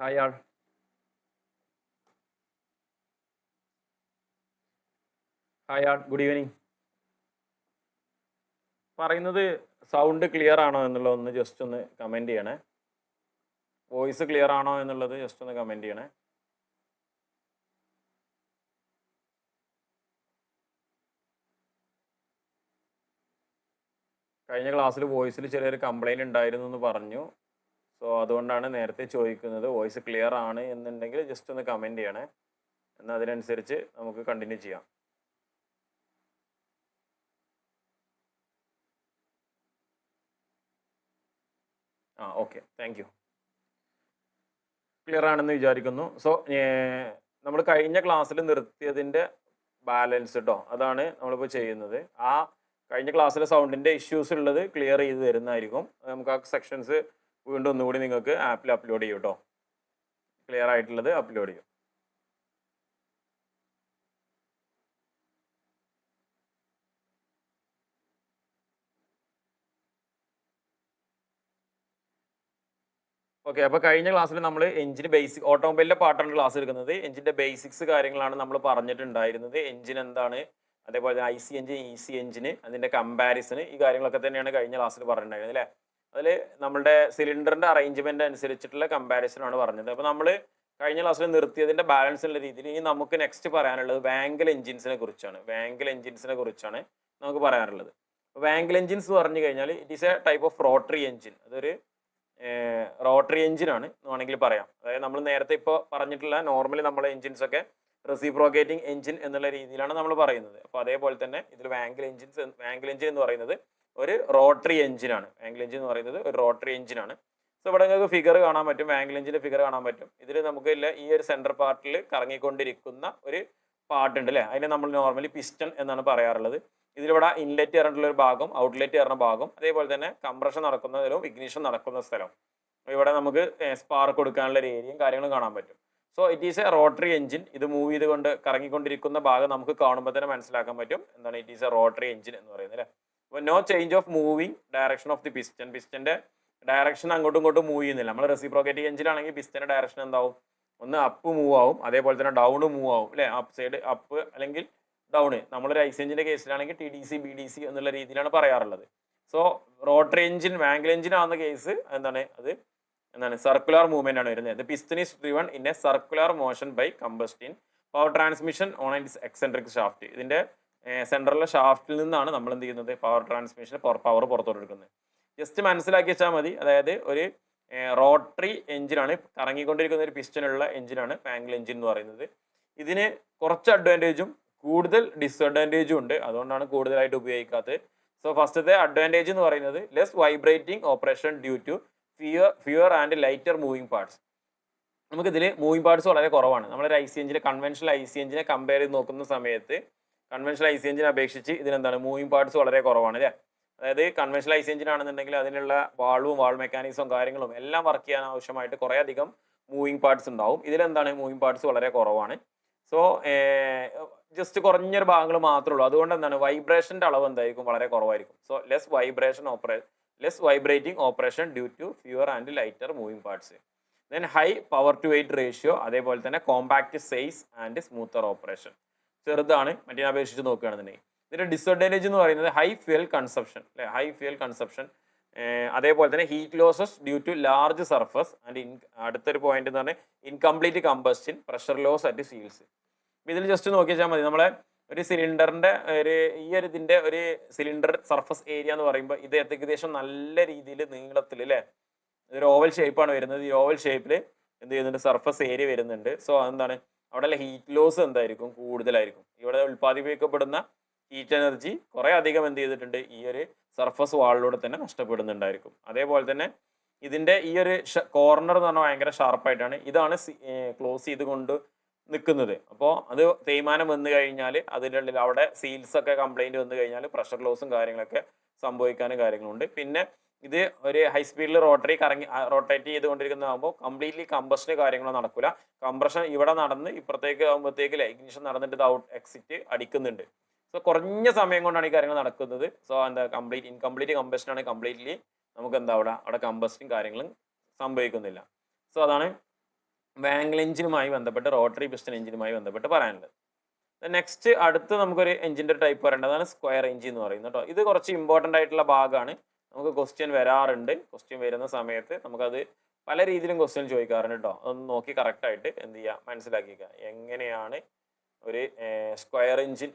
Hi ആൾ. Hi ആൾ, good evening. പറയുന്നത് sound clear ആണോ എന്നുള്ളത് ഒന്ന് ജസ്റ്റ് ഒന്ന് കമൻറ്റ് ചെയ്യണേ. വോയിസ് ക്ലിയർ ആണോ എന്നുള്ളത് ജസ്റ്റ് ഒന്ന് കമൻറ്റ് ചെയ്യണേ. കഴിഞ്ഞ ക്ലാസ്സിൽ വോയിസിൽ ചെറിയൊരു കംപ്ലൈൻറ്റ് ഉണ്ടായിരുന്നു എന്ന് പറഞ്ഞു. സോ അതുകൊണ്ടാണ് നേരത്തെ ചോദിക്കുന്നത്. വോയിസ് ക്ലിയർ ആണ് എന്നുണ്ടെങ്കിൽ ജസ്റ്റ് ഒന്ന് കമൻറ്റ് ചെയ്യണേ. എന്നാൽ അതിനനുസരിച്ച് നമുക്ക് കണ്ടിന്യൂ ചെയ്യാം. Okay, thank you. ക്ലിയർ ആണെന്ന് വിചാരിക്കുന്നു. സോ നമ്മൾ കഴിഞ്ഞ ക്ലാസ്സിൽ നിർത്തിയതിൻ്റെ ബാലൻസ് കേട്ടോ, അതാണ് നമ്മളിപ്പോൾ ചെയ്യുന്നത്. ആ കഴിഞ്ഞ ക്ലാസ്സിലെ സൗണ്ടിൻ്റെ ഇഷ്യൂസ് ഉള്ളത് ക്ലിയർ ചെയ്ത് തരുന്നതായിരിക്കും. നമുക്ക് ആ സെക്ഷൻസ് വീണ്ടും ഒന്നുകൂടി നിങ്ങൾക്ക് ആപ്പിൽ അപ്ലോഡ് ചെയ്യും കേട്ടോ. ക്ലിയർ ആയിട്ടുള്ളത് അപ്ലോഡ് ചെയ്യും. ഓക്കെ, അപ്പോൾ കഴിഞ്ഞ ക്ലാസ്സിൽ നമ്മൾ എഞ്ചിൻ ബേസിക് ഓട്ടോമൊബൈലിൻ്റെ പാർട്ടാണ് ക്ലാസ് എടുക്കുന്നത്. എഞ്ചിൻ്റെ ബേസിക്സ് കാര്യങ്ങളാണ് നമ്മൾ പറഞ്ഞിട്ടുണ്ടായിരുന്നത്. എഞ്ചിൻ എന്താണ്, അതേപോലെ IC എഞ്ചിൻ, EC എഞ്ചിന്, അതിൻ്റെ കമ്പാരിസൺ, ഈ കാര്യങ്ങളൊക്കെ തന്നെയാണ് കഴിഞ്ഞ ക്ലാസ്സിൽ പറഞ്ഞിട്ടുണ്ടായിരുന്നത് അല്ലേ. അതിൽ നമ്മളുടെ സിലിണ്ടറിൻ്റെ അറേഞ്ച്മെൻ്റ് അനുസരിച്ചിട്ടുള്ള കമ്പാരിസൺ ആണ് പറഞ്ഞത്. അപ്പോൾ നമ്മൾ കഴിഞ്ഞ ക്ലാസ്സിൽ നിർത്തിയതിൻ്റെ ബാലൻസ് ഉള്ള രീതിയിൽ ഇനി നമുക്ക് നെക്സ്റ്റ് പറയാനുള്ളത് വാങ്കൽ എഞ്ചിൻസിനെ കുറിച്ചാണ്. വാങ്കൽ എഞ്ചിൻസിനെ കുറിച്ചാണ് നമുക്ക് പറയാനുള്ളത്. വാങ്കൽ എഞ്ചിൻസ് പറഞ്ഞു കഴിഞ്ഞാൽ it is A type of rotary engine. അതൊരു റോട്ടറി എഞ്ചിനാണ് എന്ന് വേണമെങ്കിൽ പറയാം. അതായത് നമ്മൾ നേരത്തെ ഇപ്പോൾ പറഞ്ഞിട്ടുള്ള നോർമലി നമ്മളെ എഞ്ചിൻസൊക്കെ റെസിപ്രോക്കേറ്റിംഗ് എഞ്ചിൻ എന്നുള്ള രീതിയിലാണ് നമ്മൾ പറയുന്നത്. അപ്പോൾ അതേപോലെ തന്നെ ഇതിൽ വാങ്കൽ എഞ്ചിൻ എന്ന് പറയുന്നത് ഒരു റോട്ടറി എഞ്ചിനാണ്. വാങ്കൽ എഞ്ചിൻ എന്ന് പറയുന്നത് ഒരു റോട്ടറി എഞ്ചിനാണ്. സോ ഇവിടെ നിങ്ങൾക്ക് ഫിഗർ കാണാൻ പറ്റും, വാങ്കൽ എഞ്ചിൻ്റെ ഫിഗർ കാണാൻ പറ്റും. ഇതിൽ നമുക്ക് ഈ ഒരു സെൻറ്റർ പാർട്ടിൽ കറങ്ങിക്കൊണ്ടിരിക്കുന്ന ഒരു പാർട്ട് ഉണ്ട് അല്ലേ, അതിനെ നമ്മൾ നോർമലി പിസ്റ്റൺ എന്നാണ് പറയാറുള്ളത്. ഇതിലിവിടെ ഇൻലെറ്റ് പറഞ്ഞിട്ടുള്ള ഒരു ഭാഗം, ഔട്ട്ലെറ്റ് പറഞ്ഞ ഭാഗം, അതേപോലെ തന്നെ കംപ്രഷൻ നടക്കുന്നതിലും ഇഗ്നിഷൻ നടക്കുന്ന സ്ഥലം. ഇവിടെ നമുക്ക് സ്പാർക്ക് കൊടുക്കാനുള്ള ഒരു ഏരിയയും കാര്യങ്ങളും കാണാൻ പറ്റും. So it is a rotary engine. ഇത് മൂവ് ചെയ്തുകൊണ്ട് കറങ്ങിക്കൊണ്ടിരിക്കുന്ന ഭാഗം നമുക്ക് കാണുമ്പോൾ തന്നെ മനസ്സിലാക്കാൻ പറ്റും എന്താണ് it is a rotary engine എന്ന് പറയുന്നത് അല്ലേ. അപ്പോൾ no change of moving direction of the piston. പിസ്റ്റൻ്റെ ഡയറക്ഷൻ അങ്ങോട്ടും ഇങ്ങോട്ടും മൂവ് ചെയ്യുന്നില്ല. നമ്മൾ റെസിപ്രോക്കേറ്റിംഗ് എഞ്ചിനാണെങ്കിൽ പിസ്റ്റൻ്റെ ഡയറക്ഷൻ എന്താവും, ഒന്ന് അപ്പ് മൂവ് ആവും, അതേപോലെ തന്നെ ഡൗൺ മൂവ് ആവും അല്ലേ. അപ്പ് സൈഡ് അപ്പ് അല്ലെങ്കിൽ ഡൗണ്. നമ്മളൊരു IC എഞ്ചിൻ്റെ കേസിലാണെങ്കിൽ TDC BDC എന്നുള്ള രീതിയിലാണ് പറയാറുള്ളത്. So rotary engine Wankel engine ആവുന്ന കേസ് എന്താണ് സർക്കുലർ മൂവ്മെന്റ് ആണ് വരുന്നത്. Piston is driven in a circular motion by combustion power transmission on its eccentric shaft. ഇതിന്റെ സെൻട്രലിലെ ഷാഫ്റ്റിൽ നിന്നാണ് നമ്മൾ എന്ത് ചെയ്യുന്നത്, പവർ ട്രാൻസ്മിഷൻ പവർ പുറത്തോട്ട് എടുക്കുന്നത്. ജസ്റ്റ് മനസ്സിലാക്കി വെച്ചാൽ മതി. അതായത് ഒരു റോട്ടറി എഞ്ചിനാണ്, കറങ്ങിക്കൊണ്ടിരിക്കുന്ന ഒരു പിസ്റ്റനുള്ള എഞ്ചിനാണ് വാങ്കൽ എഞ്ചിൻ എന്ന് പറയുന്നത്. ഇതിന് കുറച്ച് അഡ്വാൻറ്റേജും കൂടുതൽ ഡിസ്അഡ്വാൻറ്റേജും ഉണ്ട്, അതുകൊണ്ടാണ് കൂടുതലായിട്ട് ഉപയോഗിക്കാത്തത്. സോ ഫസ്റ്റത്തെ അഡ്വാൻറ്റേജ് എന്ന് പറയുന്നത് less vibrating operation due to fewer and lighter moving parts. നമുക്കിതിൽ മൂവിങ് പാർട്സ് വളരെ കുറവാണ്. നമ്മളൊരു IC എഞ്ചിനെ കൺവെൻഷണൽ IC എഞ്ചിനെ കമ്പയർ ചെയ്ത് നോക്കുന്ന സമയത്ത് കൺവെൻഷണൽ IC എഞ്ചിനെ അപേക്ഷിച്ച് ഇതിനെന്താണ് മൂവിങ് പാർട്സ് വളരെ കുറവാണ് അല്ലേ. അതായത് കൺവെൻഷണൽ IC എഞ്ചിൻ ആണെന്നുണ്ടെങ്കിൽ അതിനുള്ള വാൾ മെക്കാനിക്സും കാര്യങ്ങളും എല്ലാം വർക്ക് ചെയ്യാൻ ആവശ്യമായിട്ട് കുറേ അധികം മൂവിങ് പാർട്സ് ഉണ്ടാവും. ഇതിലെന്താണ് മൂവിങ് പാർട്സ് വളരെ കുറവാണ്. സോ ജസ്റ്റ് കുറഞ്ഞൊരു ഭാഗങ്ങൾ മാത്രമേ ഉള്ളൂ. അതുകൊണ്ട് എന്താണ് വൈബ്രേഷൻ്റെ അളവ് എന്തായിരിക്കും, വളരെ കുറവായിരിക്കും. So less vibrating operation due to fewer and lighter moving parts. Then high power to weight ratio, അതേപോലെ തന്നെ compact size and smoother operation. ചെറുതാണ് മറ്റേ അപേക്ഷിച്ച് നോക്കുകയാണെന്നുണ്ടെങ്കിൽ. ഇതിന്റെ ഡിസ്അഡ്വാൻറ്റേജ് എന്ന് പറയുന്നത് ഹൈ ഫ്യൂൽ കൺസപ്ഷൻ അല്ലെ, ഹൈ ഫ്യൂൽ കൺസപ്ഷൻ. അതേപോലെ തന്നെ heat losses due to large surface and അടുത്തൊരു പോയിന്റ് എന്ന് പറഞ്ഞാൽ incomplete combustion, pressure loss at seals. ഇതിൽ ജസ്റ്റ് നോക്കി വെച്ചാൽ മതി. നമ്മളെ ഒരു സിലിണ്ടറിന്റെ ഇതിന്റെ ഒരു സിലിണ്ടർ സർഫസ് ഏരിയ എന്ന് പറയുമ്പോൾ ഇത് ഏകദേശം നല്ല രീതിയിൽ നീളത്തിൽ അല്ലേ, ഇതൊരു ഓവൽ ഷേപ്പാണ് വരുന്നത്. ഈ ഓവൽ ഷേപ്പിൽ എന്ത് ചെയ്യുന്നുണ്ട്, സർഫസ് ഏരിയ വരുന്നുണ്ട്. സോ അതെന്താണ്, അവിടെ ഹീറ്റ് ലോസ് എന്തായിരിക്കും, കൂടുതലായിരിക്കും. ഇവിടെ ഉൽപ്പാദിപ്പിക്കപ്പെടുന്ന ഹീറ്റ് എനർജി കുറേ അധികം എന്ത് ചെയ്തിട്ടുണ്ട്, ഈ ഒരു സർഫസ് വാളിലൂടെ തന്നെ നഷ്ടപ്പെടുന്നുണ്ടായിരിക്കും. അതേപോലെ തന്നെ ഇതിന്റെ ഈ ഒരു കോർണർ എന്ന് പറഞ്ഞാൽ ഭയങ്കര ഷാർപ്പായിട്ടാണ്. ഇതാണ് ക്ലോസ് ചെയ്തുകൊണ്ട് നിൽക്കുന്നത്. അപ്പോൾ അത് തേയ്മാനം വന്നു കഴിഞ്ഞാൽ അതിൻ്റെ ഉള്ളിൽ അവിടെ സീൽസ് ഒക്കെ കംപ്ലൈൻറ്റ് വന്നു കഴിഞ്ഞാൽ പ്രഷർ ലോസും കാര്യങ്ങളൊക്കെ സംഭവിക്കാനും കാര്യങ്ങളുണ്ട്. പിന്നെ ഇത് ഒരു ഹൈ സ്പീഡിൽ റൊട്ടേറ്റ് ചെയ്തുകൊണ്ടിരിക്കുന്നതാകുമ്പോൾ കംപ്ലീറ്റ്ലി കമ്പഷന് കാര്യങ്ങളോ നടക്കില്ല. കംപ്രഷൻ ഇവിടെ നടന്ന് ഇപ്പുറത്തേക്ക് ആകുമ്പോഴത്തേക്ക് ഇഗ്നിഷൻ നടന്നിട്ട് ഇത് എക്സിറ്റ് അടിക്കുന്നുണ്ട്. സോ കുറഞ്ഞ സമയം കൊണ്ടാണ് ഈ കാര്യങ്ങൾ നടക്കുന്നത്. സോ എന്താ ഇൻകംപ്ലീറ്റ് കമ്പഷനാണ്. കംപ്ലീറ്റ്ലി നമുക്ക് എന്താ അവിടെ കമ്പസ്റ്റും കാര്യങ്ങളും സംഭവിക്കുന്നില്ല. സോ അതാണ് വാംഗൽ എഞ്ചിനുമായി ബന്ധപ്പെട്ട് റോട്ടറി പിസ്റ്റൺ എഞ്ചിനുമായി ബന്ധപ്പെട്ട് പറയാനുള്ളത്. നെക്സ്റ്റ് അടുത്ത് നമുക്കൊരു എഞ്ചിൻ്റെ ടൈപ്പ് പറയേണ്ടതാണ് സ്ക്വയർ എഞ്ചിൻ എന്ന് പറയുന്നത് കേട്ടോ. ഇത് കുറച്ച് ഇമ്പോർട്ടൻ്റ് ആയിട്ടുള്ള ഭാഗമാണ്. നമുക്ക് ക്വസ്റ്റ്യൻ വരാറുണ്ട്. ക്വസ്റ്റ്യൻ വരുന്ന സമയത്ത് നമുക്കത് പല രീതിയിലും ക്വസ്റ്റ്യൻ ചോദിക്കാറുണ്ട് കേട്ടോ. അതൊന്ന് നോക്കി കറക്റ്റായിട്ട് എന്ത് ചെയ്യുക, മനസ്സിലാക്കിക്കുക. എങ്ങനെയാണ് ഒരു സ്ക്വയർ എഞ്ചിൻ,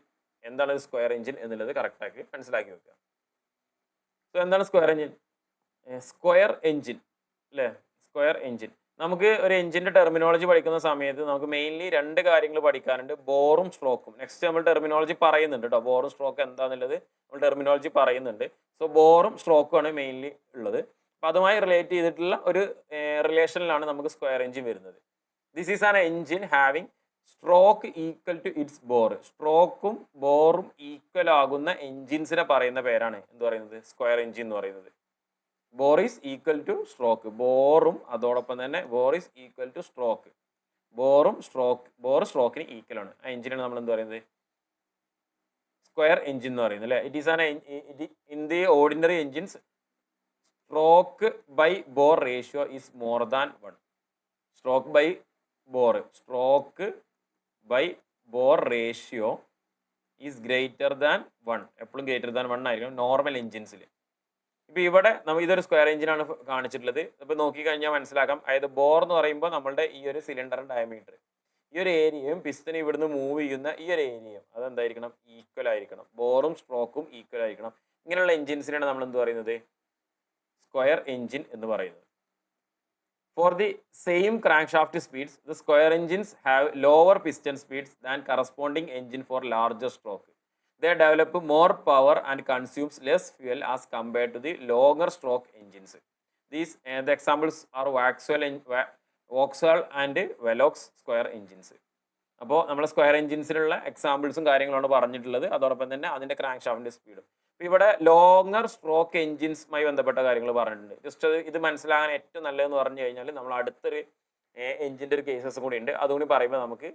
എന്താണ് ഒരു സ്ക്വയർ എഞ്ചിൻ എന്നുള്ളത് കറക്റ്റാക്കി മനസ്സിലാക്കി വെക്കുക. സോ എന്താണ് സ്ക്വയർ എഞ്ചിൻ? സ്ക്വയർ എഞ്ചിൻ അല്ലേ, സ്ക്വയർ എഞ്ചിൻ. നമുക്ക് ഒരു എഞ്ചിൻ്റെ ടെർമിനോളജി പഠിക്കുന്ന സമയത്ത് നമുക്ക് മെയിൻലി രണ്ട് കാര്യങ്ങൾ പഠിക്കാനുണ്ട്, ബോറും സ്ട്രോക്കും. നെക്സ്റ്റ് നമ്മൾ ടെർമിനോളജി പറയുന്നുണ്ട് കേട്ടോ, ബോറും സ്ട്രോക്ക് എന്താണെന്നുള്ളത് നമ്മൾ ടെർമിനോളജി പറയുന്നുണ്ട്. സോ ബോറും സ്ട്രോക്കും ആണ് മെയിൻലി ഉള്ളത്. അപ്പം അതുമായി റിലേറ്റ് ചെയ്തിട്ടുള്ള ഒരു റിലേഷനിലാണ് നമുക്ക് സ്ക്വയർ എഞ്ചിൻ വരുന്നത്. This is an engine having stroke equal to its bore. സ്ട്രോക്കും ബോറും ഈക്വൽ ആകുന്ന എഞ്ചിൻസിനെ പറയുന്ന പേരാണ് എന്ത് പറയുന്നത്, സ്ക്വയർ എഞ്ചിൻ എന്ന് പറയുന്നത്. Bore is equal to stroke, ബോറും അതോടൊപ്പം തന്നെ bore is equal to stroke, ബോറും സ്ട്രോക്കിന് ഈക്വൽ ആണ്. ആ എഞ്ചിനാണ് നമ്മൾ എന്ത് പറയുന്നത്, സ്ക്വയർ എഞ്ചിൻ എന്ന് പറയുന്നത് അല്ലേ. It is an in the ordinary engines stroke by bore ratio is more than 1. Stroke by bore ratio is greater than 1. എപ്പോഴും ഗ്രേറ്റർ ദാൻ 1 ആയിരിക്കും നോർമൽ എഞ്ചിൻസിൽ. ഇപ്പോൾ ഇവിടെ നമ്മൾ ഇതൊരു സ്ക്വയർ എഞ്ചിനാണ് കാണിച്ചിട്ടുള്ളത്. ഇപ്പോൾ നോക്കിക്കഴിഞ്ഞാൽ മനസ്സിലാക്കാം. അതായത് ബോർ എന്ന് പറയുമ്പോൾ നമ്മളുടെ ഈ ഒരു സിലിണ്ടറിൻ്റെ ഡയമീറ്റർ, ഈ ഒരു ഏരിയയും പിസ്റ്റന് ഇവിടുന്ന് മൂവ് ചെയ്യുന്ന ഈ ഒരു ഏരിയയും അതെന്തായിരിക്കണം, ഈക്വൽ ആയിരിക്കണം. ബോറും സ്ട്രോക്കും ഈക്വൽ ആയിരിക്കണം. ഇങ്ങനെയുള്ള എഞ്ചിൻസിനാണ് നമ്മൾ എന്ത് പറയുന്നത്, സ്ക്വയർ എഞ്ചിൻ എന്ന് പറയുന്നത്. For the same crank shaft speeds the square engines have lower piston speeds than corresponding engine four larger stroke. They develop more power and consumes less fuel as compared to the longer stroke engines. These the examples are Vauxhall and Velox square engines. അപ്പോൾ നമ്മൾ square എഞ്ചിൻസിലുള്ള എക്സാമ്പിൾസും കാര്യങ്ങളാണ് പറഞ്ഞിട്ടുള്ളത്. അതോടൊപ്പം തന്നെ അതിൻ്റെ crank ഷാഫ്റ്റിൻ്റെ സ്പീഡും. അപ്പോൾ ഇവിടെ ലോങ്ങർ സ്ട്രോക്ക് എഞ്ചിൻസുമായി ബന്ധപ്പെട്ട കാര്യങ്ങൾ പറഞ്ഞിട്ടുണ്ട്. ജസ്റ്റ് ഇത് മനസ്സിലാകാൻ ഏറ്റവും നല്ലതെന്ന് പറഞ്ഞു കഴിഞ്ഞാൽ നമ്മൾ അടുത്തൊരു എഞ്ചിൻ്റെ ഒരു കേസസ് കൂടി ഉണ്ട്, അതുകൂടി പറയുമ്പോൾ നമുക്ക്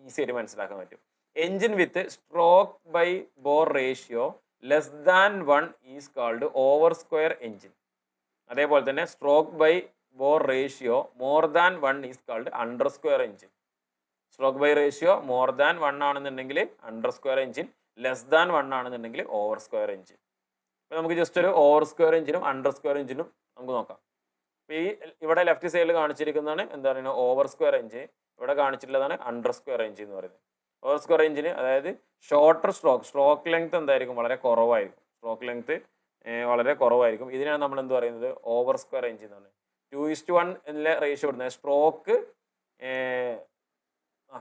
ഈസി ആയിട്ട് മനസ്സിലാക്കാൻ പറ്റും. Engine with stroke by bore ratio less than 1 is called over square engine. അതേപോലെ തന്നെ stroke by bore ratio more than 1 is called under square engine. Stroke by ratio more than 1 ആണെന്നുണ്ടെങ്കിൽ under square engine, less than 1 ആണെന്നുണ്ടെങ്കിൽ over square engine. അപ്പോൾ നമുക്ക് just ഒരു over square എഞ്ചിനും under square എഞ്ചിനും നമുക്ക് നോക്കാം. അപ്പോൾ ഈ ഇവിടെ ലെഫ്റ്റ് സൈഡിൽ കാണിച്ചിരിക്കുന്നതാണ് എന്താ പറയുക ഓവർ സ്ക്വയർ എഞ്ചിൻ, ഇവിടെ കാണിച്ചിട്ടുള്ളതാണ് അണ്ടർ സ്ക്വയർ എഞ്ചിൻ എന്ന് പറയുന്നത്. ഓവർ സ്ക്വയർ എഞ്ചിന് അതായത് ഷോർട്ടർ സ്ട്രോക്ക് ലെങ്ത് എന്തായിരിക്കും, വളരെ കുറവായിരിക്കും. സ്ട്രോക്ക് ലെങ്ത് വളരെ കുറവായിരിക്കും. ഇതിനാണ് നമ്മൾ എന്ത് പറയുന്നത്, ഓവർ സ്ക്വയർ എഞ്ചിൻ എന്ന് പറയുന്നത്. 2:1 എന്നുള്ള റേഷ്യോ ഇടുന്നത്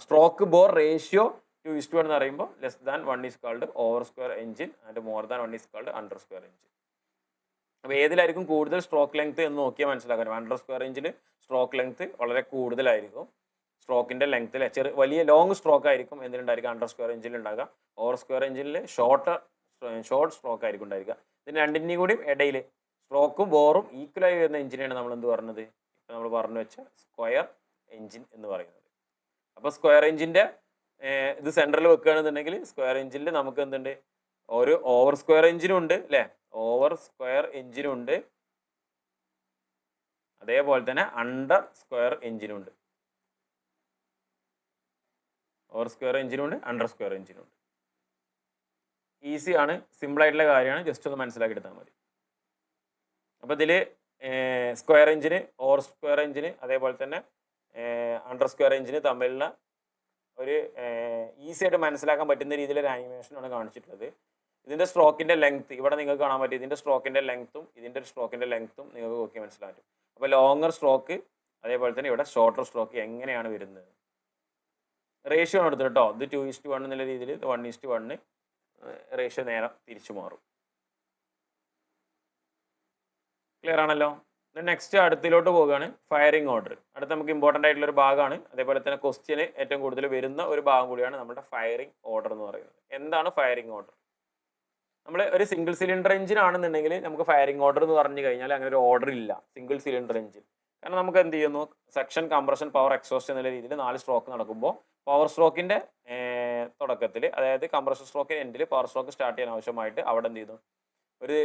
സ്ട്രോക്ക് ബോർ റേഷ്യോ 2:1 എന്ന് പറയുമ്പോൾ less than 1 is called over square engine and more than 1 is called under square engine. അപ്പോൾ ഏതിലായിരിക്കും കൂടുതൽ സ്ട്രോക്ക് ലെങ്ത് എന്ന് നോക്കിയാൽ മനസ്സിലാക്കാൻ. അണ്ടർ സ്ക്വയർ എഞ്ചിന് സ്ട്രോക്ക് ലെങ്ത് വളരെ കൂടുതലായിരിക്കും. സ്ട്രോക്കിൻ്റെ ലെങ്ത്തിൽ വലിയ ലോങ് സ്ട്രോക്ക് ആയിരിക്കും എന്തിനുണ്ടായിരിക്കുക, അണ്ടർ സ്ക്വയർ എഞ്ചിനിൽ ഉണ്ടാകുക. ഓവർ സ്ക്വയർ എഞ്ചിനിൽ ഷോർട്ട് സ്ട്രോക്ക് ആയിരിക്കും ഉണ്ടായിരിക്കുക. ഇതിന് രണ്ടിൻ്റെയും കൂടി ഇടയിൽ സ്ട്രോക്കും ബോറും ഈക്വലായി വരുന്ന എഞ്ചിനാണ് നമ്മൾ എന്ത് പറഞ്ഞത്, ഇപ്പം നമ്മൾ പറഞ്ഞു വെച്ച സ്ക്വയർ എഞ്ചിൻ എന്ന് പറയുന്നത്. അപ്പോൾ സ്ക്വയർ എഞ്ചിൻ്റെ ഇത് സെൻട്രൽ വെക്കുകയാണെന്നുണ്ടെങ്കിൽ സ്ക്വയർ എഞ്ചിനിൽ നമുക്ക് എന്തുണ്ട്, ഒരു ഓവർ സ്ക്വയർ എഞ്ചിനും ഉണ്ട് അല്ലേ, ഓവർ സ്ക്വയർ എഞ്ചിനും ഉണ്ട്, അതേപോലെ തന്നെ അണ്ടർ സ്ക്വയർ എഞ്ചിനും ഉണ്ട്. ഓവർ സ്ക്വയർ എഞ്ചിനും ഉണ്ട്, അണ്ടർ സ്ക്വയർ എഞ്ചിനും ഉണ്ട്. ഈസിയാണ്, സിമ്പിളായിട്ടുള്ള കാര്യമാണ്, ജസ്റ്റ് ഒന്ന് മനസ്സിലാക്കി എടുത്താൽ മതി. അപ്പോൾ ഇതിൽ സ്ക്വയർ എഞ്ചിന്, ഓവർ സ്ക്വയർ എഞ്ചിന്, അതേപോലെ തന്നെ അണ്ടർ സ്ക്വയർ എഞ്ചിന് തമ്മിലുള്ള ഒരു ഈസി ആയിട്ട് മനസ്സിലാക്കാൻ പറ്റുന്ന രീതിയിലൊരു ആനിമേഷനാണ് കാണിച്ചിട്ടുള്ളത്. ഇതിൻ്റെ സ്ട്രോക്കിൻ്റെ ലെങ്ത്ത് ഇവിടെ നിങ്ങൾക്ക് കാണാൻ പറ്റും. ഇതിൻ്റെ സ്ട്രോക്കിൻ്റെ ലെങ്ത്തും ഇതിൻ്റെ സ്ട്രോക്കിൻ്റെ ലെങ്ത്തും നിങ്ങൾക്ക് നോക്കി മനസ്സിലാക്കും. അപ്പോൾ ലോങ്ങർ സ്ട്രോക്ക് അതേപോലെ തന്നെ ഇവിടെ ഷോർട്ടർ സ്ട്രോക്ക് എങ്ങനെയാണ് വരുന്നത്. റേഷ്യോ ആണ് എടുത്തത് കേട്ടോ. ഇത് 2:1 എന്നുള്ള രീതിയിൽ 1:1 റേഷ്യോ നേരെ തിരിച്ചു മാറും. ക്ലിയർ ആണല്ലോ. നെക്സ്റ്റ് അടുത്തിലോട്ട് പോവുകയാണ്, ഫയറിംഗ് ഓർഡർ. അടുത്ത നമുക്ക് ഇമ്പോർട്ടൻ്റ് ആയിട്ടുള്ള ഒരു ഭാഗമാണ്. അതേപോലെ തന്നെ ക്വസ്റ്റ്യന് ഏറ്റവും കൂടുതൽ വരുന്ന ഒരു ഭാഗം കൂടിയാണ് നമ്മുടെ ഫയറിംഗ് ഓർഡർ എന്ന് പറയുന്നത്. എന്താണ് ഫയറിംഗ് ഓർഡർ? നമ്മൾ ഒരു സിംഗിൾ സിലിണ്ടർ എഞ്ചിൻ ആണെന്നുണ്ടെങ്കിൽ നമുക്ക് ഫയറിംഗ് ഓർഡർ എന്ന് പറഞ്ഞു കഴിഞ്ഞാൽ അങ്ങനെ ഒരു ഓർഡർ ഇല്ല സിംഗിൾ സിലിണ്ടർ എഞ്ചിൻ. കാരണം നമുക്ക് എന്ത് ചെയ്യുന്നു, സെക്ഷൻ, കംപ്രഷൻ, പവർ, എക്സോസ്റ്റ് എന്നുള്ള രീതിയിൽ 4 സ്ട്രോക്ക് നടക്കുമ്പോൾ പവർ സ്ട്രോക്കിൻ്റെ തുടക്കത്തിൽ, അതായത് കംപ്രഷൻ സ്ട്രോക്കിന് എൻഡിൽ പവർ സ്ട്രോക്ക് സ്റ്റാർട്ട് ചെയ്യാൻ ആവശ്യമായിട്ട് അവിടെ എന്ത് ചെയ്യുന്നു, ഒരു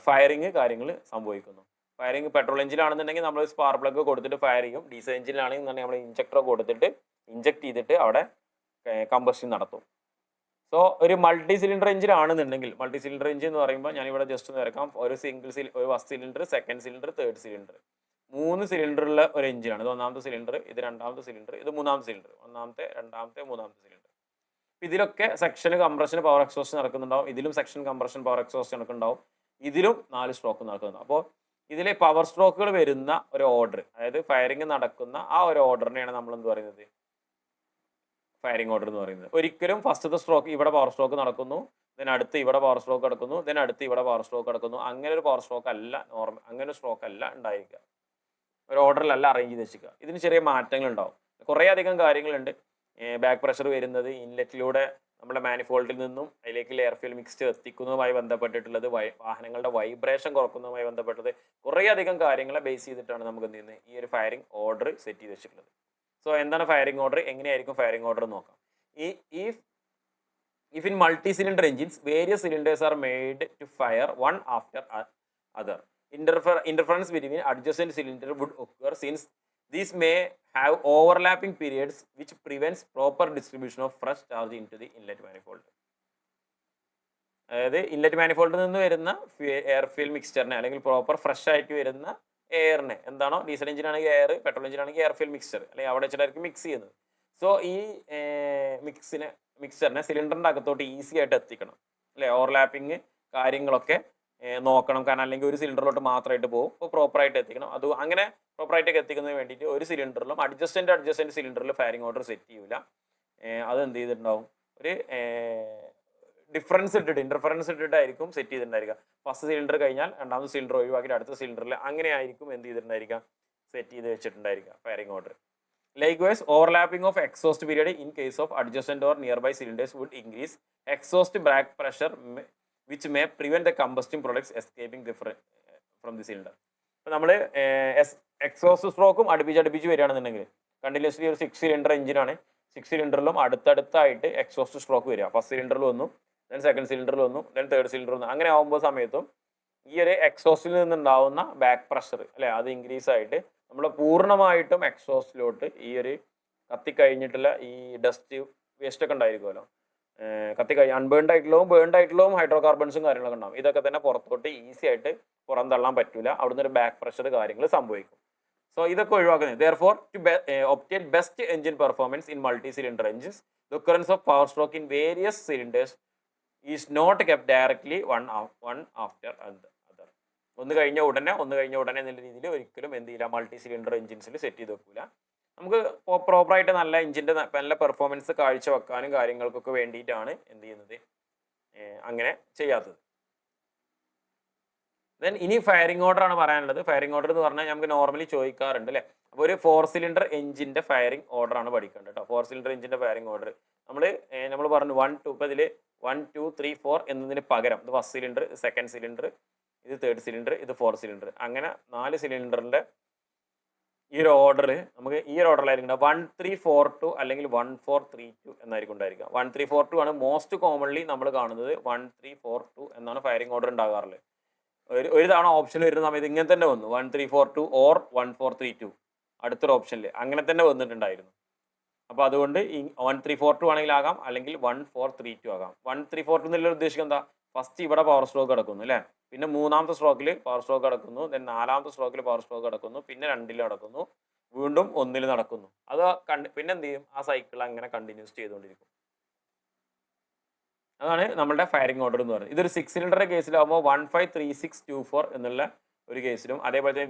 ഫയറിങ് കാര്യങ്ങൾ സംഭവിക്കുന്നു. ഫയറിങ് പെട്രോൾ എഞ്ചിനാണെന്നുണ്ടെങ്കിൽ നമ്മൾ സ്പാർക്ക് പ്ലഗ് കൊടുത്തിട്ട് ഫയർ ചെയ്യും. ഡീസൽ എഞ്ചിനാണെങ്കിൽ നമ്മൾ ഇഞ്ചക്ടർ കൊടുത്തിട്ട് ഇഞ്ചക്ട് ചെയ്തിട്ട് അവിടെ കമ്പഷൻ നടത്തും. സോ ഒരു മൾട്ടി സിലിണ്ടർ എഞ്ചിൻ ആണെന്നുണ്ടെങ്കിൽ, മൾട്ടി സിലിണ്ടർ എഞ്ചിൻ എന്ന് പറയുമ്പോൾ ഞാനിവിടെ ജസ്റ്റ് ഒന്ന് വരക്കാം. ഒരു first cylinder, second cylinder, third cylinder, 3 സിലിണ്ടറുള്ള ഒരു എഞ്ചിനാണ്. ഇത് ഒന്നാമത്തെ സിലിണ്ടർ, ഇത് രണ്ടാമത്തെ സിലിണ്ടർ, ഇത് മൂന്നാമത്തെ സിലിണ്ടർ. ഒന്നാമത്തെ, രണ്ടാമത്തെ, മൂന്നാമത്തെ സിലിണ്ടർ. ഇതിലൊക്കെ സെക്ഷൻ കംപ്രഷൻ പവർ എക്സോസ്റ്റ് നടക്കുന്നുണ്ടാവും. ഇതിലും സെക്ഷൻ കംപ്രഷൻ പവർ എക്സോസ്റ്റ് നടക്കുന്നുണ്ടാവും. ഇതിലും 4 സ്ട്രോക്ക് നടക്കുന്നുണ്ടാവും. അപ്പോൾ ഇതിലെ പവർ സ്ട്രോക്കുകൾ വരുന്ന ഒരു ഓർഡർ, അതായത് ഫയറിങ് നടക്കുന്ന ആ ഒരു ഓർഡറിനെയാണ് നമ്മൾ എന്ത് പറയുന്നത്, ഫയറിംഗ് ഓർഡർ എന്ന് പറയുന്നത്. ഒരിക്കലും ഫസ്റ്റത്തെ സ്ട്രോക്ക് ഇവിടെ പവർ സ്ട്രോക്ക് നടക്കുന്നു, ദെൻ അടുത്ത് ഇവിടെ പവർ സ്ട്രോക്ക് നടക്കുന്നു, ദെൻ അടുത്ത് ഇവിടെ പവർ സ്ട്രോക്ക് നടക്കുന്നു, അങ്ങനെ ഒരു പവർ സ്ട്രോക്ക് അല്ല നോർമൽ, അങ്ങനെ ഒരു സ്ട്രോക്ക് അല്ല ഉണ്ടായിരിക്കുക. ഒരു ഓർഡറിലല്ല അറേഞ്ച് ചെയ്ത് വെച്ചിരിക്കുക. ഇതിന് ചെറിയ മാറ്റങ്ങൾ ഉണ്ടാവും. കുറേ അധികം കാര്യങ്ങളുണ്ട്. ബാക്ക് പ്രഷർ വരുന്നത്, ഇൻലെറ്റിലൂടെ നമ്മുടെ മാനിഫോൾഡിൽ നിന്നും അതിലേക്ക് എയർ ഫ്യൂൽ മിക്സ്ചർ എത്തിക്കുന്നതുമായി ബന്ധപ്പെട്ടിട്ടുള്ളത്, വാഹനങ്ങളുടെ വൈബ്രേഷൻ കുറക്കുന്നതുമായി ബന്ധപ്പെട്ടത്, കുറേ അധികം കാര്യങ്ങളെ ബേസ് ചെയ്തിട്ടാണ് നമുക്ക് എന്ത് ചെയ്യുന്നത്, ഈ ഒരു ഫയറിംഗ് ഓർഡർ സെറ്റ് ചെയ്ത് വെച്ചിട്ടുള്ളത്. സോ എന്താണ് ഫയറിംഗ് ഓർഡർ, എങ്ങനെയായിരിക്കും ഫയറിംഗ് ഓർഡർ നോക്കാം. If in multi cylinder engines various cylinders are made to fire one after other, interference between adjacent cylinder would occur since these may have overlapping periods which prevents proper distribution of fresh charge into the inlet manifold. അതായത് inlet മാനിഫോൾഡിൽ നിന്ന് വരുന്ന air fuel മിക്സ്ചറിനെ അല്ലെങ്കിൽ proper fresh ആയിട്ട് വരുന്ന എയറിനെ, എന്താണോ diesel എഞ്ചിനാണെങ്കിൽ air, petrol എഞ്ചിനാണെങ്കിൽ എയർ ഫ്യൂൽ മിക്സ്ചർ, അല്ലെങ്കിൽ അവിടെ വെച്ചിട്ടായിരിക്കും മിക്സ് ചെയ്യുന്നത്. സോ ഈ മിക്സ്ചറിനെ സിലിണ്ടറിൻ്റെ അകത്തോട്ട് ഈസി ആയിട്ട് എത്തിക്കണം, അല്ലേ. ഓവർലാപ്പിങ് കാര്യങ്ങളൊക്കെ നോക്കണം, കാരണം അല്ലെങ്കിൽ ഒരു സിലിണ്ടറിലോട്ട് മാത്രമായിട്ട് പോകും. അപ്പോൾ പ്രോപ്പറായിട്ട് എത്തിക്കണം. അത് അങ്ങനെ പ്രോപ്പറായിട്ടൊക്കെ എത്തിക്കുന്നതിന് വേണ്ടിയിട്ട് ഒരു സിലിണ്ടറിലും അഡ്ജസ്റ്റൻ്റ് സിലിണ്ടറിൽ ഫയറിംഗ് ഓർഡർ സെറ്റ് ചെയ്യില്ല. അത് എന്ത് ചെയ്തിട്ടുണ്ടാവും, ഒരു ഇന്റർഫറൻസ് ഇട്ടിട്ടായിരിക്കും സെറ്റ് ചെയ്തിട്ടുണ്ടായിരിക്കുക. ഫസ്റ്റ് സിലിണ്ടർ കഴിഞ്ഞാൽ രണ്ടാമത്തെ സിലിണ്ടർ ഒഴിവാക്കിയിട്ട് അടുത്ത സിലിണ്ടറിൽ അങ്ങനെ ആയിരിക്കും എന്ത് ചെയ്തിട്ടുണ്ടായിരിക്കുക, സെറ്റ് ചെയ്ത് വെച്ചിട്ടുണ്ടായിരിക്കുക firing order. Likewise, overlapping of exhaust period in case of adjacent or nearby cylinders would increase exhaust back pressure, which may prevent the combusting products escaping from the cylinder. അപ്പോൾ നമ്മൾ എക്സോസ്റ്റ് സ്ട്രോക്കും അടുപ്പിച്ച് വരികയാണെന്നുണ്ടെങ്കിൽ, continuously ഒരു 6 cylinder എഞ്ചിനാണ്, 6 സിലിണ്ടറിലും അടുത്തടുത്തായിട്ട് exhaust stroke വരിക. First സിലിണ്ടറിൽ വന്നു, then second സിലിണ്ടറിൽ വന്നു, ദെൻ തേർഡ് സിലിണ്ടർ വന്നു. അങ്ങനെ ആകുമ്പോൾ സമയത്തും ഈ ഒരു എക്സോസ്റ്റിൽ നിന്നുണ്ടാവുന്ന ബാക്ക് പ്രഷർ, അല്ലേ, അത് ഇൻക്രീസ് ആയിട്ട് നമ്മൾ പൂർണ്ണമായിട്ടും എക്സോസ്റ്റിലോട്ട് ഈ ഒരു കത്തിക്കഴിഞ്ഞിട്ടുള്ള ഈ ഡസ്റ്റ് വേസ്റ്റ് ഒക്കെ ഉണ്ടായിരിക്കുമല്ലോ, അൺബേൺഡ് ആയിട്ടുള്ളതും ഹൈഡ്രോ കാർബൺസും കാര്യങ്ങളൊക്കെ ഉണ്ടാവും. ഇതൊക്കെ തന്നെ പുറത്തോട്ട് ഈസി ആയിട്ട് പുറം തള്ളാൻ പറ്റില്ല. അവിടുന്ന് ഒരു ബാക്ക് പ്രഷർ കാര്യങ്ങൾ സംഭവിക്കും. സോ ഇതൊക്കെ ഒഴിവാക്കുന്നത്. Therefore, to obtain best engine performance in multi-cylinder engines, the occurrence of power stroke in various cylinders is not kept directly one after other. ഒന്ന് കഴിഞ്ഞ ഉടനെ എന്നുള്ള രീതിയിൽ ഒരിക്കലും എന്ത് ചെയ്യില്ല, മൾട്ടി സിലിണ്ടർ എഞ്ചിൻസിൽ സെറ്റ് ചെയ്ത് വെക്കില്ല. നമുക്ക് പ്രോപ്പറായിട്ട് നല്ല എഞ്ചിൻ്റെ നല്ല പെർഫോമൻസ് കാഴ്ചവെക്കാനും കാര്യങ്ങൾക്കൊക്കെ വേണ്ടിയിട്ടാണ് എന്ത് ചെയ്യുന്നത്, അങ്ങനെ ചെയ്യാത്തത്. ദെൻ ഇനി ഫയറിംഗ് ഓർഡർ ആണ് പറയാനുള്ളത്. ഫയറിംഗ് ഓർഡർ എന്ന് പറഞ്ഞാൽ നമുക്ക് നോർമലി ചോദിക്കാറുണ്ട്, അല്ലേ. അപ്പോൾ ഒരു 4 സിലിണ്ടർ എഞ്ചിൻ്റെ ഫയറിംഗ് ഓർഡർ ആണ് പഠിക്കേണ്ടത് കേട്ടോ. 4 സിലിണ്ടർ എഞ്ചിൻ്റെ ഫയറിംഗ് ഓർഡർ നമ്മൾ പറഞ്ഞു 1 2, ഇപ്പോൾ ഇതിൽ 1 2 3 4 എന്നതിന് പകരം ഇത് ഫസ്റ്റ് സിലിണ്ടർ, സെക്കൻഡ് സിലിണ്ടർ, ഇത് തേർഡ് സിലിണ്ടർ, ഇത് 4 സിലിണ്ടർ, അങ്ങനെ 4 സിലിണ്ടറിൻ്റെ ഈ ഒരു ഓർഡർ നമുക്ക് ഈ ഒരു ഓർഡറിലായിരിക്കും 1 3 4 2 അല്ലെങ്കിൽ 1 4 3 2 എന്നായിരിക്കും ഉണ്ടായിരിക്കുക. 1 3 4 2 ആണ് മോസ്റ്റ് കോമൺലി നമ്മൾ കാണുന്നത്. 1 3 4 2 എന്നാണ് ഫയറിംഗ് ഓർഡർ ഉണ്ടാകാറുള്ളത്. ഒരു തവണ ഓപ്ഷൻ വരുന്ന സമയത്ത് ഇങ്ങനെ തന്നെ വന്നു, 1 3 4 2 ഓർ 1 4 3 2 അടുത്തൊരു ഓപ്ഷനിൽ അങ്ങനെ തന്നെ വന്നിട്ടുണ്ടായിരുന്നു. അപ്പോൾ അതുകൊണ്ട് ഈ 1 3 4 2 ആണെങ്കിൽ ആകാം, അല്ലെങ്കിൽ 1 4 3 2 ആകാം. 1 3 4 2 എന്നുള്ള ഉദ്ദേശിക്കുന്നത് എന്താ, ഫസ്റ്റ് ഇവിടെ പവർ സ്ട്രോക്ക് കിടക്കുന്നു, അല്ലേ, പിന്നെ മൂന്നാമത്തെ സ്ട്രോക്കിൽ പവർ സ്ട്രോക്ക് കിടക്കുന്നു, ദെൻ നാലാമത്തെ സ്ട്രോക്കിൽ പവർ സ്ട്രോക്ക് കിടക്കുന്നു, പിന്നെ 2ൽ നടക്കുന്നു, വീണ്ടും 1ൽ നടക്കുന്നു. അത് പിന്നെ എന്ത് ചെയ്യും, ആ സൈക്കിൾ അങ്ങനെ കണ്ടിന്യൂസ് ചെയ്തുകൊണ്ടിരിക്കും. അതാണ് നമ്മളുടെ ഫയറിംഗ് ഓർഡർ എന്ന് പറയുന്നത്. ഇതൊരു 6 സിലിണ്ടറിൻ്റെ കേസിലാകുമ്പോൾ 1 5 3 6 2 4 എന്നുള്ള ഒരു കേസിലും, അതേപോലെ തന്നെ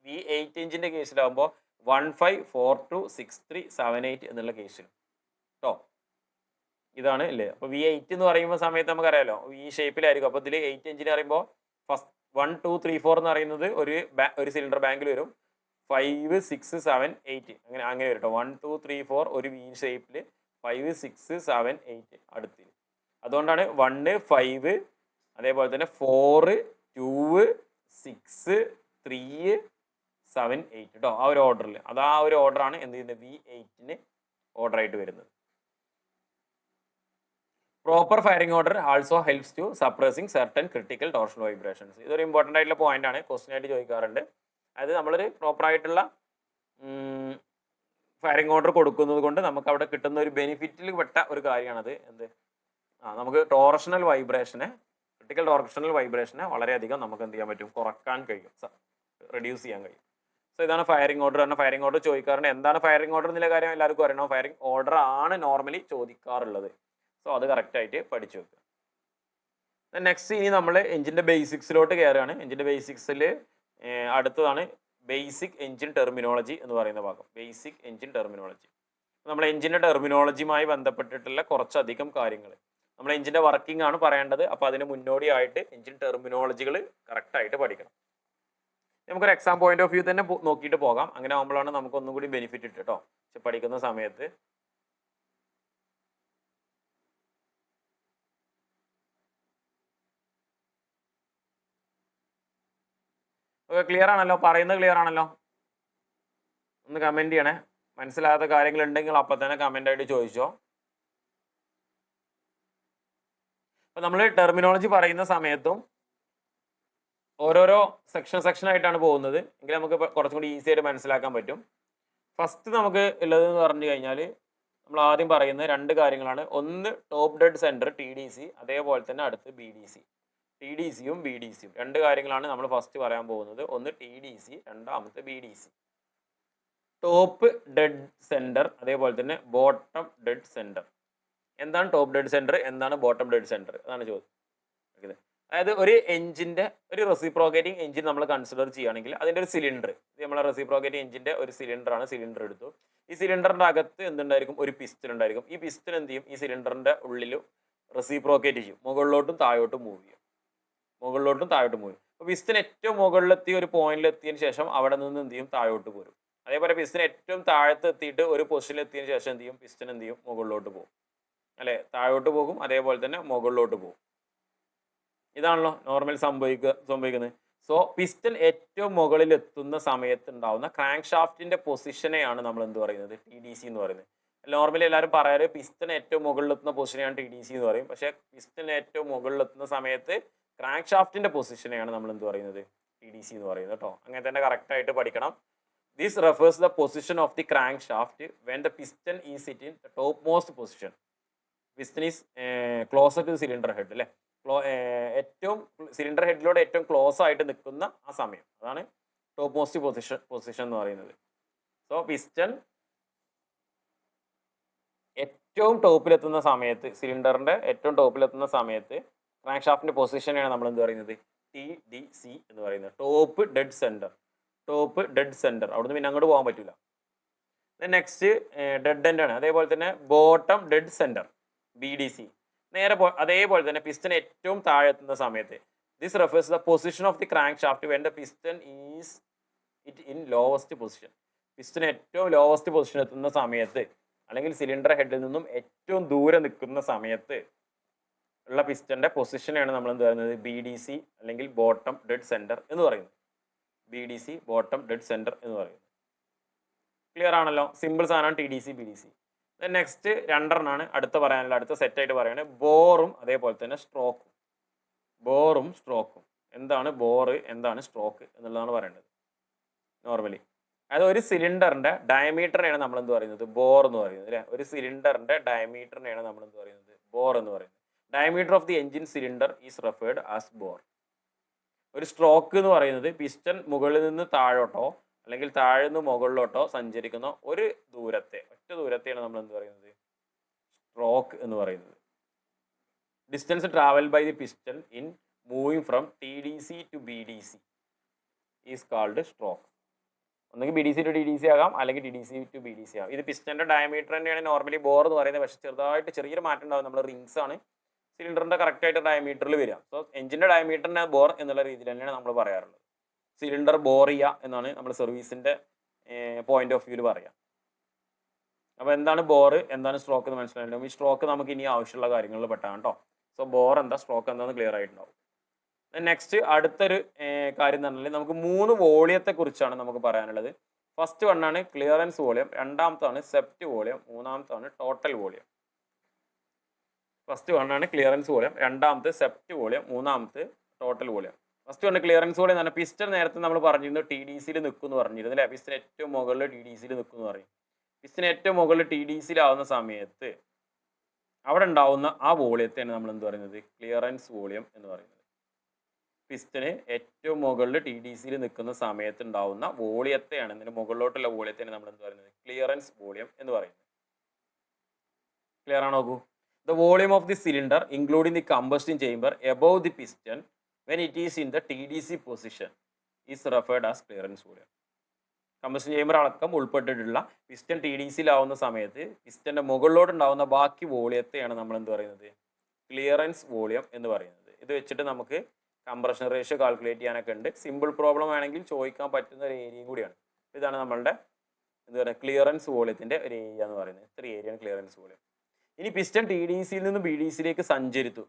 V8 എഞ്ചിൻ്റെ കേസിലാകുമ്പോൾ 1 5 4 2 6 3 7 8 എന്നുള്ള കേസിലും കേട്ടോ. ഇതാണ് അല്ലേ. അപ്പോൾ V8 എന്ന് പറയുമ്പോൾ സമയത്ത് നമുക്കറിയാലോ ഈ ഷേപ്പിലായിരിക്കും. അപ്പോൾ ഇതിൽ 8 എഞ്ചിന് പറയുമ്പോൾ ഫസ്റ്റ് 1 2 3 4 എന്ന് പറയുന്നത് ഒരു സിലിണ്ടർ ബാങ്കിൽ വരും, 5 6 7 8 അങ്ങനെ വരും കേട്ടോ. 1 2 3 4 ഒരു V ഷേപ്പിൽ, 5 6 7 8 അടുത്തിൽ. അതുകൊണ്ടാണ് 1 5 അതേപോലെ തന്നെ 4 2 6 3 7 8 കേട്ടോ. ആ ഒരു ഓർഡറിൽ, അത് ആ ഒരു ഓർഡറാണ് എന്ത് ചെയ്യുന്നത്, V8ന് ഓർഡറായിട്ട് വരുന്നത്. Proper firing order also helps to suppressing certain critical torsional vibrations. ഇതൊരു ഇമ്പോർട്ടൻ്റ് ആയിട്ടുള്ള പോയിന്റ് ആണ്, ക്വസ്റ്റ്യൻ ആയിട്ട് ചോദിക്കാറുണ്ട്. അതായത് നമ്മളൊരു പ്രോപ്പർ ആയിട്ടുള്ള ഫയറിംഗ് ഓർഡർ കൊടുക്കുന്നത് കൊണ്ട് നമുക്ക് അവിടെ കിട്ടുന്ന ഒരു ബെനിഫിറ്റിൽ പെട്ട ഒരു കാര്യമാണത്. എന്ത് നമുക്ക് ടോർഷണൽ വൈബ്രേഷനെ, ക്രിട്ടിക്കൽ ടോർഷണൽ വൈബ്രേഷനെ വളരെയധികം നമുക്ക് എന്ത് ചെയ്യാൻ പറ്റും, കുറക്കാൻ കഴിയും, റെഡ്യൂസ് ചെയ്യാൻ കഴിയും. സോ ഇതാണ് ഫയറിംഗ് ഓർഡർ. കാരണം ഫയറിംഗ് ഓർഡർ ചോദിക്കാറുണ്ട്. എന്താണ് ഫയറിംഗ് ഓർഡർ എന്നുള്ള കാര്യം എല്ലാവർക്കും അറിയണം. ഫയറിംഗ് ഓർഡർ ആണ് നോർമലി ചോദിക്കാറുള്ളത്. സോ അത് കറക്റ്റായിട്ട് പഠിച്ചു വെക്കുക. നെക്സ്റ്റ് ഇനി നമ്മൾ എഞ്ചിൻ്റെ ബേസിക്സിലോട്ട് കയറുകയാണ്. എഞ്ചിൻ്റെ ബേസിക്സിൽ അടുത്തതാണ് ബേസിക് എഞ്ചിൻ ടെർമിനോളജി എന്ന് പറയുന്ന ഭാഗം. Basic engine terminology. നമ്മൾ എഞ്ചിൻ്റെ ടെർമിനോളജിയുമായി ബന്ധപ്പെട്ടിട്ടുള്ള കുറച്ചധികം കാര്യങ്ങൾ, നമ്മൾ എഞ്ചിൻ്റെ വർക്കിംഗ് ആണ് പറയേണ്ടത്. അപ്പോൾ അതിന് മുന്നോടിയായിട്ട് എഞ്ചിൻ ടെർമിനോളജികൾ കറക്റ്റായിട്ട് പഠിക്കണം. നമുക്കൊരു എക്സാം പോയിന്റ് ഓഫ് വ്യൂ തന്നെ നോക്കിയിട്ട് പോകാം. അങ്ങനെ ആകുമ്പോഴാണ് നമുക്ക് ഒന്നും കൂടി ബെനിഫിറ്റ് ഇട്ട് കേട്ടോ പഠിക്കുന്ന സമയത്ത്. ഓക്കെ, ക്ലിയർ ആണല്ലോ? പറയുന്നത് ക്ലിയർ ആണല്ലോ? ഒന്ന് കമൻറ്റ് ചെയ്യണേ. മനസ്സിലാകാത്ത കാര്യങ്ങൾ ഉണ്ടെങ്കിൽ അപ്പം തന്നെ കമൻ്റ് ആയിട്ട് ചോദിച്ചോ. അപ്പം നമ്മൾ ടെർമിനോളജി പറയുന്ന സമയത്തും ഓരോരോ സെക്ഷൻ ആയിട്ടാണ് പോകുന്നത്. എങ്കിൽ നമുക്ക് കുറച്ചും കൂടി ഈസി ആയിട്ട് മനസ്സിലാക്കാൻ പറ്റും. ഫസ്റ്റ് നമുക്ക് ഉള്ളതെന്ന് പറഞ്ഞു കഴിഞ്ഞാൽ നമ്മൾ ആദ്യം പറയുന്ന രണ്ട് കാര്യങ്ങളാണ്. ഒന്ന് ടോപ്പ് ഡെഡ് സെൻറ്റർ TDC, അതേപോലെ തന്നെ അടുത്ത് BDC. TDCയും BDCയും രണ്ട് കാര്യങ്ങളാണ് നമ്മൾ ഫസ്റ്റ് പറയാൻ പോകുന്നത്. ഒന്ന് TDC, രണ്ടാമത്തെ BDC. ടോപ്പ് ഡെഡ് സെൻറ്റർ, അതേപോലെ തന്നെ ബോട്ടം ഡെഡ് സെൻറ്റർ. എന്താണ് ടോപ്പ് ഡെഡ് സെൻറ്റർ, എന്താണ് ബോട്ടം ഡെഡ് സെൻറ്റർ, അതാണ് ചോദ്യം. അതായത് ഒരു എഞ്ചിൻ്റെ ഒരു റെസിപ്രോക്കേറ്റിംഗ് എഞ്ചിൻ നമ്മൾ കൺസിഡർ ചെയ്യുകയാണെങ്കിൽ അതിൻ്റെ ഒരു സിലിണ്ടർ, നമ്മളെ റെസിപ്രോക്കേറ്റിംഗ് എഞ്ചിൻ്റെ ഒരു സിലിണ്ടറാണ്. സിലിണ്ടർ എടുത്തു. ഈ സിലിണ്ടറിൻ്റെ അകത്ത് എന്തുണ്ടായിരിക്കും, ഒരു പിസ്റ്റൺ ഉണ്ടായിരിക്കും. ഈ പിസ്റ്റൺ എന്ത് ചെയ്യും, ഈ സിലിണ്ടറിൻ്റെ ഉള്ളിൽ റെസിപ്രോക്കേറ്റ് ചെയ്യും, മുകളിലോട്ടും താഴോട്ടും മൂവ് ചെയ്യും, മുകളിലോട്ടും താഴോട്ടും മൂവ് ചെയ്യും. അപ്പോൾ പിസ്റ്റൺ ഏറ്റവും മുകളിലെത്തി ഒരു പോയിന്റിലെത്തിയതിന് ശേഷം അവിടെ നിന്ന് എന്ത് ചെയ്യും, താഴോട്ട് പോരും. അതേപോലെ പിസ്റ്റൺ ഏറ്റവും താഴത്ത് എത്തിയിട്ട് ഒരു പൊസിഷനിൽ എത്തിയതിന് ശേഷം എന്ത് ചെയ്യും, പിസ്റ്റൺ എന്ത് ചെയ്യും, മുകളിലോട്ട് പോകും, അല്ലേ? താഴോട്ട് പോകും, അതേപോലെ തന്നെ മുകളിലോട്ട് പോകും. ഇതാണല്ലോ നോർമൽ സംഭവിക്കുന്നത്. സോ പിസ്റ്റൺ ഏറ്റവും മുകളിൽ എത്തുന്ന സമയത്ത് ഉണ്ടാവുന്ന ക്രാങ്ക് ഷാഫ്റ്റിന്റെ പൊസിഷനെയാണ് നമ്മൾ എന്ത് പറയുന്നത്, TDC എന്ന് പറയുന്നത്. നോർമലി എല്ലാവരും പറയാറ് പിസ്റ്റൺ ഏറ്റവും മുകളിലെത്തുന്ന പൊസിഷനെയാണ് TDC എന്ന് പറയും. പക്ഷേ പിസ്റ്റൺ ഏറ്റവും മുകളിലെത്തുന്ന സമയത്ത് ക്രാങ്ക് ഷാഫ്റ്റിന്റെ പൊസിഷനെയാണ് നമ്മൾ എന്ത് പറയുന്നത്, TDC എന്ന് പറയുന്നത് കേട്ടോ. അങ്ങനെ തന്നെ കറക്റ്റ് ആയിട്ട് പഠിക്കണം. This refers the position of the crankshaft when the piston is sitting in the topmost position. Piston is closer to the cylinder head, അല്ലേ? ഏറ്റവും സിലിണ്ടർ ഹെഡിലൂടെ ഏറ്റവും ക്ലോസ് ആയിട്ട് നിൽക്കുന്ന ആ സമയം, അതാണ് ടോപ്പ് മോസ്റ്റ് പൊസിഷൻ എന്ന് പറയുന്നത്. സോ പിസ്റ്റൺ ഏറ്റവും ടോപ്പിലെത്തുന്ന സമയത്ത്, സിലിണ്ടറിന്റെ ഏറ്റവും ടോപ്പിലെത്തുന്ന സമയത്ത് ക്രാങ്ക് ഷാഫ്റ്റിന്റെ പൊസിഷനെയാണ് നമ്മൾ എന്ത് പറയുന്നത്, TDC എന്ന് പറയുന്നത്. Top dead centre, top dead centre. അവിടുന്ന് പിന്നെ അങ്ങോട്ട് പോകാൻ പറ്റില്ല. നെക്സ്റ്റ് ഡെഡ് എൻഡ് ആണ്. അതേപോലെ തന്നെ ബോട്ടം ഡെഡ് സെന്റർ, BDC. നേരെ അതേപോലെ തന്നെ പിസ്റ്റൺ ഏറ്റവും താഴെത്തുന്ന സമയത്ത്, this refers the position of the crank shaft when the piston is it in lowest position. Piston ഏറ്റവും ലോവസ്റ്റ് പൊസിഷൻ എത്തുന്ന സമയത്ത്, അല്ലെങ്കിൽ സിലിണ്ടർ ഹെഡിൽ നിന്നും ഏറ്റവും ദൂരെ നിൽക്കുന്ന സമയത്ത് ഉള്ള പിസ്റ്റന്റെ പൊസിഷനെയാണ് നമ്മൾ എന്ത് പറയുന്നത്, BDC അല്ലെങ്കിൽ ബോട്ടം ഡെഡ് സെന്റർ എന്ന് പറയുന്നത്. BDC ബോട്ടം ഡെഡ് സെന്റർ എന്ന് പറയുന്നത്. ക്ലിയർ ആണല്ലോ? സിമ്പിൾ സാധനമാണ് TDC BDC. നെക്സ്റ്റ് രണ്ടെണ്ണമാണ് അടുത്ത പറയാനുള്ള, അടുത്ത സെറ്റായിട്ട് പറയുന്നത് ബോറും അതേപോലെ തന്നെ സ്ട്രോക്കും. ബോറും സ്ട്രോക്കും. എന്താണ് ബോറ്, എന്താണ് സ്ട്രോക്ക് എന്നുള്ളതാണ് പറയേണ്ടത് നോർമലി. അതായത് ഒരു സിലിണ്ടറിന്റെ ഡയമീറ്ററിനെയാണ് നമ്മൾ എന്ത് പറയുന്നത്, ബോർ എന്ന് പറയുന്നത്, അല്ലേ? ഒരു സിലിണ്ടറിന്റെ ഡയമീറ്ററിനെയാണ് നമ്മൾ എന്ത് പറയുന്നത്, ബോർ എന്ന് പറയുന്നത്. Diameter of the engine cylinder is referred as bore. ഒരു സ്ട്രോക്ക് എന്ന് പറയുന്നത് പിസ്റ്റൺ മുകളിൽ നിന്ന് താഴോട്ടോ അല്ലെങ്കിൽ താഴെ നിന്ന് മുകളിലോട്ടോ സഞ്ചരിക്കുന്ന ഒരു ദൂരത്തെ, ഒറ്റ ദൂരത്തെയാണ് നമ്മൾ എന്ത് പറയുന്നത്, സ്ട്രോക്ക് എന്ന് പറയുന്നത്. Distance travel by the piston in moving from TDC to BDC is called stroke. ഒന്നെങ്കിൽ BDC ടു TDC ആകാം, അല്ലെങ്കിൽ TDC ടു BDC ആകാം. ഇത് പിസ്റ്റന്റെ ഡയമീറ്റർ തന്നെയാണ് നോർമലി ബോർ എന്ന് പറയുന്നത്. പക്ഷേ ചെറുതായിട്ട് ചെറിയൊരു മാറ്റം ഉണ്ടാകും. നമ്മൾ റിങ്സ് ആണ് സിലിണ്ടറിന്റെ കറക്റ്റ് ആയിട്ട് ഡയമീറ്ററിൽ വരിക. സോ എഞ്ചിന്റെ ഡയമീറ്ററിനെ ബോർ എന്നുള്ള രീതിയിൽ തന്നെയാണ് നമ്മൾ പറയാറുള്ളത്. സിലിണ്ടർ ബോർ ചെയ്യുക എന്നാണ് നമ്മൾ സർവീസിന്റെ പോയിന്റ് ഓഫ് വ്യൂവിൽ പറയാം. അപ്പോൾ എന്താണ് ബോർ, എന്താണ് സ്ട്രോക്ക് എന്ന് മനസ്സിലായിട്ടുണ്ടാവും. ഈ സ്ട്രോക്ക് നമുക്ക് ഇനി ആവശ്യമുള്ള കാര്യങ്ങളിൽ പെട്ടാണ് കേട്ടോ. സോ ബോർ എന്താ, സ്ട്രോക്ക് എന്താണെന്ന് ക്ലിയർ ആയിട്ടുണ്ടാവും. നെക്സ്റ്റ് അടുത്തൊരു കാര്യം എന്ന് പറഞ്ഞാൽ നമുക്ക് 3 വോളിയത്തെ കുറിച്ചാണ് നമുക്ക് പറയാനുള്ളത്. ഫസ്റ്റ് വണ്ണാണ് ക്ലിയറൻസ് വോളിയം, രണ്ടാമത്താണ് സെപ്റ്റ് വോളിയം, മൂന്നാമത്താണ് ടോട്ടൽ വോളിയം. ഫസ്റ്റ് വണ്ണാണ് ക്ലിയറൻസ് വോളിയം, രണ്ടാമത്തെ സെപ്റ്റ് വോളിയം, മൂന്നാമത്തെ total volume. First one clearance volume എന്ന് പറഞ്ഞാൽ പിസ്റ്റൺ നേരത്തെ നമ്മൾ പറഞ്ഞിരുന്നു ടി ഡി സിയിൽ നിൽക്കുമെന്ന് പറഞ്ഞിരുന്നു അല്ലേ. പിസ്റ്റൺ ഏറ്റവും മുകളിൽ ടി ഡി സിയിൽ നിൽക്കുമെന്ന് പറയും. പിസ്റ്റൺ ഏറ്റവും മുകളിൽ ടി ഡി സിയിലാവുന്ന സമയത്ത് അവിടെ ഉണ്ടാവുന്ന ആ വോളിയത്തെയാണ് നമ്മൾ എന്ത് പറയുന്നത്, ക്ലിയറൻസ് വോളിയം എന്ന് പറയുന്നത്. പിസ്റ്റന് ഏറ്റവും മുകളിൽ ടി ഡി സിയിൽ നിൽക്കുന്ന സമയത്ത് ഉണ്ടാവുന്ന വോളിയത്തെയാണ്, ഇതിന് മുകളിലോട്ടുള്ള വോളിയത്തെയാണ് നമ്മൾ എന്ത് പറയുന്നത്, ക്ലിയറൻസ് വോളിയം എന്ന് പറയുന്നത്. ക്ലിയർ ആണോ? നോക്കൂ, the volume of the cylinder including the combustion chamber above the piston when it is in the TDC position is referred as clearance volume. Combustion chamber അടക്കം ഉൾപ്പെട്ടിട്ടുള്ള പിസ്റ്റൺ ടി ഡി സിയിലാവുന്ന സമയത്ത് പിസ്റ്റന്റെ മുകളിലോട്ടുണ്ടാവുന്ന ബാക്കി വോളിയത്തെയാണ് നമ്മൾ എന്ത് പറയുന്നത്, ക്ലിയറൻസ് വോളിയം എന്ന് പറയുന്നത്. ഇത് വെച്ചിട്ട് നമുക്ക് കംപ്രഷൻ റേഷ്യോ കാൽക്കുലേറ്റ് ചെയ്യാനൊക്കെ ഉണ്ട്. സിമ്പിൾ പ്രോബ്ലം ആണെങ്കിൽ ചോദിക്കാൻ പറ്റുന്ന ഒരു ഏരിയയും കൂടിയാണ്. ഇതാണ് നമ്മളുടെ എന്താ പറയുക, ക്ലിയറൻസ് വോളിയത്തിന്റെ ഒരു ഏരിയ എന്ന് പറയുന്നത്. ഇത്ര ഏരിയയാണ് ക്ലിയറൻസ് വോളിയം. ഇനി പിസ്റ്റൺ ടി ഡി സിയിൽ നിന്ന് ബി ഡി സിയിലേക്ക് സഞ്ചരിച്ചു.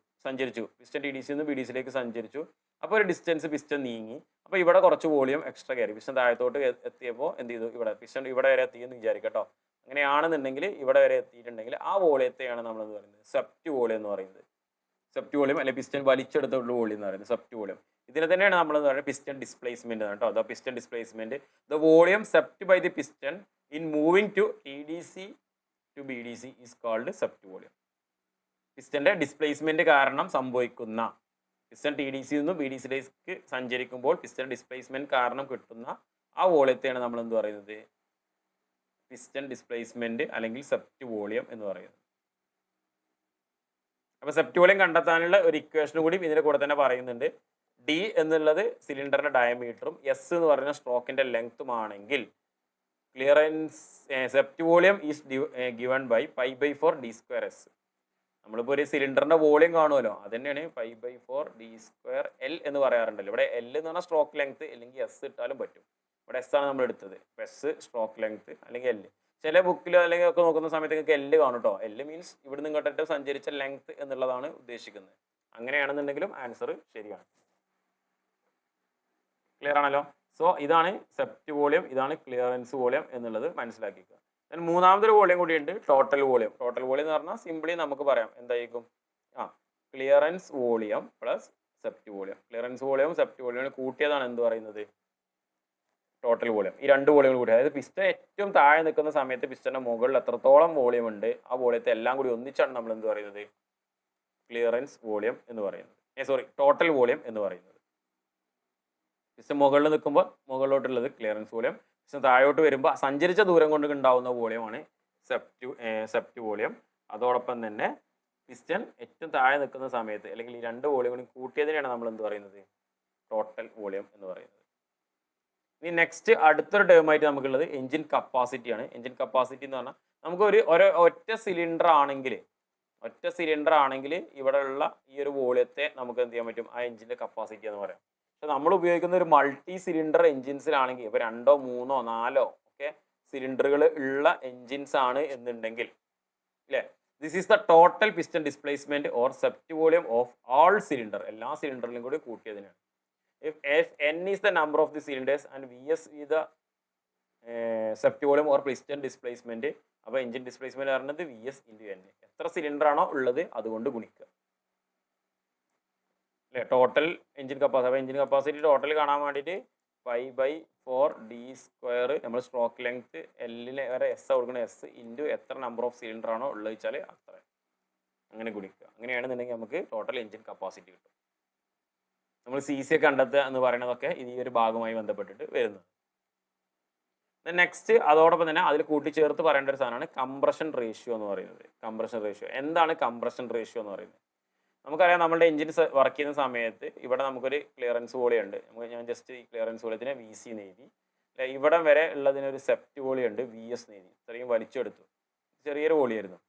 പിസ്റ്റൺ ടി ഡി സിയിൽ നിന്ന് ബി ഡി സിയിലേക്ക് സഞ്ചരിച്ചു. അപ്പോൾ ഒരു ഡിസ്റ്റൻസ് പിസ്റ്റൺ നീങ്ങി. അപ്പോൾ ഇവിടെ കുറച്ച് വോളിയം എക്സ്ട്രാ കയറി. പിസ്റ്റൺ താഴത്തോട്ട് എത്തിയപ്പോൾ എന്ത് ചെയ്തു, ഇവിടെ പിസ്റ്റൺ ഇവിടെ വരെ എത്തിയെന്ന് വിചാരിക്കട്ടോ. അങ്ങനെയാണെന്നുണ്ടെങ്കിൽ ഇവിടെ വരെ എത്തിയിട്ടുണ്ടെങ്കിൽ ആ വോളിയത്തെയാണ് നമ്മൾ എന്ന് പറയുന്നത് സെപ്റ്റ് വോളിയം എന്ന് പറയുന്നത്. സെപ്റ്റ് വോളിയം അല്ലെങ്കിൽ പിസ്റ്റൺ വലിച്ചെടുത്തുള്ള വോളിയം എന്ന് പറയുന്നത് സെപ്റ്റ് വോളിയം. ഇതിനെ തന്നെയാണ് നമ്മൾ എന്ന് പറയുന്നത് പിസ്റ്റൺ ഡിസ്പ്ലേസ്മെന്റ് കേട്ടോ. The piston displacement, the volume swept by the piston in moving to T D C to B D C is called swept volume. പിസ്റ്റന്റെ ഡിസ്പ്ലേസ്മെന്റ് കാരണം സംഭവിക്കുന്ന, പിസ്റ്റൺ ടി ഡി സിയിൽ നിന്നും ബി ഡി സിയിലേക്ക് സഞ്ചരിക്കുമ്പോൾ piston displacement കാരണം കിട്ടുന്ന ആ വോളിയത്തെയാണ് നമ്മൾ എന്ത് പറയുന്നത്, പിസ്റ്റൺ ഡിസ്പ്ലേസ്മെന്റ് അല്ലെങ്കിൽ സെപ്റ്റ് വോളിയം എന്ന് പറയുന്നത്. അപ്പോൾ സെപ്റ്റ് വോളിയം കണ്ടെത്താനുള്ള ഒരു ഇക്വേഷനും കൂടി ഇതിന്റെ കൂടെ തന്നെ പറയുന്നുണ്ട്. ഡി എന്നുള്ളത് സിലിണ്ടറിന്റെ ഡയമീറ്ററും എസ് എന്ന് പറയുന്ന സ്ട്രോക്കിന്റെ ലെങ്ത്തുമാണെങ്കിൽ clearance swept volume is given by pi by 4 D square S. നമ്മളിപ്പോൾ ഒരു സിലിണ്ടറിന്റെ വോളിയം കാണുമല്ലോ, അത് തന്നെയാണ് pi by 4 D square L എന്ന് പറയാറുണ്ടല്ലോ. ഇവിടെ എൽ എന്ന് പറഞ്ഞാൽ സ്ട്രോക്ക് ലെങ്ത്, അല്ലെങ്കിൽ എസ് ഇട്ടാലും പറ്റും. ഇവിടെ എസ് ആണ് നമ്മൾ എടുത്തത്. എസ് സ്ട്രോക്ക് ലെങ്ത് അല്ലെങ്കിൽ എൽ. ചില ബുക്കിൽ അല്ലെങ്കിൽ ഒക്കെ നോക്കുന്ന സമയത്ത് നിങ്ങൾക്ക് എൽ കാണും കേട്ടോ. എൽ മീൻസ് ഇവിടുന്ന് ഇങ്ങോട്ട് സഞ്ചരിച്ച ലെങ്ത് എന്നുള്ളതാണ് ഉദ്ദേശിക്കുന്നത്. അങ്ങനെയാണെന്നുണ്ടെങ്കിലും ആൻസർ ശരിയാണ്. ക്ലിയർ ആണല്ലോ? സോ ഇതാണ് സെപ്റ്റ് വോളിയം, ഇതാണ് ക്ലിയറൻസ് വോളിയം എന്നുള്ളത് മനസ്സിലാക്കിക്കുക. then മൂന്നാമതൊരു വോളിയം കൂടിയുണ്ട്, ടോട്ടൽ വോളിയം. ടോട്ടൽ വോളിയം എന്ന് പറഞ്ഞാൽ സിംപ്ലി നമുക്ക് പറയാം എന്തായിരിക്കും, clearance volume plus swept volume. Clearance volume swept volume കൂട്ടിയതാണ് എന്ത് പറയുന്നത്, ടോട്ടൽ വോളിയം. ഈ രണ്ട് വോളിയം കൂടി, അതായത് പിസ്റ്റൺ ഏറ്റവും താഴെ നിൽക്കുന്ന സമയത്ത് പിസ്റ്റന്റെ മുകളിൽ എത്രത്തോളം വോളിയം ഉണ്ട് ആ വോളിയത്തെ എല്ലാം കൂടി ഒന്നിച്ചാണ് നമ്മൾ എന്ത് പറയുന്നത്, ക്ലിയറൻസ് വോളിയം എന്ന് പറയുന്നത്. ടോട്ടൽ വോളിയം എന്ന് പറയുന്നത്. പിസ്റ്റൺ മുകളിൽ നിൽക്കുമ്പോൾ മുകളിലോട്ടുള്ളത് ക്ലിയറൻസ് വോളിയം, പിസ്റ്റൺ താഴോട്ട് വരുമ്പോൾ സഞ്ചരിച്ച ദൂരം കൊണ്ട് ഉണ്ടാവുന്ന വോളിയമാണ് സെപ്റ്റ് വോളിയം. അതോടൊപ്പം തന്നെ പിസ്റ്റൺ ഏറ്റവും താഴെ നിൽക്കുന്ന സമയത്ത് അല്ലെങ്കിൽ ഈ രണ്ട് വോളിയം കൂടി കൂട്ടിയതിനെയാണ് നമ്മൾ എന്ത് പറയുന്നത്, ടോട്ടൽ വോളിയം എന്ന് പറയുന്നത്. ഇനി നെക്സ്റ്റ് അടുത്തൊരു ടേമായിട്ട് നമുക്കുള്ളത് എഞ്ചിൻ കപ്പാസിറ്റിയാണ്. എഞ്ചിൻ കപ്പാസിറ്റി എന്ന് പറഞ്ഞാൽ നമുക്ക് ഒറ്റ സിലിണ്ടർ ആണെങ്കിൽ ഇവിടെയുള്ള ഈ ഒരു വോളിയത്തെ നമുക്ക് എന്ത് ചെയ്യാൻ പറ്റും, ആ എഞ്ചിൻ്റെ കപ്പാസിറ്റി എന്ന് പറയാം. പക്ഷെ നമ്മൾ ഉപയോഗിക്കുന്ന ഒരു മൾട്ടി സിലിണ്ടർ എഞ്ചിൻസിലാണെങ്കിൽ ഇപ്പോൾ 2, 3, 4 ഒക്കെ സിലിണ്ടറുകൾ ഉള്ള എഞ്ചിൻസ് ആണ് എന്നുണ്ടെങ്കിൽ അല്ലേ, this is the total piston displacement or Sept volume of all cylinder, എല്ലാ സിലിണ്ടറിലും കൂടി കൂട്ടിയതിനാണ്. If n is the number of the cylinders and Vs is the Sept volume or piston displacement, അപ്പോൾ എഞ്ചിൻ ഡിസ്പ്ലേസ്മെന്റ് പറയുന്നത് Vs × n. എത്ര cylinder ആണോ ഉള്ളത് അതുകൊണ്ട് ഗുണിക്കുക അല്ലേ, ടോട്ടൽ എഞ്ചിൻ കപ്പാസിറ്റി. അപ്പോൾ എഞ്ചിൻ കപ്പാസിറ്റി ടോട്ടൽ കാണാൻ വേണ്ടിയിട്ട് പൈ ബൈ 4 ഡി സ്ക്വയർ, നമ്മൾ സ്ട്രോക്ക് ലെങ്ത് എല്ലിന് വരെ എസ് കൊടുക്കണം, എസ് ഇൻറ്റു എത്ര നമ്പർ ഓഫ് സിലിണ്ടർ ആണോ ഉള്ളത് വെച്ചാൽ അത്ര, അങ്ങനെ ഗുണിക്കുക. അങ്ങനെയാണെന്നുണ്ടെങ്കിൽ നമുക്ക് ടോട്ടൽ എഞ്ചിൻ കപ്പാസിറ്റി കിട്ടും. നമ്മൾ സി സി ഒക്കെ കണ്ടെത്തുക എന്ന് പറയുന്നതൊക്കെ ഈ ഒരു ഭാഗവുമായി ബന്ധപ്പെട്ടിട്ട് വരുന്നത്. നെക്സ്റ്റ് അതോടൊപ്പം തന്നെ അതിൽ കൂട്ടിച്ചേർത്ത് പറയേണ്ട ഒരു സാധനമാണ് കംപ്രഷൻ റേഷ്യോ എന്ന് പറയുന്നത്. കംപ്രഷൻ റേഷ്യോ എന്താണ്? കംപ്രഷൻ റേഷ്യോ എന്ന് പറയുന്നത് നമുക്കറിയാം, നമ്മുടെ എഞ്ചിൻ വർക്ക് ചെയ്യുന്ന സമയത്ത് ഇവിടെ നമുക്കൊരു ക്ലിയറൻസ് വോളിയം ഉണ്ട്. ഞാൻ ജസ്റ്റ് ഈ ക്ലിയറൻസ് വോളിയത്തിനെ വി സി എന്ന് എഴുതി. ഇവിടെ വരെ ഉള്ളതിനൊരു സെപ്റ്റ് വോളിയം ഉണ്ട്, വി എസ് എന്ന് എഴുതി. ഇത്രയും വലിച്ചെടുത്തു, ചെറിയൊരു വോളിയായിരുന്നു,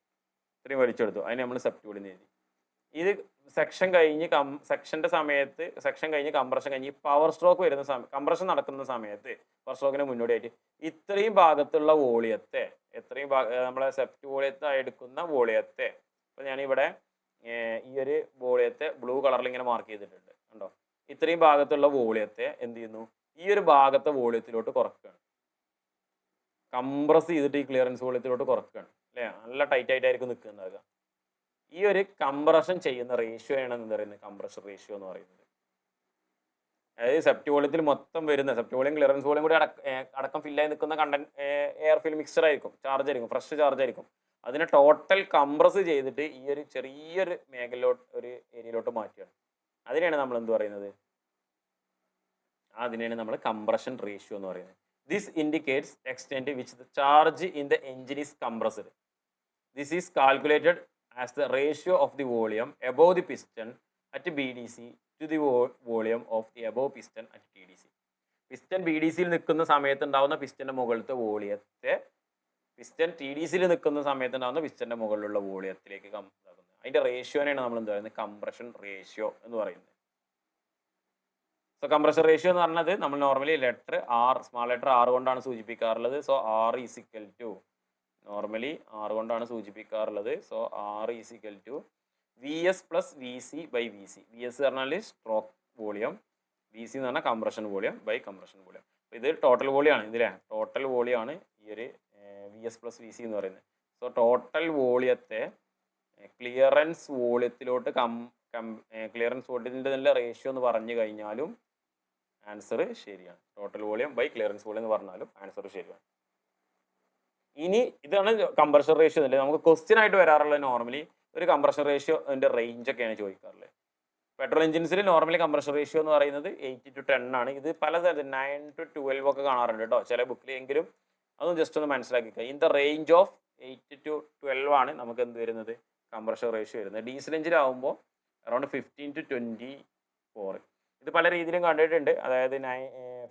ഇത്രയും വലിച്ചെടുത്തു, അതിന് നമ്മൾ സെപ്റ്റ് വോളിയം എഴുതി. ഇത് സെക്ഷൻ കഴിഞ്ഞ് സെക്ഷൻ കഴിഞ്ഞ് കംപ്രഷൻ കഴിഞ്ഞ് പവർ സ്ട്രോക്ക് വരുന്ന സമയം, കംപ്രഷൻ നടക്കുന്ന സമയത്ത് പവർ സ്ട്രോക്കിന് മുന്നോടിയായിട്ട് ഇത്രയും ഭാഗത്തുള്ള വോളിയത്തെ, നമ്മളെ സെപ്റ്റ് വോളിയത്തെ എടുക്കുന്ന വോളിയത്തെ, അപ്പോൾ ഞാനിവിടെ ഈ ഒരു വോളിയത്തെ ബ്ലൂ കളറിൽ ഇങ്ങനെ മാർക്ക് ചെയ്തിട്ടുണ്ട് കണ്ടോ. ഇത്രയും ഭാഗത്തുള്ള വോളിയത്തെ എന്ത് ചെയ്യുന്നു, ഈ ഒരു ഭാഗത്തെ വോളിയത്തിലോട്ട് കുറക്കുകയാണ്, കംപ്രസ് ചെയ്തിട്ട് ഈ ക്ലിയറൻസ് വോളിയത്തിലോട്ട് കുറക്കുകയാണ് അല്ലേ. നല്ല ടൈറ്റ് ആയിട്ടായിരിക്കും നിൽക്കുന്നത്. ഈ ഒരു കംപ്രഷൻ ചെയ്യുന്ന റേഷ്യോയാണ് എന്ത് പറയുന്നത്, കംപ്രഷൻ റേഷ്യോ എന്ന് പറയുന്നത്. അതായത് സെപ്റ്റ് വോളിയത്തിൽ മൊത്തം വരുന്ന സെപ്റ്റ് വോളിയം ക്ലിയറൻസ് വോളിയം കൂടി അടക്കം ഫില്ലായി നിൽക്കുന്ന കണ്ടന്റ് എയർ ഫിൽ മിക്സ്ചർ ആയിരിക്കും, ചാർജ് ആയിരിക്കും, ഫ്രഷ് ചാർജ് ആയിരിക്കും. അതിനെ ടോട്ടൽ കംപ്രസ് ചെയ്തിട്ട് ഈ ഒരു ചെറിയൊരു മേഖലയിലോട്ട്, ഒരു ഏരിയയിലോട്ട് മാറ്റുകയാണ്. അതിനെയാണ് നമ്മൾ എന്ത് പറയുന്നത്, അതിനെയാണ് നമ്മൾ കംപ്രഷൻ റേഷ്യോ എന്ന് പറയുന്നത്. This indicates extent which the charge in the engine is compressed. This is calculated as the ratio of the volume above the piston at B D C to the volume of the above piston at T D C. Piston B D സിയിൽ നിൽക്കുന്ന സമയത്ത് ഉണ്ടാവുന്ന പിസ്റ്റൻ്റെ മുകളിലത്തെ വോളിയത്തെ piston T D സിയിൽ നിൽക്കുന്ന സമയത്ത് ഉണ്ടാകുന്ന പിസ്റ്റൻ്റെ മുകളിലുള്ള വോളിയത്തിലേക്ക് ഇതാക്കുന്നത്. അതിൻ്റെ റേഷ്യോനെയാണ് നമ്മൾ എന്ത് പറയുന്നത്, കംപ്രഷൻ റേഷ്യോ എന്ന് പറയുന്നത്. സോ കംപ്രഷൻ റേഷ്യോ എന്ന് പറഞ്ഞത് നമ്മൾ normally letter R, small letter R കൊണ്ടാണ് സൂചിപ്പിക്കാറുള്ളത്. So R is equal to, normally R കൊണ്ടാണ് സൂചിപ്പിക്കാറുള്ളത്. So R is equal to V S plus V C by V C. V S പറഞ്ഞാൽ stroke volume, V C എന്ന് പറഞ്ഞാൽ compression volume by compression volume. ഇത് total വോളിയമാണ്, ഇതിലെ total വോളിയമാണ് ഈ ഒരു V S plus V C എന്ന് പറയുന്നത്. സോ ടോട്ടൽ വോളിയത്തെ ക്ലിയറൻസ് വോളിയത്തിലോട്ട് ക്ലിയറൻസ് വോളിയത്തിൻ്റെ നല്ല റേഷ്യോ എന്ന് പറഞ്ഞു കഴിഞ്ഞാലും ആൻസർ ശരിയാണ്. Total volume by clearance volume എന്ന് പറഞ്ഞാലും ആൻസർ ശരിയാണ്. ഇനി ഇതാണ് കംപ്രഷൻ റേഷ്യോ എന്നല്ലേ നമുക്ക് ക്വസ്റ്റ്യൻ ആയിട്ട് വരാറുള്ളത്. നോർമലി ഒരു കംപ്രഷൻ റേഷ്യോൻ്റെ റേഞ്ച് ഒക്കെയാണ് ചോദിക്കാറുള്ളത്. പെട്രോൾ എഞ്ചിൻസിൽ നോർമലി കംപ്രഷൻ റേഷ്യോ എന്ന് പറയുന്നത് 8 to 10 ആണ്. ഇത് പല 9 to 12 ഒക്കെ കാണാറുണ്ട് കേട്ടോ ചില ബുക്കിൽ. എങ്കിലും അതൊന്നും ജസ്റ്റ് ഒന്ന് മനസ്സിലാക്കിക്കുക. In the range of 8 to 12 ആണ് നമുക്ക് എന്ത് വരുന്നത്, കംപ്രഷൻ റേഷ്യോ വരുന്നത്. ഡീസൽ എഞ്ചിനാകുമ്പോൾ അറൗണ്ട് 15 to 24. ഇത് പല രീതിയിലും കണ്ടിട്ടുണ്ട്. അതായത്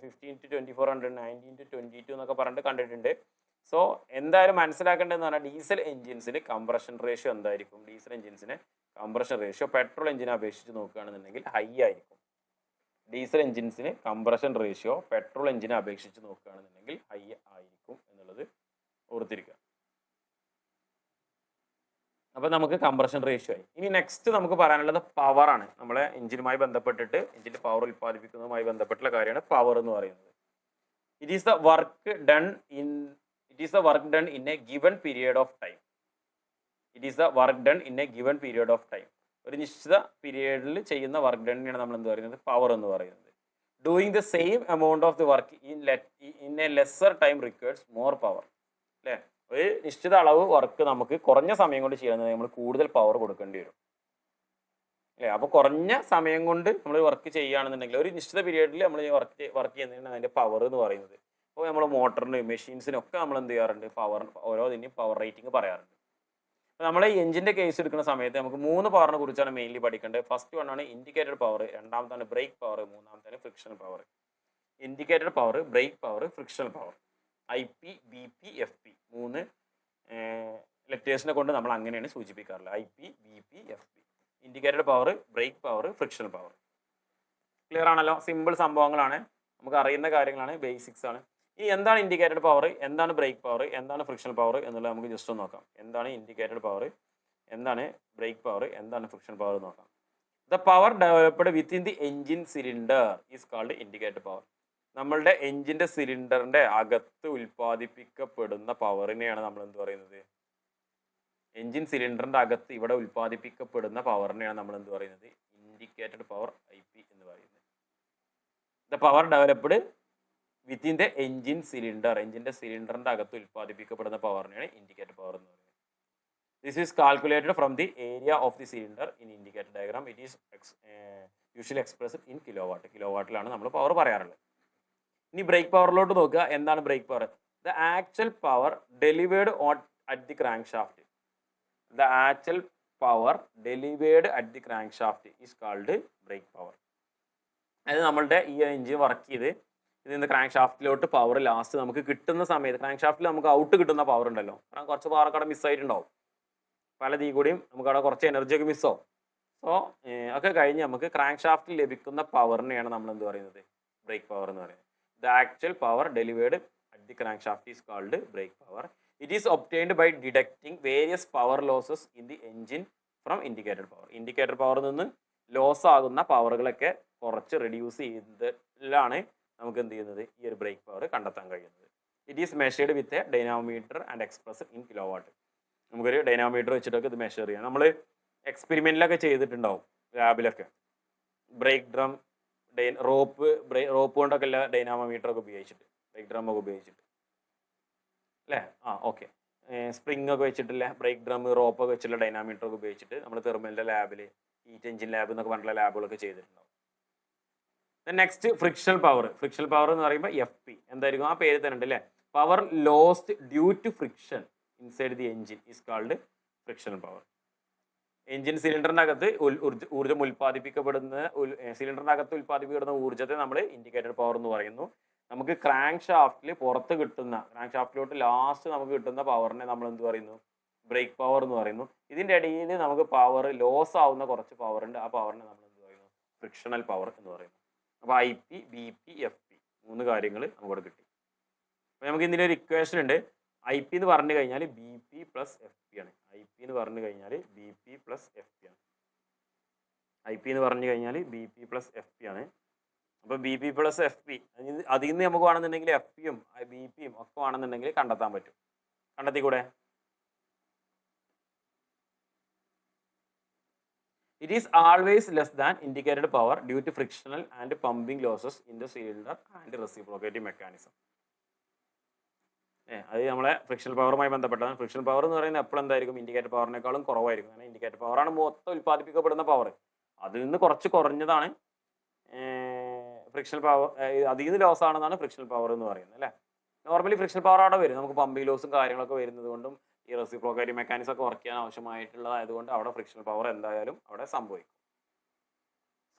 15 to 24 ഉണ്ട്, 19 to 22 എന്നൊക്കെ പറഞ്ഞിട്ട് കണ്ടിട്ടുണ്ട്. സോ എന്തായാലും മനസ്സിലാക്കേണ്ടതെന്ന് പറഞ്ഞാൽ ഡീസൽ എഞ്ചിൻസിന് കംപ്രഷൻ റേഷ്യോ എന്തായിരിക്കും, ഡീസൽ എഞ്ചിൻസിന് കംപ്രഷൻ റേഷ്യോ പെട്രോൾ എഞ്ചിനെ അപേക്ഷിച്ച് നോക്കുകയാണെന്നുണ്ടെങ്കിൽ ഹൈ ആയിരിക്കും. ഡീസൽ എഞ്ചിൻസിന് കംപ്രഷൻ റേഷ്യോ പെട്രോൾ എഞ്ചിനെ അപേക്ഷിച്ച് നോക്കുകയാണെന്നുണ്ടെങ്കിൽ ഹൈ ആയിരിക്കും എന്നുള്ളത് ഓർത്തിരിക്കുക. അപ്പോൾ നമുക്ക് കംപ്രഷൻ റേഷ്യോ ആയി. ഇനി നെക്സ്റ്റ് നമുക്ക് പറയാനുള്ളത് പവറാണ്. നമ്മളെ എഞ്ചിനുമായി ബന്ധപ്പെട്ടിട്ട് എഞ്ചിൻ്റെ പവർ ഉൽപ്പാദിപ്പിക്കുന്നതുമായി ബന്ധപ്പെട്ടുള്ള കാര്യമാണ് പവർ എന്ന് പറയുന്നത്. It is the work done in A given period of time. It is the work done in A given period of time. ഒരു നിശ്ചിത പീരിയഡിൽ ചെയ്യുന്ന വർക്ക് ഡണ്ണിനാണ് നമ്മൾ എന്ത് പറയുന്നത്, പവർ എന്ന് പറയുന്നത്. Doing the same amount of the work in A lesser time requires more power. അല്ലേ, ഒരു നിശ്ചിത അളവ് വർക്ക് നമുക്ക് കുറഞ്ഞ സമയം കൊണ്ട് ചെയ്യുന്നത് നമ്മൾ കൂടുതൽ പവർ കൊടുക്കേണ്ടി വരും. അല്ലേ, അപ്പോൾ കുറഞ്ഞ സമയം കൊണ്ട് നമ്മൾ വർക്ക് ചെയ്യുകയാണെന്നുണ്ടെങ്കിൽ ഒരു നിശ്ചിത പീരിയഡിൽ നമ്മൾ വർക്ക് ചെയ്യുന്നതിനാണ് അതിൻ്റെ പവർ എന്ന് പറയുന്നത്. അപ്പോൾ നമ്മൾ മോട്ടറിന് മെഷീൻസിനൊക്കെ നമ്മൾ എന്ത് ചെയ്യാറുണ്ട്, പവർ ഓരോന്നിൻ്റെയും പവർ റേറ്റിംഗ് പറയാറുണ്ട്. അപ്പോൾ നമ്മൾ ഈ എഞ്ചിൻ്റെ കേസ് എടുക്കുന്ന സമയത്ത് നമുക്ക് 3 പവറിനെ കുറിച്ചാണ് മെയിൻലി പഠിക്കേണ്ടത്. ഫസ്റ്റ് വൺ ആണ് ഇൻഡിക്കേറ്റഡ് പവർ, രണ്ടാമത്താണ് ബ്രേക്ക് പവർ, മൂന്നാമത്താണ് frictional power. Indicated power, brake power, frictional power, IP, BP, FP 3 ലെറ്റേഴ്സിനെ കൊണ്ട് നമ്മൾ അങ്ങനെയാണ് സൂചിപ്പിക്കാറുള്ളത്. IP, BP, FP. Indicated power, brake power, frictional power. Clear ആണല്ലോ, സിമ്പിൾ സംഭവങ്ങളാണ്, നമുക്ക് അറിയുന്ന കാര്യങ്ങളാണ്, ബേസിക്സ് ആണ്. ഈ എന്താണ് ഇൻഡിക്കേറ്റഡ് പവർ, എന്താണ് ബ്രേക്ക് പവർ, എന്താണ് ഫ്രിക്ഷണൽ പവർ എന്നുള്ളത് നമുക്ക് ജസ്റ്റ് ഒന്ന് നോക്കാം. എന്താണ് ഇൻഡിക്കേറ്റഡ് പവർ, എന്താണ് ബ്രേക്ക് പവർ, എന്താണ് ഫ്രിക്ഷണൽ പവർ നോക്കാം. The power developed within the engine cylinder is called indicated power. നമ്മളുടെ എഞ്ചിൻ്റെ സിലിണ്ടറിൻ്റെ അകത്ത് ഉൽപ്പാദിപ്പിക്കപ്പെടുന്ന പവറിനെയാണ് നമ്മൾ എന്ത് പറയുന്നത്, എഞ്ചിൻ സിലിണ്ടറിൻ്റെ അകത്ത് ഇവിടെ ഉൽപ്പാദിപ്പിക്കപ്പെടുന്ന പവറിനെയാണ് നമ്മൾ എന്ത് പറയുന്നത്, ഇൻഡിക്കേറ്റഡ് പവർ, IP എന്ന് പറയുന്നത്. The power developed within the engine cylinder, എഞ്ചിൻ്റെ സിലിണ്ടറിൻ്റെ അകത്ത് ഉൽപ്പാദിപ്പിക്കപ്പെടുന്ന പവറിനെയാണ് ഇൻഡിക്കേറ്റഡ് പവർ എന്ന് പറയുന്നത്. This is calculated from the area of the cylinder in indicated diagram. It is usually expressed in kilowatt. കിലോ വാട്ടിലാണ് നമ്മൾ പവർ പറയാറുള്ളത്. ഇനി ബ്രേക്ക് പവറിലോട്ട് നോക്കുക. എന്താണ് brake power? The actual power delivered at the crank shaft. The actual power delivered at the crank shaft is called brake power. അതായത് നമ്മളുടെ ഈ എഞ്ചിൻ വർക്ക് ചെയ്ത് ഇതിൽ ക്രാങ്ക് ഷാഫ്റ്റിലോട്ട് പവർ ലാസ്റ്റ് നമുക്ക് കിട്ടുന്ന സമയത്ത്, ക്രാങ്ക് ഷാഫ്റ്റിൽ നമുക്ക് ഔട്ട് കിട്ടുന്ന പവർ ഉണ്ടല്ലോ, കാരണം കുറച്ച് പവറൊക്കെ അവിടെ മിസ്സായിട്ടുണ്ടാവും, പല തീ കൂടിയും നമുക്ക് അവിടെ കുറച്ച് എനർജി ഒക്കെ മിസ്സാവും. സോ ഒക്കെ കഴിഞ്ഞ് നമുക്ക് ക്രാങ്ക് ഷാഫ്റ്റിൽ ലഭിക്കുന്ന പവറിനെയാണ് നമ്മൾ എന്ത് പറയുന്നത്, ബ്രേക്ക് പവർ എന്ന് പറയുന്നത്. The actual power delivered at the crank shaft is called brake power. It is obtained by deducting various power losses in the engine from indicated power. Indicated പവറിൽ നിന്ന് ലോസ് ആകുന്ന പവറുകളൊക്കെ കുറച്ച് റെഡ്യൂസ് ചെയ്തതിലാണ് നമുക്ക് എന്ത് ചെയ്യുന്നത്, ഈ ഒരു ബ്രേക്ക് പവർ കണ്ടെത്താൻ കഴിയുന്നത്. It is measured with a dynamometer and expressed in kilo watt. നമുക്കൊരു ഡൈനാമോമീറ്റർ വെച്ചിട്ടൊക്കെ ഇത് മെഷർ ചെയ്യാം. നമ്മൾ എക്സ്പെരിമെൻറ്റിലൊക്കെ ചെയ്തിട്ടുണ്ടാവും ലാബിലൊക്കെ. ബ്രേക്ക് ഡ്രം, റോപ്പ് കൊണ്ടൊക്കെ ഉള്ള ഡൈനാമോമീറ്ററൊക്കെ ഉപയോഗിച്ചിട്ട്, ബ്രേക്ക് ഡ്രം ഒക്കെ ഉപയോഗിച്ചിട്ട് അല്ലേ? ഓക്കെ. സ്പ്രിംഗ് ഒക്കെ വെച്ചിട്ടില്ല ബ്രേക്ക് ഡ്രം, റോപ്പൊക്കെ വെച്ചുള്ള ഡൈനാമീറ്റർ ഒക്കെ ഉപയോഗിച്ചിട്ട് നമ്മൾ തെർമലിൻ്റെ ലാബിൽ, ഹീറ്റ് എഞ്ചിൻ ലാബ് എന്നൊക്കെ പറഞ്ഞിട്ടുള്ള ലാബുകളൊക്കെ ചെയ്തിട്ടുണ്ടാവും. Next frictional power. Frictional power എന്ന് പറയുമ്പോൾ FP എന്തായിരിക്കും? ആ പേര് തന്നെ ഉണ്ട് അല്ലേ? Power lost due to friction inside the engine is called frictional power. Engine സിലിണ്ടറിൻ്റെ അകത്ത് ഊർജ്ജം സിലിണ്ടറിൻ്റെ അകത്ത് ഉൽപ്പാദിപ്പിക്കപ്പെടുന്ന ഊർജ്ജത്തെ നമ്മൾ ഇൻഡിക്കേറ്റഡ് പവർ എന്ന് പറയുന്നു. നമുക്ക് ക്രാങ്ക് ഷാഫ്റ്റിൽ പുറത്ത് കിട്ടുന്ന, ക്രാങ്ക് ഷാഫ്റ്റിലോട്ട് ലാസ്റ്റ് നമുക്ക് കിട്ടുന്ന പവറിനെ നമ്മൾ എന്ത് പറയുന്നു? ബ്രേക്ക് പവർ എന്ന് പറയുന്നു. ഇതിൻ്റെ ഇടയിൽ നമുക്ക് പവർ ലോസ് ആവുന്ന കുറച്ച് പവർ ഉണ്ട്. ആ പവറിനെ നമ്മൾ എന്ത് പറയുന്നു? ഫ്രിക്ഷണൽ പവർ എന്ന് പറയുന്നു. അപ്പോൾ IP, BP, FP 3 കാര്യങ്ങൾ നമുക്കിവിടെ കിട്ടി. അപ്പോൾ നമുക്ക് ഇതിൻ്റെ ഒരു ഇക്വേഷൻ ഉണ്ട്. IP എന്ന് പറഞ്ഞു കഴിഞ്ഞാൽ BP പ്ലസ് FP ആണ്. IP എന്ന് പറഞ്ഞു കഴിഞ്ഞാൽ BP പ്ലസ് FP ആണ്. IP എന്ന് പറഞ്ഞു കഴിഞ്ഞാൽ BP പ്ലസ് FP ആണ്. അപ്പോൾ BP പ്ലസ് FP അതിൽ നിന്ന് നമുക്ക് വേണമെന്നുണ്ടെങ്കിൽ FPയും BPയും ഒക്കെ വേണമെന്നുണ്ടെങ്കിൽ കണ്ടെത്താൻ പറ്റും. കണ്ടെത്തിക്കൂടെ? It is always less than indicated power due to frictional and pumping losses in the cylinder and reciprocating mechanism. അത് നമ്മളെ ഫ്രിക്ഷണൽ പവറുമായി ബന്ധപ്പെട്ടതാണ്. ഫ്രിക്ഷണൽ പവർ എന്ന് പറയുന്നത് എപ്പോഴും എന്തായിരിക്കും? ഇൻഡിക്കേറ്റർ പവറിനേക്കാളും കുറവായിരിക്കും. കാരണം ഇൻഡിക്കേറ്റർ പവറാണ് മൊത്തം ഉൽപ്പാദിപ്പിക്കപ്പെടുന്ന പവർ. അതിൽ നിന്ന് കുറച്ച് കുറഞ്ഞതാണ് ഫ്രിക്ഷണൽ പവർ. അതിൽ നിന്ന് ലോസ് ആണെന്നാണ് ഫ്രിക്ഷണൽ പവർ എന്ന് പറയുന്നത് അല്ലേ? നോർമലി ഫ്രിക്ഷണൽ പവർ അവിടെ വരും. നമുക്ക് പമ്പിങ് ലോസും കാര്യങ്ങളൊക്കെ വരുന്നത് കൊണ്ടും ഈ റെസിപ്രോക്കേറ്റിംഗ് മെക്കാനിസം ഒക്കെ വർക്ക് ചെയ്യാൻ ആവശ്യമായിട്ടുള്ളതായതുകൊണ്ട് അവിടെ ഫ്രിക്ഷണൽ പവർ എന്തായാലും അവിടെ സംഭവിക്കും.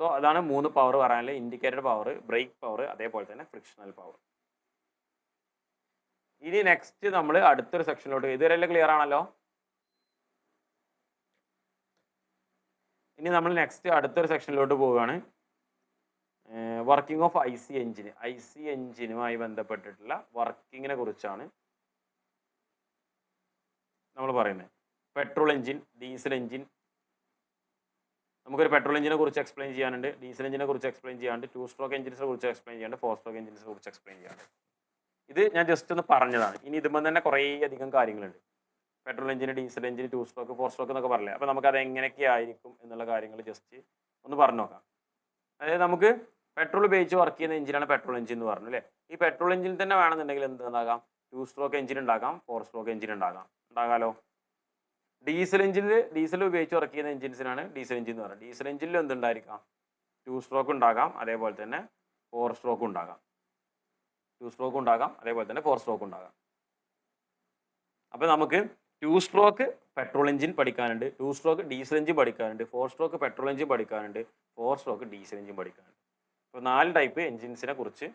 സോ അതാണ് 3 പവർ പറയാനുള്ള: ഇൻഡിക്കേറ്റഡ് പവർ, ബ്രേക്ക് പവർ, അതേപോലെ തന്നെ ഫ്രിക്ഷണൽ പവർ. ഇനി നെക്സ്റ്റ് നമ്മൾ അടുത്തൊരു സെക്ഷനിലോട്ട്, ഇതുവരെ ക്ലിയർ ആണല്ലോ? ഇനി നമ്മൾ നെക്സ്റ്റ് അടുത്തൊരു സെക്ഷനിലോട്ട് പോവുകയാണ്. Working of IC engine. IC എഞ്ചിനുമായി ബന്ധപ്പെട്ടിട്ടുള്ള വർക്കിങ്ങിനെ കുറിച്ചാണ് നമ്മൾ പറയുന്നത്. Petrol engine, diesel engine. നമുക്കൊരു പെട്രോൾ എഞ്ചിനെ കുറിച്ച് എക്സ്പ്ലെയിൻ ചെയ്യാനുണ്ട്, ഡീസൽ എഞ്ചിനെ കുറിച്ച് എക്സ്പ്ലെയിൻ ചെയ്യാനുണ്ട്, 2 സ്ട്രോക്ക് എഞ്ചിൻസിനെ കുറിച്ച് എക്സ്പ്ലെയിൻ ചെയ്യാനുണ്ട്, 4 സ്ട്രോക്ക് എഞ്ചിൻസിനെ കുറിച്ച് എക്സ്പ്ലെയിൻ ചെയ്യാനുണ്ട്. ഇത് ഞാൻ ജസ്റ്റ് ഒന്ന് പറഞ്ഞതാണ്. ഇനി ഇതുമ്പോൾ തന്നെ കുറേ അധികം കാര്യങ്ങളുണ്ട്. പെട്രോൾ എഞ്ചിന്, ഡീസൽ എഞ്ചിന്, 2 സ്ട്രോക്ക്, 4 സ്ട്രോക്ക് എന്നൊക്കെ പറഞ്ഞില്ലേ? അപ്പോൾ നമുക്ക് അത് എങ്ങനെയൊക്കെ ആയിരിക്കും എന്നുള്ള കാര്യങ്ങൾ ജസ്റ്റ് ഒന്ന് പറഞ്ഞു നോക്കാം. അതായത് നമുക്ക് പെട്രോൾ ഉപയോഗിച്ച് വർക്ക് ചെയ്യുന്ന എഞ്ചിനാണ് പെട്രോൾ എഞ്ചിൻ എന്ന് പറഞ്ഞു അല്ലേ? ഈ പെട്രോൾ എഞ്ചിൻ തന്നെ വേണമെന്നുണ്ടെങ്കിൽ എന്തുണ്ടാകാം? 2 സ്ട്രോക്ക് എഞ്ചിൻ ഉണ്ടാകാം, 4 സ്ട്രോക്ക് എഞ്ചിൻ ഉണ്ടാകാമല്ലോ. ഡീസൽ ഉപയോഗിച്ച് വർക്ക് ചെയ്യുന്ന എഞ്ചിൻസിനാണ് ഡീസൽ എഞ്ചിൻ എന്ന് പറയുന്നത്. ഡീസൽ എഞ്ചിനിൽ എന്തുണ്ടായിരിക്കാം? 2 സ്ട്രോക്ക് ഉണ്ടാകാം, അതേപോലെ തന്നെ 4 സ്ട്രോക്ക് ഉണ്ടാകാം. 2 സ്ട്രോക്ക് ഉണ്ടാകാം, അതേപോലെ തന്നെ 4 സ്ട്രോക്ക് ഉണ്ടാകാം. അപ്പോൾ നമുക്ക് 2 സ്ട്രോക്ക് പെട്രോൾ എഞ്ചിൻ പഠിക്കാനുണ്ട്, 2 സ്ട്രോക്ക് ഡീസൽ എഞ്ചിൻ പഠിക്കാനുണ്ട്, 4 സ്ട്രോക്ക് പെട്രോൾ എഞ്ചിൻ പഠിക്കാനുണ്ട്, 4 സ്ട്രോക്ക് ഡീസൽ എഞ്ചിൻ പഠിക്കാനുണ്ട്. അപ്പോൾ 4 ടൈപ്പ് എഞ്ചിൻസിനെ കുറിച്ച്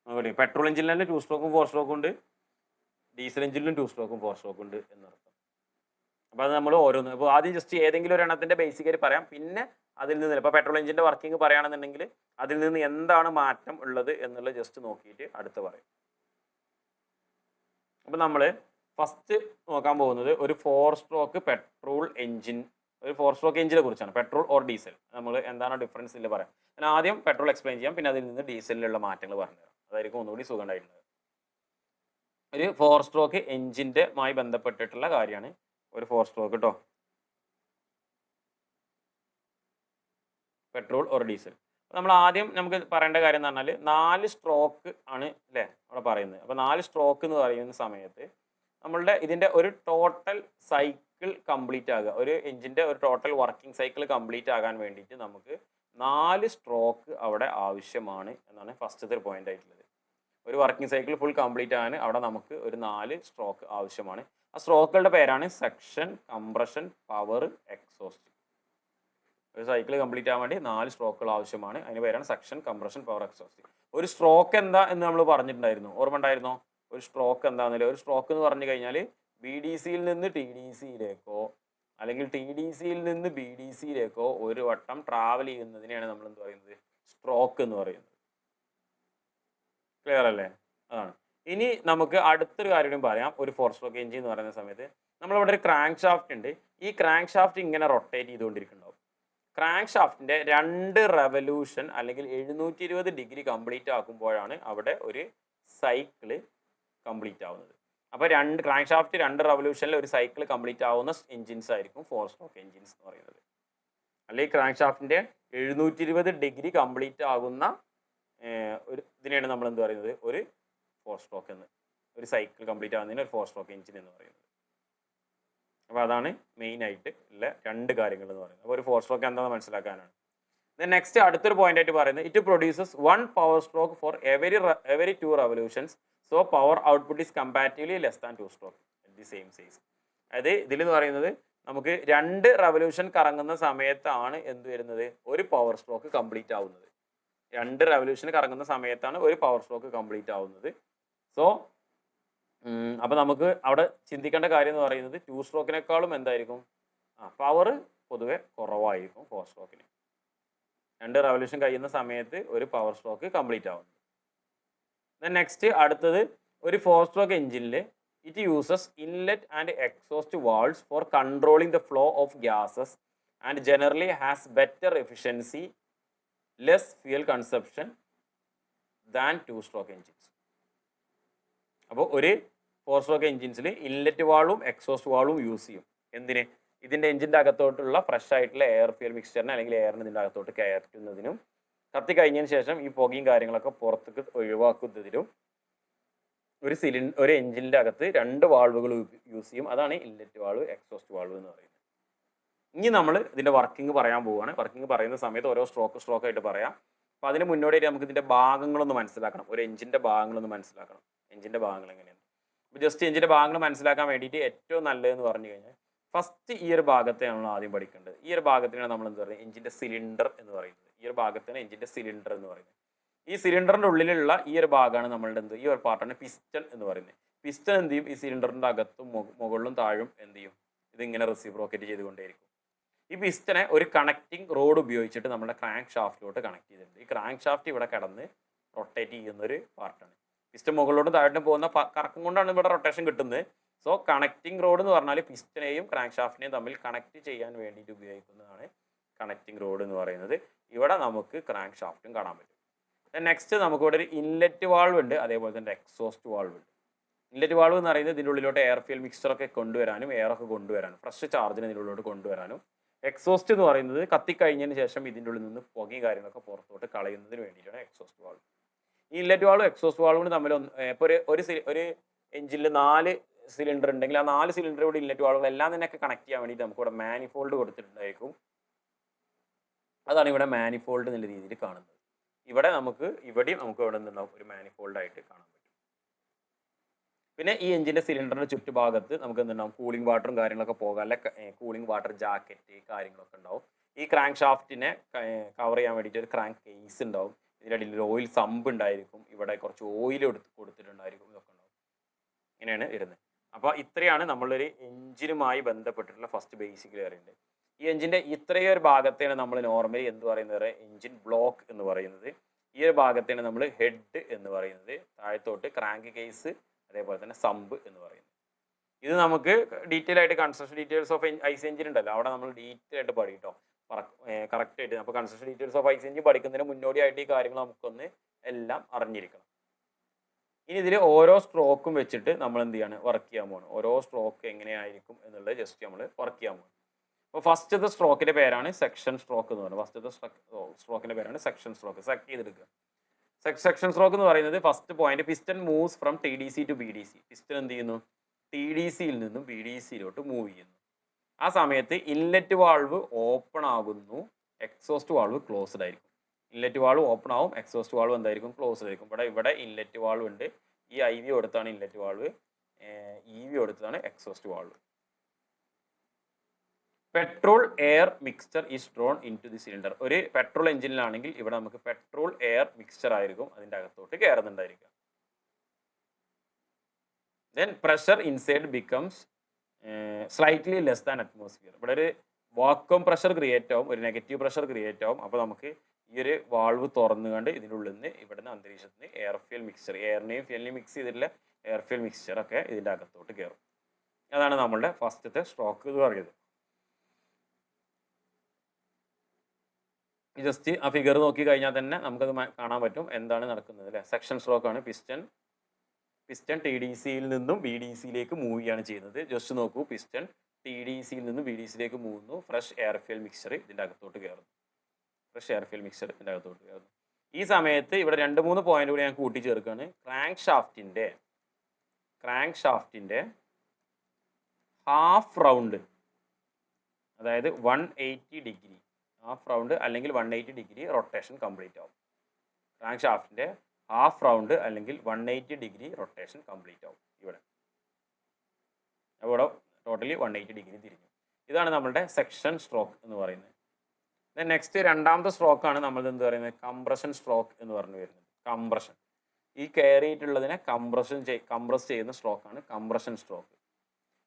നമുക്ക് പെട്രോൾ എഞ്ചിനിൽ തന്നെ 2 സ്ട്രോക്കും 4 സ്ട്രോക്കും ഉണ്ട്, ഡീസൽ എഞ്ചിനിലും 2 സ്ട്രോക്കും 4 സ്ട്രോക്കും ഉണ്ട് എന്നർത്ഥം. അപ്പോൾ അത് നമ്മൾ ഓരോന്ന്, അപ്പോൾ ആദ്യം ജസ്റ്റ് ഏതെങ്കിലും ഒരു എണ്ണത്തിൻ്റെ ബേസിക്കായി പറയാം, പിന്നെ അതിൽ നിന്ന് ഇപ്പോൾ പെട്രോൾ എഞ്ചിൻ്റെ വർക്കിംഗ് പറയുകയാണെന്നുണ്ടെങ്കിൽ അതിൽ നിന്ന് എന്താണ് മാറ്റം ഉള്ളത് എന്നുള്ളത് ജസ്റ്റ് നോക്കിയിട്ട് അടുത്ത് പറയും. അപ്പോൾ നമ്മൾ ഫസ്റ്റ് നോക്കാൻ പോകുന്നത് ഒരു 4 സ്ട്രോക്ക് പെട്രോൾ എഞ്ചിൻ, ഒരു 4 സ്ട്രോക്ക് എഞ്ചിനെ കുറിച്ചാണ്. പെട്രോൾ ഓർ ഡീസൽ, നമ്മൾ എന്താണ് ഡിഫറൻസ് ഇല്ല പറയാം. ഞാൻ ആദ്യം പെട്രോൾ എക്സ്പ്ലെയിൻ ചെയ്യാം, പിന്നെ അതിൽ നിന്ന് ഡീസലിലുള്ള മാറ്റങ്ങൾ പറഞ്ഞുതരാം. അതായിരിക്കും ഒന്നുകൂടി സുഖം ഉണ്ടായിട്ടുള്ളത്. ഒരു 4 സ്ട്രോക്ക് എഞ്ചിൻ്റെ മായി ബന്ധപ്പെട്ടിട്ടുള്ള കാര്യമാണ് ഒരു 4 സ്ട്രോക്ക് കേട്ടോ, പെട്രോൾ ഓർ ഡീസൽ. നമ്മൾ ആദ്യം നമുക്ക് പറയേണ്ട കാര്യം എന്ന് പറഞ്ഞാൽ 4 സ്ട്രോക്ക് ആണ് അല്ലേ അവിടെ പറയുന്നത്. അപ്പോൾ 4 സ്ട്രോക്ക് എന്ന് പറയുന്ന സമയത്ത് നമ്മളുടെ ഇതിൻ്റെ ഒരു ടോട്ടൽ സൈക്കിൾ കംപ്ലീറ്റ് ആകുക, ഒരു എഞ്ചിൻ്റെ ഒരു ടോട്ടൽ വർക്കിംഗ് സൈക്കിൾ കംപ്ലീറ്റ് ആകാൻ വേണ്ടിയിട്ട് നമുക്ക് 4 സ്ട്രോക്ക് അവിടെ ആവശ്യമാണ് എന്നാണ് ഫസ്റ്റത്തെ ഒരു പോയിന്റ് ആയിട്ടുള്ളത്. ഒരു വർക്കിംഗ് സൈക്കിൾ ഫുൾ കംപ്ലീറ്റ് ആകാൻ അവിടെ നമുക്ക് ഒരു 4 സ്ട്രോക്ക് ആവശ്യമാണ്. ആ സ്ട്രോക്കുകളുടെ പേരാണ് സെക്ഷൻ, കംപ്രഷൻ, പവർ, എക്സോസ്റ്റ്. ഒരു സൈക്കിൾ കംപ്ലീറ്റ് ആകാൻ വേണ്ടി 4 സ്ട്രോക്കുകൾ ആവശ്യമാണ്. അതിന് പേരാണ് സെക്ഷൻ, കംപ്രഷൻ, പവർ, എക്സോസ്റ്റ്. ഒരു സ്ട്രോക്ക് എന്താ എന്ന് നമ്മൾ പറഞ്ഞിട്ടുണ്ടായിരുന്നു, ഓർമ്മ ഉണ്ടായിരുന്നോ? ഒരു സ്ട്രോക്ക് എന്താണെന്നില്ല, ഒരു സ്ട്രോക്ക് എന്ന് പറഞ്ഞു കഴിഞ്ഞാൽ BDCയിൽ നിന്ന് TDCയിലേക്കോ അല്ലെങ്കിൽ TDCയിൽ നിന്ന് BDCയിലേക്കോ ഒരു വട്ടം ട്രാവൽ ചെയ്യുന്നതിനെയാണ് നമ്മൾ എന്ത് പറയുന്നത്? സ്ട്രോക്ക് എന്ന് പറയുന്നത്. ക്ലിയർ അല്ലേ? അതാണ്. ഇനി നമുക്ക് അടുത്തൊരു കാര്യം പറയാം. ഒരു 4 സ്ട്രോക്ക് എഞ്ചിൻ എന്ന് പറയുന്ന സമയത്ത് നമ്മളിവിടെ ഒരു ക്രാങ്ക് ഷാഫ്റ്റ് ഉണ്ട്. ഈ ക്രാങ്ക് ഷാഫ്റ്റ് ഇങ്ങനെ റൊട്ടേറ്റ് ചെയ്തുകൊണ്ടിരിക്കുന്നുണ്ടാവും. ക്രാങ്ക് ഷാഫ്റ്റിൻ്റെ 2 റെവല്യൂഷൻ അല്ലെങ്കിൽ 720 ഡിഗ്രി കംപ്ലീറ്റ് ആക്കുമ്പോഴാണ് അവിടെ ഒരു സൈക്കിള് കംപ്ലീറ്റ് ആവുന്നത്. അപ്പോൾ ക്രാങ്ക് ഷാഫ്റ്റ് 2 റവല്യൂഷനിൽ ഒരു സൈക്കിൾ കംപ്ലീറ്റ് ആവുന്ന എഞ്ചിൻസ് ആയിരിക്കും 4 സ്ട്രോക്ക് എഞ്ചിൻസ് എന്ന് പറയുന്നത്. അല്ലെങ്കിൽ ക്രാങ്ക് ഷാഫ്റ്റിൻ്റെ 720 ഡിഗ്രി കംപ്ലീറ്റ് ആകുന്ന ഒരു ഇതിനെയാണ് നമ്മൾ എന്ത് പറയുന്നത്, ഒരു 4 സ്ട്രോക്ക് എന്ന്, ഒരു സൈക്കിൾ കംപ്ലീറ്റ് ആകുന്നതിന് ഒരു 4 സ്ട്രോക്ക് എഞ്ചിൻ എന്ന് പറയുന്നത്. അപ്പോൾ അതാണ് മെയിനായിട്ട് ഉള്ള 2 കാര്യങ്ങൾ എന്ന് പറയുന്നത്. അപ്പോൾ ഒരു 4 സ്ട്രോക്ക് എന്താണെന്ന് മനസ്സിലാക്കാനാണ്. നെക്സ്റ്റ് അടുത്തൊരു പോയിന്റ് ആയിട്ട് പറയുന്നത്, it produces 1 power stroke for every 2 revolutions, so power output is comparatively less than 2 stroke at the same size. അതായത് ഇതിലെന്ന് പറയുന്നത് നമുക്ക് 2 റവല്യൂഷൻ കറങ്ങുന്ന സമയത്താണ് എന്ത് വരുന്നത്, ഒരു പവർ സ്ട്രോക്ക് കംപ്ലീറ്റ് ആവുന്നത്. 2 റവല്യൂഷൻ കറങ്ങുന്ന സമയത്താണ് ഒരു പവർ സ്ട്രോക്ക് കംപ്ലീറ്റ് ആവുന്നത്. സോ അപ്പോൾ നമുക്ക് അവിടെ ചിന്തിക്കേണ്ട കാര്യം എന്ന് പറയുന്നത് 2 സ്ട്രോക്കിനേക്കാളും എന്തായിരിക്കും, പവർ പൊതുവെ കുറവായിരിക്കും 4 സ്ട്രോക്കിന്. 2 റവല്യൂഷൻ കഴിയുന്ന സമയത്ത് ഒരു പവർ സ്ട്രോക്ക് കംപ്ലീറ്റ് ആവുന്നത്. നെക്സ്റ്റ് അടുത്തത്, ഒരു 4 സ്ട്രോക്ക് എഞ്ചിനിൽ it uses inlet and exhaust valves four controlling the flow of gases and generally has better efficiency, less fuel consumption than 2 stroke engines. അപ്പോൾ ഒരു 4 സ്ട്രോക്ക് എഞ്ചിൻസിൽ ഇൻലെറ്റ് വാൾവും എക്സോസ്റ്റ് വാൾവും യൂസ് ചെയ്യും. എന്തിന്? ഇതിൻ്റെ എഞ്ചിൻ്റെ അകത്തോട്ടുള്ള ഫ്രഷ് ആയിട്ടുള്ള എയർ ഫ്യൂൽ മിക്സ്ചറിന് അല്ലെങ്കിൽ എയറിന് ഇതിൻ്റെ അകത്തോട്ട് കയറ്റുന്നതിനും കത്തി കഴിഞ്ഞതിന് ശേഷം ഈ പുകയും കാര്യങ്ങളൊക്കെ പുറത്തേക്ക് ഒഴിവാക്കുന്നതിനും ഒരു എഞ്ചിൻ്റെ അകത്ത് 2 വാൾവുകൾ യൂസ് ചെയ്യും. അതാണ് ഇൻലെറ്റ് വാൾവ്, എക്സോസ്റ്റ് വാൾവ് എന്ന് പറയുന്നത്. ഇനി നമ്മൾ ഇതിൻ്റെ വർക്കിംഗ് പറയാൻ പോവുകയാണ്. വർക്കിംഗ് പറയുന്ന സമയത്ത് ഓരോ സ്ട്രോക്ക് ആയിട്ട് പറയാം. അപ്പോൾ അതിന് മുന്നോടിയായിട്ട് നമുക്ക് ഇതിൻ്റെ ഭാഗങ്ങളൊന്ന് മനസ്സിലാക്കണം. ഒരു എഞ്ചിൻ്റെ ഭാഗങ്ങളൊന്ന് മനസ്സിലാക്കണം. എഞ്ചിൻ്റെ ഭാഗങ്ങൾ എങ്ങനെയാണ്? അപ്പോൾ ജസ്റ്റ് എഞ്ചിൻ്റെ ഭാഗങ്ങൾ മനസ്സിലാക്കാൻ വേണ്ടിയിട്ട് ഏറ്റവും നല്ലതെന്ന് പറഞ്ഞു കഴിഞ്ഞാൽ ഫസ്റ്റ് ഈ ഒരു ഭാഗത്തെയാണല്ലോ ആദ്യം പഠിക്കേണ്ടത്. ഈ ഒരു ഭാഗത്തിനാണ് നമ്മൾ എന്ത് പറയുന്നത്, എഞ്ചിൻ്റെ സിലിണ്ടർ എന്ന് പറയുന്നത്. ഈ ഒരു ഭാഗത്തിന് എഞ്ചിൻ്റെ സിലിണ്ടർ എന്ന് പറയുന്നത്. ഈ സിലിണ്ടറിൻ്റെ ഉള്ളിലുള്ള ഈ ഒരു ഭാഗമാണ് നമ്മളുടെ എന്ത്, ഈ ഒരു പാർട്ടാണ് പിസ്റ്റൺ എന്ന് പറയുന്നത്. പിസ്റ്റൺ എന്ത് ചെയ്യും, ഈ സിലിണ്ടറിൻ്റെ അകത്തും മുകളിലും താഴും എന്ത് ചെയ്യും, ഇതിങ്ങനെ റെസിപ്രോക്കേറ്റ് ചെയ്തുകൊണ്ടേയിരിക്കും. ഈ പിസ്റ്റനെ ഒരു കണക്റ്റിംഗ് റോഡ് ഉപയോഗിച്ചിട്ട് നമ്മുടെ ക്രാങ്ക് ഷാഫ്റ്റിലോട്ട് കണക്ട് ചെയ്തിട്ടുണ്ട്. ഈ ക്രാങ്ക് ഷാഫ്റ്റ് ഇവിടെ കിടന്ന് റൊട്ടേറ്റ് ചെയ്യുന്നൊരു പാർട്ടാണ്. പിസ്റ്റൺ മുകളിലോട്ട് താഴോട്ടും പോകുന്ന കറക്കം കൊണ്ടാണ് ഇവിടെ റൊട്ടേഷൻ കിട്ടുന്നത്. സോ കണക്റ്റിംഗ് റോഡ് എന്ന് പറഞ്ഞാൽ പിസ്റ്റനെയും ക്രാങ്ക് ഷാഫ്റ്റിനെയും തമ്മിൽ കണക്ട് ചെയ്യാൻ വേണ്ടിയിട്ട് ഉപയോഗിക്കുന്നതാണ് കണക്റ്റിംഗ് റോഡ് എന്ന് പറയുന്നത്. ഇവിടെ നമുക്ക് ക്രാങ്ക് ഷാഫ്റ്റും കാണാൻ പറ്റും. നെക്സ്റ്റ് നമുക്ക് ഇവിടെ ഒരു ഇൻലെറ്റ് വാൾവ് ഉണ്ട്, അതേപോലെ തന്നെ എക്സോസ്റ്റ് വാൾവ് ഉണ്ട്. ഇൻലെറ്റ് വാൾവ് എന്ന് പറയുന്നത് ഇതിൻ്റെ ഉള്ളിലോട്ട് എയർ ഫ്യൂൽ മിക്സ്ചറൊക്കെ കൊണ്ടുവരാനും എയറൊക്കെ കൊണ്ടുവരാനും ഫ്രഷ് ചാർജിനെ ഇതിൻ്റെ ഉള്ളിലോട്ട് കൊണ്ടുവരാനും, എക്സോസ്റ്റ് എന്ന് പറയുന്നത് കത്തിക്കഴിഞ്ഞതിന് ശേഷം ഇതിൻ്റെ ഉള്ളിൽ നിന്ന് പുകയും കാര്യങ്ങളൊക്കെ പുറത്തോട്ട് കളയുന്നതിന് വേണ്ടിയിട്ടാണ് എക്സോസ്റ്റ് വാൾവ്. ഈ ഇൻലെറ്റ് വാൾവും എക്സോസ്റ്റ് വാൾവും തമ്മിൽ ഇപ്പോൾ ഒരു എഞ്ചിനിൽ 4 സിലിണ്ടർ ഉണ്ടെങ്കിൽ ആ 4 സിലിണ്ടറോട് ഇൻലെറ്റ് വാൾവുകൾ എല്ലാം തന്നെയൊക്കെ കണക്ട് ചെയ്യാൻ വേണ്ടിയിട്ട് നമുക്ക് ഇവിടെ മാനിഫോൾഡ് കൊടുത്തിട്ടുണ്ടായിരിക്കും. അതാണ് ഇവിടെ മാനിഫോൾഡ് എന്നുള്ള രീതിയിൽ കാണുന്നത്. ഇവിടെയും നമുക്ക് ഇവിടെ നിന്നുണ്ടാവും ഒരു മാനിഫോൾഡ് ആയിട്ട് കാണാൻ പറ്റും. പിന്നെ ഈ എഞ്ചിൻ്റെ സിലിണ്ടറിൻ്റെ ചുറ്റുഭാഗത്ത് നമുക്ക് എന്തുണ്ടാവും, കൂളിംഗ് വാട്ടറും കാര്യങ്ങളൊക്കെ പോകാൻ, അല്ലെ കൂളിംഗ് വാട്ടർ ജാക്കറ്റ് കാര്യങ്ങളൊക്കെ ഉണ്ടാവും. ഈ ക്രാങ്ക് ഷാഫ്റ്റിനെ കവർ ചെയ്യാൻ വേണ്ടിയിട്ട് ഒരു ക്രാങ്ക് കേസ് ഉണ്ടാവും. ഇതിൻ്റെ അടിയിൽ ഓയിൽ സമ്പ് ഉണ്ടായിരിക്കും. ഇവിടെ കുറച്ച് ഓയിൽ കൊടുത്തിട്ടുണ്ടായിരിക്കും. ഇതൊക്കെ ഉണ്ടാവും. ഇങ്ങനെയാണ് വരുന്നത്. അപ്പോൾ ഇത്രയാണ് നമ്മളൊരു എഞ്ചിനുമായി ബന്ധപ്പെട്ടിട്ടുള്ള ഫസ്റ്റ് ബേസിക്കലി അറിയേണ്ടത്. ഈ എഞ്ചിൻ്റെ ഇത്രയും ഒരു ഭാഗത്തെയാണ് നമ്മൾ നോർമലി എന്ത് പറയുന്നത്, എഞ്ചിൻ ബ്ലോക്ക് എന്ന് പറയുന്നത്. ഈ ഒരു ഭാഗത്തെയാണ് നമ്മൾ ഹെഡ് എന്ന് പറയുന്നത്. താഴത്തോട്ട് ക്രാങ്ക് കേസ്, അതേപോലെ തന്നെ സമ്പ് എന്ന് പറയുന്നത്. ഇത് നമുക്ക് ഡീറ്റെയിൽ ആയിട്ട് construction details of IC engine ഉണ്ടല്ലോ, അവിടെ നമ്മൾ ഡീറ്റെയിൽ ആയിട്ട് പഠിട്ടോ കറക്റ്റ് ആയിട്ട്. അപ്പോൾ construction details of IC engine പഠിക്കുന്നതിന് മുന്നോടിയായിട്ട് ഈ കാര്യങ്ങൾ നമുക്കൊന്ന് എല്ലാം അറിഞ്ഞിരിക്കണം. ഇനി ഇതിൽ ഓരോ സ്ട്രോക്കും വെച്ചിട്ട് നമ്മൾ എന്ത് ചെയ്യാണ്, വർക്ക് ചെയ്യാൻ പോകണം. ഓരോ സ്ട്രോക്ക് എങ്ങനെയായിരിക്കും എന്നുള്ളത് ജസ്റ്റ് നമ്മൾ വർക്ക് ചെയ്യാൻ പോകണം. അപ്പോൾ ഫസ്റ്റത്തെ സ്ട്രോക്കിൻ്റെ പേരാണ് സെക്ഷൻ സ്ട്രോക്ക് എന്ന് പറയുന്നത്. ഫസ്റ്റത്തെ സ്ട്രോക്കിൻ്റെ പേരാണ് സെക്ഷൻ സ്ട്രോക്ക്. സെലക്ട് ചെയ്തെടുക്കുക. സെക്ഷൻ സ്ട്രോക്ക് എന്ന് പറയുന്നത് first point, piston moves from TDC to BDC. Piston എന്ത് ചെയ്യുന്നു, TDCയിൽ നിന്നും BDCയിലോട്ട് മൂവ് ചെയ്യുന്നു. ആ സമയത്ത് ഇൻലെറ്റ് വാൾവ് ഓപ്പൺ ആകുന്നു, എക്സോസ്റ്റ് വാൾവ് ക്ലോസ്ഡ് ആയിരിക്കും. ഇൻലെറ്റ് വാൾവ് ഓപ്പൺ ആവും, എക്സോസ്റ്റ് വാൾവ് എന്തായിരിക്കും, ക്ലോസ്ഡ് ആയിരിക്കും. ഇവിടെ ഇൻലെറ്റ് വാൾവ് ഉണ്ട്. ഈ IV കൊടുത്താണ് ഇൻലെറ്റ് വാൾവ്, EV കൊടുത്തതാണ് exhaust valve. Petrol air mixture is drawn into the cylinder. ഒരു പെട്രോൾ എഞ്ചിനിലാണെങ്കിൽ ഇവിടെ നമുക്ക് പെട്രോൾ എയർ മിക്സ്ചർ ആയിരിക്കും അതിൻ്റെ അകത്തോട്ട് കയറുന്നുണ്ടായിരിക്കുക. Then pressure inside becomes slightly less than atmosphere. ഇവിടെ ഒരു വാക്വം പ്രഷർ ക്രിയേറ്റ് ആവും, ഒരു നെഗറ്റീവ് പ്രഷർ ക്രിയേറ്റ് ആവും. അപ്പോൾ നമുക്ക് ഈ ഒരു വാൾവ് തുറന്നുകൊണ്ട് ഇതിൻ്റെ ഉള്ളിൽ നിന്ന് ഇവിടുന്ന് അന്തരീക്ഷത്തിന് എയർ ഫ്യൂൽ മിക്സ്ചർ, എയറിനെയും ഫ്യൂലിനെയും മിക്സ് ചെയ്തിട്ടുള്ള എയർ ഫ്യൂൽ മിക്സ്ചറൊക്കെ ഇതിൻ്റെ അകത്തോട്ട് കയറും. അതാണ് നമ്മളുടെ ഫസ്റ്റത്തെ സ്ട്രോക്ക് എന്ന് പറയുന്നത്. ജസ്റ്റ് ആ ഫിഗർ നോക്കി കഴിഞ്ഞാൽ തന്നെ നമുക്കത് കാണാൻ പറ്റും എന്താണ് നടക്കുന്നത് അല്ലേ. സെക്ഷൻ സ്ട്രോക്ക് ആണ്. പിസ്റ്റൺ പിസ്റ്റൺ ടി ഡി സിയിൽ നിന്നും ബി ഡി സിയിലേക്ക് മൂവ് ചെയ്യാണ് ചെയ്യുന്നത്. ജസ്റ്റ് നോക്കൂ, പിസ്റ്റൺ ടി ഡി സിയിൽ നിന്നും ബി ഡി സിയിലേക്ക് മൂവുന്നു. ഫ്രഷ് എയർ ഫ്യൂൽ മിക്സ്ചർ ഇതിൻ്റെ അകത്തോട്ട് കയറുന്നു. ഫ്രഷ് എയർ ഫ്യൂൽ മിക്സ്ചർ ഇതിൻ്റെ അകത്തോട്ട് കയറുന്നു. ഈ സമയത്ത് ഇവിടെ 2-3 പോയിന്റ് കൂടി ഞാൻ കൂട്ടിച്ചേർക്കുകയാണ്. ക്രാങ്ക് ഷാഫ്റ്റിൻ്റെ ഹാഫ് റൗണ്ട്, അതായത് 180 ഡിഗ്രി ഹാഫ് റൗണ്ട് അല്ലെങ്കിൽ 180 ഡിഗ്രി റൊട്ടേഷൻ കംപ്ലീറ്റ് ആവും. ക്രാങ്ക് ഷാഫ്റ്റിൻ്റെ ഹാഫ് റൗണ്ട് അല്ലെങ്കിൽ 180 ഡിഗ്രി റൊട്ടേഷൻ കംപ്ലീറ്റ് ആവും ഇവിടെ. അപ്പോൾ ടോട്ടലി 180 ഡിഗ്രി തിരിഞ്ഞു. ഇതാണ് നമ്മളുടെ സെക്ഷൻ സ്ട്രോക്ക് എന്ന് പറയുന്നത്. നെക്സ്റ്റ് രണ്ടാമത്തെ സ്ട്രോക്കാണ് നമ്മൾ എന്ത് പറയുന്നത്, കംപ്രഷൻ സ്ട്രോക്ക് എന്ന് പറഞ്ഞു വരുന്നത്. കംപ്രഷൻ, ഈ കയറിയിട്ടുള്ളതിനെ കംപ്രസ് ചെയ്യുന്ന സ്ട്രോക്കാണ് compression stroke.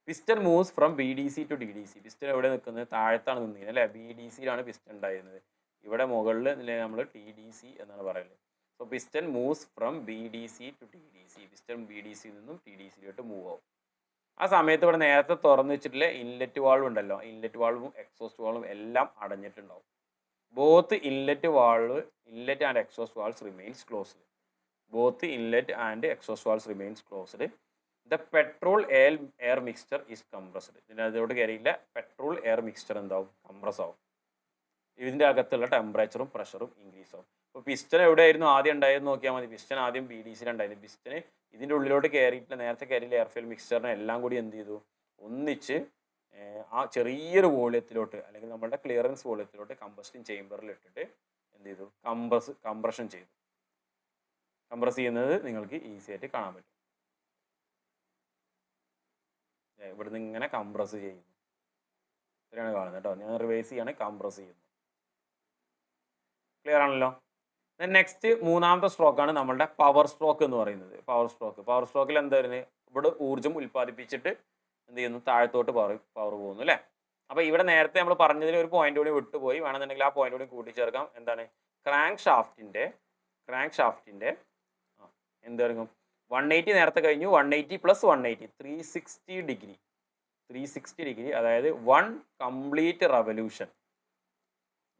Piston moves from B D C to D D C. Piston എവിടെ നിൽക്കുന്നത്, താഴത്താണ് നിന്നിരുന്നത് അല്ലേ, ബി ഡി സിയിലാണ് പിസ്റ്റൺ ഉണ്ടായിരുന്നത്. ഇവിടെ മുകളിൽ നമ്മൾ ടി ഡി സി എന്നാണ് പറയുന്നത്. So piston moves from B D C to T D C. Piston B D സിയിൽ നിന്നും ടി ഡി സിയിലോട്ട് മൂവ് ആവും. ആ സമയത്ത് ഇവിടെ നേരത്തെ തുറന്നു വെച്ചിട്ടുള്ള ഇൻലെറ്റ് വാൾവ് ഉണ്ടല്ലോ, ഇൻലെറ്റ് വാൾവും എക്സോസ്റ്റ് വാൾവും എല്ലാം അടഞ്ഞിട്ടുണ്ടാവും. Both inlet and exhaust valves remains closed. Both inlet and exhaust valves remains closed. The petrol air mixture is compressed. ഇതിൻ്റെ അതിലോട്ട് കയറിയില്ല, പെട്രോൾ എയർ മിക്സ്ചർ എന്താവും, കംപ്രസ് ആവും. ഇതിൻ്റെ അകത്തുള്ള ടെമ്പറേച്ചറും പ്രഷറും ഇൻക്രീസ് ആവും. അപ്പോൾ പിസ്റ്റൺ എവിടെയായിരുന്നു ആദ്യം ഉണ്ടായിരുന്നു നോക്കിയാൽ മതി. പിസ്റ്റൺ ആദ്യം ബി ഡി സിയിലുണ്ടായിരുന്നു. പിസ്റ്റന് ഇതിൻ്റെ ഉള്ളിലോട്ട് കയറിയിട്ടില്ല, നേരത്തെ കയറിയില്ല എയർ ഫ്യൂൽ മിക്സ്ചറിനെ എല്ലാം കൂടി എന്ത് ചെയ്തു, ഒന്നിച്ച് ആ ചെറിയൊരു വോള്യത്തിലോട്ട് അല്ലെങ്കിൽ നമ്മുടെ ക്ലിയറൻസ് വോള്യത്തിലോട്ട് കമ്പസ്റ്റിംഗ് ചേംബറിൽ ഇട്ടിട്ട് എന്ത് ചെയ്തു, കംപ്രഷൻ ചെയ്തു. കംപ്രസ് ചെയ്യുന്നത് നിങ്ങൾക്ക് ഈസി ആയിട്ട് കാണാൻ പറ്റും. ഇവിടുന്ന് ഇങ്ങനെ കംപ്രസ് ചെയ്യുന്നു, ഇത്രയാണ് കാണുന്നത് കേട്ടോ. ഞാൻ റിവേഴ്സ് ചെയ്യാണ്, കംപ്രസ് ചെയ്യുന്നു. ക്ലിയർ ആണല്ലോ. നെക്സ്റ്റ് മൂന്നാമത്തെ സ്ട്രോക്കാണ് നമ്മളുടെ പവർ സ്ട്രോക്ക് എന്ന് പറയുന്നത്. പവർ സ്ട്രോക്കിൽ എന്താ വരുന്നത്, ഇവിടെ ഊർജ്ജം ഉൽപ്പാദിപ്പിച്ചിട്ട് എന്ത് ചെയ്യുന്നു, താഴത്തോട്ട് പവർ പോകുന്നു അല്ലേ. അപ്പോൾ ഇവിടെ നേരത്തെ നമ്മൾ പറഞ്ഞതിൽ ഒരു പോയിന്റ് കൂടി വിട്ടുപോയി, വേണമെന്നുണ്ടെങ്കിൽ ആ പോയിന്റ് കൂടി കൂട്ടിച്ചേർക്കാം. എന്താണ്, ക്രാങ്ക് ഷാഫ്റ്റിൻ്റെ എന്തായിരിക്കും, 180 നേരത്തെ കഴിഞ്ഞു, 180 + 180 360 ഡിഗ്രി, അതായത് 1 കംപ്ലീറ്റ് റെവല്യൂഷൻ.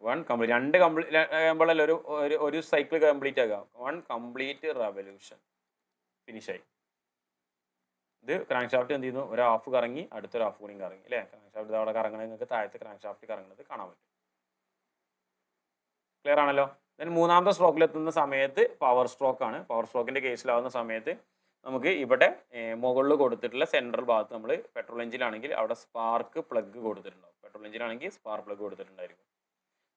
1 കംപ്ലീറ്റ്, 2 കംപ്ലീറ്റ് ആകുമ്പോഴല്ല ഒരു സൈക്കിൾ കംപ്ലീറ്റ് ആകുക. 1 കംപ്ലീറ്റ് റെവല്യൂഷൻ ഫിനിഷായി. ഇത് ക്രാങ്ക് ഷാഫ്റ്റ് എന്ത് ചെയ്യുന്നു, ഒരു ഹാഫ് കറങ്ങി അടുത്തൊരു ഹാഫ് കൂടി കറങ്ങി അല്ലേ. ക്രാങ്ക് ഷാഫ്റ്റ് അവിടെ കറങ്ങണത് നിങ്ങൾക്ക് താഴത്തെ ക്രാങ്ക് ഷാഫ്റ്റ് കറങ്ങുന്നത് കാണാൻ പറ്റും. ക്ലിയർ ആണല്ലോ. ദെൻ മൂന്നാമത്തെ സ്ട്രോക്കിലെത്തുന്ന സമയത്ത് പവർ സ്ട്രോക്കാണ്. പവർ സ്ട്രോക്കിൻ്റെ കേസിലാവുന്ന സമയത്ത് നമുക്ക് ഇവിടെ മുകളിൽ കൊടുത്തിട്ടുള്ള സെൻട്രൽ ഭാഗത്ത് നമ്മൾ പെട്രോൾ എഞ്ചിനാണെങ്കിൽ അവിടെ സ്പാർക്ക് പ്ലഗ് കൊടുത്തിട്ടുണ്ടാവും. പെട്രോൾ എഞ്ചിനാണെങ്കിൽ സ്പാർക്ക് പ്ലഗ് കൊടുത്തിട്ടുണ്ടായിരിക്കും.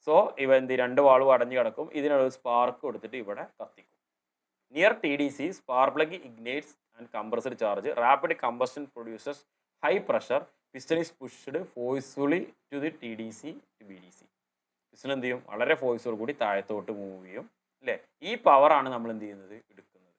സോ ഇവ എന്ത് 2 വാൾവ് അടഞ്ഞു കിടക്കും, ഇതിനൊരു സ്പാർക്ക് കൊടുത്തിട്ട് ഇവിടെ കത്തിക്കും. Near T D C spark plug ignites and compressed charge. Rapid combustion produces high pressure. Piston is pushed forcefully to the T D C to B D C. Piston എന്ത് ചെയ്യും, വളരെ ഫോഴ്സോട് കൂടി താഴത്തോട്ട് മൂവ് ചെയ്യും അല്ലേ. ഈ പവറാണ് നമ്മൾ എന്ത് ചെയ്യുന്നത്, എടുക്കുന്നത്.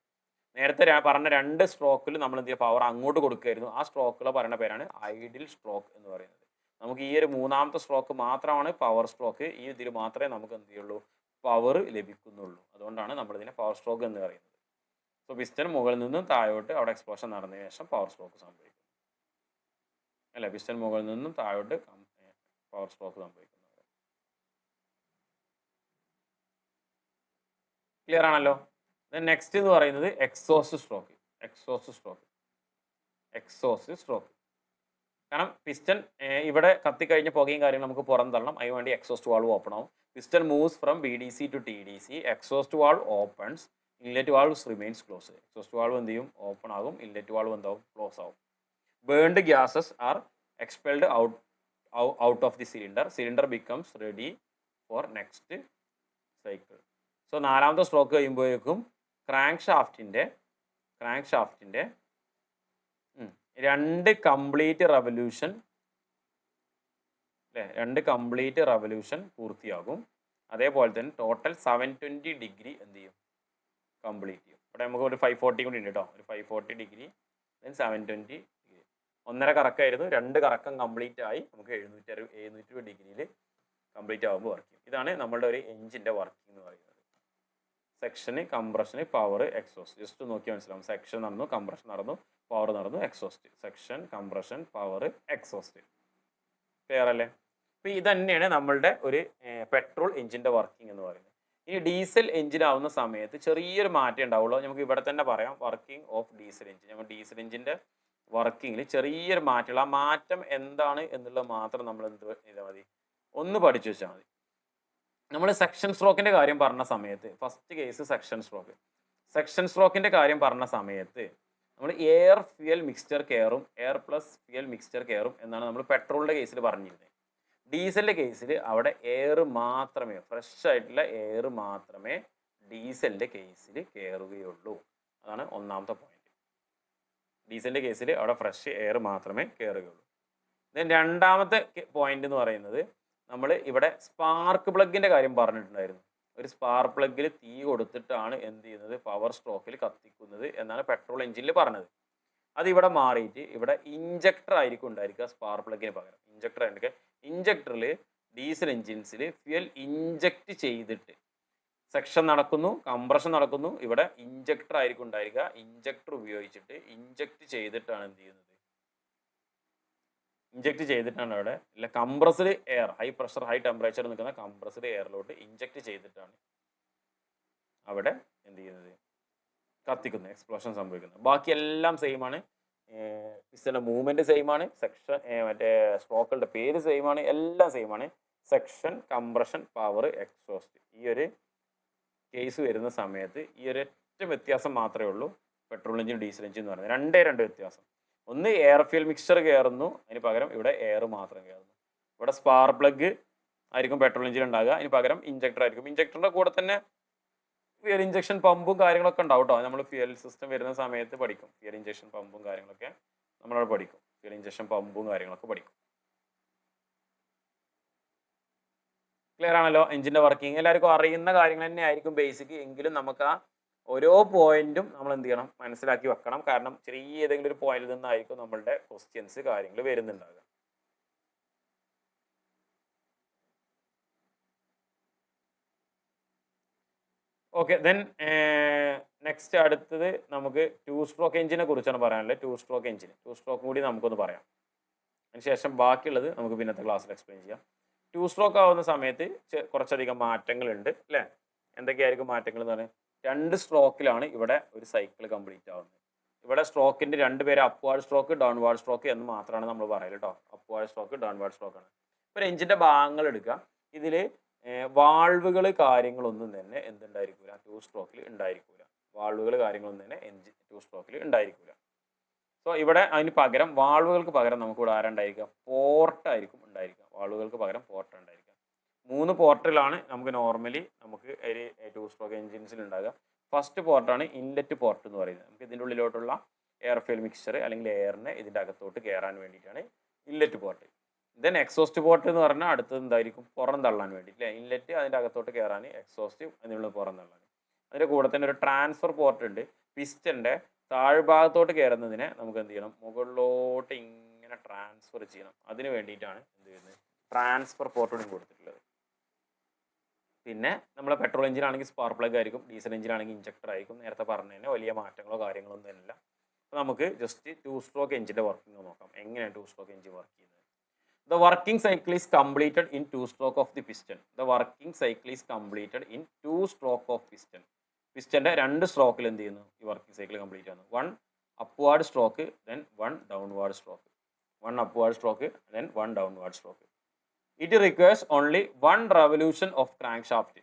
നേരത്തെ പറഞ്ഞ 2 സ്ട്രോക്കിൽ നമ്മൾ എന്ത് ചെയ്യുക, പവർ അങ്ങോട്ട് കൊടുക്കുമായിരുന്നു. ആ സ്ട്രോക്കുകൾ പറയുന്ന പേരാണ് ഐഡിൽ സ്ട്രോക്ക് എന്ന് പറയുന്നത്. നമുക്ക് ഈ ഒരു മൂന്നാമത്തെ സ്ട്രോക്ക് മാത്രമാണ് പവർ സ്ട്രോക്ക്. ഈ ഇതിൽ മാത്രമേ നമുക്ക് എന്ത് ചെയ്യുള്ളൂ, പവർ ലഭിക്കുന്നുള്ളൂ. അതുകൊണ്ടാണ് നമ്മളിതിനെ പവർ സ്ട്രോക്ക് എന്ന് പറയുന്നത്. സോ പിസ്റ്റൺ മുകളിൽ നിന്നും താഴോട്ട് അവിടെ എക്സ്പ്ലോഷൻ നടന്നതിന് ശേഷം പവർ സ്ട്രോക്ക് സംഭവിക്കും അല്ലേ. പിസ്റ്റൺ മുകളിൽ നിന്നും താഴോട്ട് പവർ സ്ട്രോക്ക് സംഭവിക്കുന്നു. ക്ലിയർ ആണല്ലോ. നെക്സ്റ്റ് എന്ന് പറയുന്നത് എക്സോസ്റ്റ് സ്ട്രോക്ക്. കാരണം പിസ്റ്റൺ ഇവിടെ കത്തിക്കഴിഞ്ഞ പുകയും കാര്യങ്ങളും നമുക്ക് പുറം തള്ളണം, അതിന് വേണ്ടി എക്സോസ്റ്റ് വാൾവ് ഓപ്പൺ ആവും. Piston moves from B D C to T D C. Exhaust valve opens, inlet valve remains close. Exhaust valve എന്ത് ചെയ്യും, ഓപ്പൺ ആകും, ഇൻലെറ്റ് വാൾവ് എന്താവും, ക്ലോസ് ആവും. Burned gases are expelled out of the cylinder becomes ready for next cycle. So നാലാമത്തെ stroke കഴിയുമ്പോഴേക്കും crank ഷാഫ്റ്റിൻ്റെ 2 complete revolution അല്ലേ, 2 complete revolution പൂർത്തിയാകും. അതേപോലെ തന്നെ ടോട്ടൽ 720 ഡിഗ്രി എന്ത് ചെയ്യും, കംപ്ലീറ്റ് ചെയ്യും. ഇവിടെ നമുക്ക് ഒരു 540 കൂടി ഉണ്ട് കേട്ടോ, ഒരു 540 ഡിഗ്രി, ദെൻ 720 ഡിഗ്രി. 1.5 കറക്കമായിരുന്നു, 2 കറക്കം കംപ്ലീറ്റ് ആയി. നമുക്ക് 720 ഡിഗ്രിയിൽ കംപ്ലീറ്റ് ആകുമ്പോൾ വർക്ക് ചെയ്യും. ഇതാണ് നമ്മളുടെ ഒരു എഞ്ചിൻ്റെ വർക്കിംഗ് എന്ന് പറയുന്നത്. സെക്ഷന്, കംപ്രഷന്, പവർ, എക്സോസ്റ്റ്. ജസ്റ്റ് നോക്കി മനസ്സിലാവും. സെക്ഷൻ നടന്നു, കംപ്രഷൻ നടന്നു, പവർ നടന്നു, exhaust. Section, compression, power, exhaust. Clear അല്ലേ. അപ്പോൾ ഇത് തന്നെയാണ് നമ്മളുടെ ഒരു പെട്രോൾ എഞ്ചിൻ്റെ വർക്കിംഗ് എന്ന് പറയുന്നത്. ഇനി ഡീസൽ എഞ്ചിൻ ആവുന്ന സമയത്ത് ചെറിയൊരു മാറ്റം ഉണ്ടാവുള്ളൂ. നമുക്ക് ഇവിടെ തന്നെ പറയാം വർക്കിംഗ് ഓഫ് ഡീസൽ എഞ്ചിൻ. നമ്മൾ ഡീസൽ എഞ്ചിൻ്റെ വർക്കിങ്ങിൽ ചെറിയൊരു മാറ്റമുള്ള ആ മാറ്റം എന്താണ് എന്നുള്ളത് മാത്രം നമ്മൾ എന്ത് ചെയ്താൽ മതി, ഒന്ന് പഠിച്ചു വെച്ചാൽ മതി. നമ്മൾ സെക്ഷൻ സ്ട്രോക്കിൻ്റെ കാര്യം പറഞ്ഞ സമയത്ത് ഫസ്റ്റ് കേസ് സെക്ഷൻ സ്ട്രോക്കിൻ്റെ കാര്യം പറഞ്ഞ സമയത്ത് നമ്മൾ എയർ ഫ്യൂൽ മിക്സ്ചർ കെയറും എയർ പ്ലസ് ഫ്യൂൽ മിക്സ്ചർ കെയറും എന്നാണ് നമ്മൾ പെട്രോളിൻ്റെ കേസിൽ പറഞ്ഞിരുന്നത്. ഡീസലിൻ്റെ കേസിൽ അവിടെ എയർ മാത്രമേ, ഫ്രഷ് ആയിട്ടുള്ള എയർ മാത്രമേ ഡീസലിൻ്റെ കേസിൽ കയറുകയുള്ളൂ. അതാണ് ഒന്നാമത്തെ പോയിന്റ്. ഡീസലിൻ്റെ കേസിൽ അവിടെ ഫ്രഷ് എയർ മാത്രമേ കയറുകയുള്ളൂ. ദെൻ രണ്ടാമത്തെ പോയിന്റ് എന്ന് പറയുന്നത് നമ്മൾ ഇവിടെ സ്പാർക്ക് പ്ലഗിൻ്റെ കാര്യം പറഞ്ഞിട്ടുണ്ടായിരുന്നു. ഒരു സ്പാർക്ക് പ്ലഗിൽ തീ കൊടുത്തിട്ടാണ് എന്ത് ചെയ്യുന്നത്, പവർ സ്ട്രോക്കിൽ കത്തിക്കുന്നത് എന്നാണ് പെട്രോൾ എഞ്ചിനിൽ പറഞ്ഞത്. അത് ഇവിടെ മാറിയിട്ട് ഇവിടെ ഇഞ്ചക്ടർ ആയിരിക്കും ഉണ്ടായിരിക്കുക സ്പാർക്ക് പ്ലഗിന് പകരം. ഇഞ്ചക്ടർ ആയിരിക്കും. ഇഞ്ചക്ടറിൽ ഡീസൽ എഞ്ചിൻസിൽ ഫ്യൂൽ ഇഞ്ചക്ട് ചെയ്തിട്ട് സെക്ഷൻ നടക്കുന്നു, കംപ്രഷൻ നടക്കുന്നു. ഇവിടെ ഇഞ്ചക്ടർ ആയിരിക്കും ഉണ്ടായിരിക്കുക. ഇഞ്ചക്ടർ ഉപയോഗിച്ചിട്ട് ഇഞ്ചക്ട് ചെയ്തിട്ടാണ് എന്ത് ചെയ്യുന്നത്, ഇഞ്ചക്ട് ചെയ്തിട്ടാണ് അവിടെ ഇല്ല compressed air, high pressure high temperature നിൽക്കുന്ന കംപ്രസ്ഡ് എയറിലോട്ട് ഇഞ്ചക്ട് ചെയ്തിട്ടാണ് അവിടെ എന്ത് ചെയ്യുന്നത്, കത്തിക്കുന്നത്, എക്സ്പ്ലോഷൻ സംഭവിക്കുന്നത്. ബാക്കി എല്ലാം സെയിം ആണ്. പിസ്റ്റന്റെ മൂവ്മെന്റ് സെയിം ആണ്. സെക്ഷൻ മറ്റേ സ്ട്രോക്കുകളുടെ പേര് സെയിം ആണ്. എല്ലാം സെയിം ആണ്. Section, compression, power, exhaust. ഈ ഒരു കേസ് വരുന്ന സമയത്ത് ഈ ഒരൊറ്റ വ്യത്യാസം മാത്രമേ ഉള്ളൂ പെട്രോൾ എഞ്ചിൻ ഡീസൽ എഞ്ചിൻ എന്ന് പറയുന്നത്. രണ്ട് വ്യത്യാസം. ഒന്ന് എയർ ഫ്യൂൽ മിക്സ്ചർ കയറുന്നു, അതിന് പകരം ഇവിടെ എയർ മാത്രം കയറുന്നു. ഇവിടെ സ്പാർക്ക് പ്ലഗ് ആയിരിക്കും പെട്രോൾ എഞ്ചിൻ ഉണ്ടാകുക, അതിന് പകരം ഇഞ്ചക്ടർ ആയിരിക്കും. ഇഞ്ചക്ടറിന്റെ കൂടെ തന്നെ ഫ്യൂൽ ഇഞ്ചക്ഷൻ പമ്പും കാര്യങ്ങളൊക്കെ ഉണ്ടാവും കേട്ടോ. നമ്മൾ ഫ്യൂൽ സിസ്റ്റം വരുന്ന സമയത്ത് പഠിക്കും. ഫ്യൂൽ ഇഞ്ചക്ഷൻ പമ്പും കാര്യങ്ങളൊക്കെ നമ്മളവിടെ പഠിക്കും. ഫ്യൂൽ ഇഞ്ചക്ഷൻ പമ്പും കാര്യങ്ങളൊക്കെ പഠിക്കും. ക്ലിയർ ആണല്ലോ? എഞ്ചിന്റെ വർക്കിംഗ് എല്ലാവർക്കും അറിയുന്ന കാര്യങ്ങൾ തന്നെ ആയിരിക്കും ബേസിക്. എങ്കിലും നമുക്ക് ആ ഓരോ പോയിന്റും നമ്മൾ എന്ത് ചെയ്യണം, മനസ്സിലാക്കി വെക്കണം. കാരണം ചെറിയ ഏതെങ്കിലും ഒരു പോയിന്റിൽ നിന്നായിരിക്കും നമ്മളുടെ ക്വസ്റ്റ്യൻസ് കാര്യങ്ങൾ വരുന്നുണ്ടാകുക. ഓക്കെ, ദെൻ നെക്സ്റ്റ് അടുത്തത് നമുക്ക് 2 സ്ട്രോക്ക് എഞ്ചിനെ കുറിച്ചാണ് പറയാനുള്ളത്. 2 സ്ട്രോക്ക് എഞ്ചിൻ, 2 സ്ട്രോക്ക് കൂടി നമുക്കൊന്ന് പറയാം. അതിനുശേഷം ബാക്കിയുള്ളത് നമുക്ക് പിന്നത്തെ ക്ലാസ്സിൽ എക്സ്പ്ലെയിൻ ചെയ്യാം. 2 സ്ട്രോക്ക് ആവുന്ന സമയത്ത് കുറച്ചധികം മാറ്റങ്ങളുണ്ട് അല്ലേ? എന്തൊക്കെയായിരിക്കും മാറ്റങ്ങൾ എന്ന് പറഞ്ഞാൽ, 2 സ്ട്രോക്കിലാണ് ഇവിടെ ഒരു സൈക്കിൾ കംപ്ലീറ്റ് ആവുന്നത്. ഇവിടെ സ്ട്രോക്കിന്റെ 2 പേര് അപ്വാർഡ് സ്ട്രോക്ക്, ഡൗൺവാർഡ് സ്ട്രോക്ക് എന്ന് മാത്രമാണ് നമ്മൾ പറയല് കേട്ടോ. അപ്വാർഡ് സ്ട്രോക്ക്, ഡൗൺവാർഡ് സ്ട്രോക്ക് ആണ്. ഇപ്പോൾ എഞ്ചിന്റെ ഭാഗങ്ങൾ എടുക്കുക. ഇതിൽ വാൾവുകൾ കാര്യങ്ങളൊന്നും തന്നെ എന്തുണ്ടായിരിക്കില്ല, 2 സ്ട്രോക്കിൽ ഉണ്ടായിരിക്കില്ല. വാൾവുകൾ കാര്യങ്ങളൊന്നും തന്നെ 2 സ്ട്രോക്കിൽ ഉണ്ടായിരിക്കില്ല. സോ ഇവിടെ അതിന് പകരം വാൾവുകൾക്ക് പകരം നമുക്ക് ഇവിടെ ആരുണ്ടായിരിക്കുക, പോർട്ടായിരിക്കും ഉണ്ടായിരിക്കുക. വാൾവുകൾക്ക് പകരം പോർട്ട് ഉണ്ടായിരിക്കുക. 3 പോർട്ടിലാണ് നമുക്ക് നോർമലി നമുക്ക് ഒരു 2 സ്ട്രോക്ക് എഞ്ചിൻസിൽ ഉണ്ടാകുക. ഫസ്റ്റ് പോർട്ടാണ് ഇൻലെറ്റ് പോർട്ട് എന്ന് പറയുന്നത്. നമുക്ക് ഇതിൻ്റെ ഉള്ളിലോട്ടുള്ള എയർ ഫ്യൂൽ മിക്സ്ചർ അല്ലെങ്കിൽ എയറിനെ ഇതിൻ്റെ അകത്തോട്ട് കയറാൻ വേണ്ടിയിട്ടാണ് inlet port. Then exhaust port എന്ന് പറഞ്ഞാൽ അടുത്തത് എന്തായിരിക്കും, പുറം തള്ളാൻ വേണ്ടി അല്ലേ. ഇൻലെറ്റ് അതിൻ്റെ അകത്തോട്ട് കയറാൻ, എക്സോസ്റ്റ് അതിനുള്ള പുറം തള്ളാൻ. അതിൻ്റെ കൂടെ തന്നെ ഒരു ട്രാൻസ്ഫർ പോർട്ട് ഉണ്ട്. പിസ്റ്റൻ്റെ താഴ്ഭാഗത്തോട്ട് കയറുന്നതിനെ നമുക്ക് എന്ത് ചെയ്യണം, മുകളിലോട്ട് ഇങ്ങനെ ട്രാൻസ്ഫർ ചെയ്യണം. അതിന് വേണ്ടിയിട്ടാണ് എന്ത് ചെയ്യുന്നത്, ട്രാൻസ്ഫർ പോർട്ടും കൊടുത്തിട്ടുള്ളത്. പിന്നെ നമ്മളെ പെട്രോൾ എഞ്ചിൻ ആണെങ്കിൽ സ്പാർക്ക് പ്ലഗ് ആയിരിക്കും, ഡീസൽ എഞ്ചിൻ ആണെങ്കിൽ ഇഞ്ചക്ടർ ആയിരിക്കും. നേരത്തെ പറഞ്ഞതിന് വലിയ മാറ്റങ്ങളോ കാര്യങ്ങളോ ഒന്നും ഇല്ല. അപ്പോൾ നമുക്ക് ജസ്റ്റ് 2 സ്ട്രോക്ക് എഞ്ചിൻ്റെ വർക്കിംഗ് നോക്കാം. എങ്ങനെയാണ് 2 സ്ട്രോക്ക് എഞ്ചിൻ വർക്ക് ചെയ്യുന്നത്. The working cycle is completed in 2 stroke of the piston. The working cycle is completed in 2 stroke of piston. പിസ്റ്റന്റെ 2 സ്ട്രോക്കിൽ എന്ത് ചെയ്യുന്നു, ഈ വർക്കിംഗ് സൈക്കിൾ കംപ്ലീറ്റ് ആകുന്നു. 1 upward stroke, then 1 downward stroke. 1 upward stroke, then 1 downward stroke. It requires only 1 revolution of crankshaft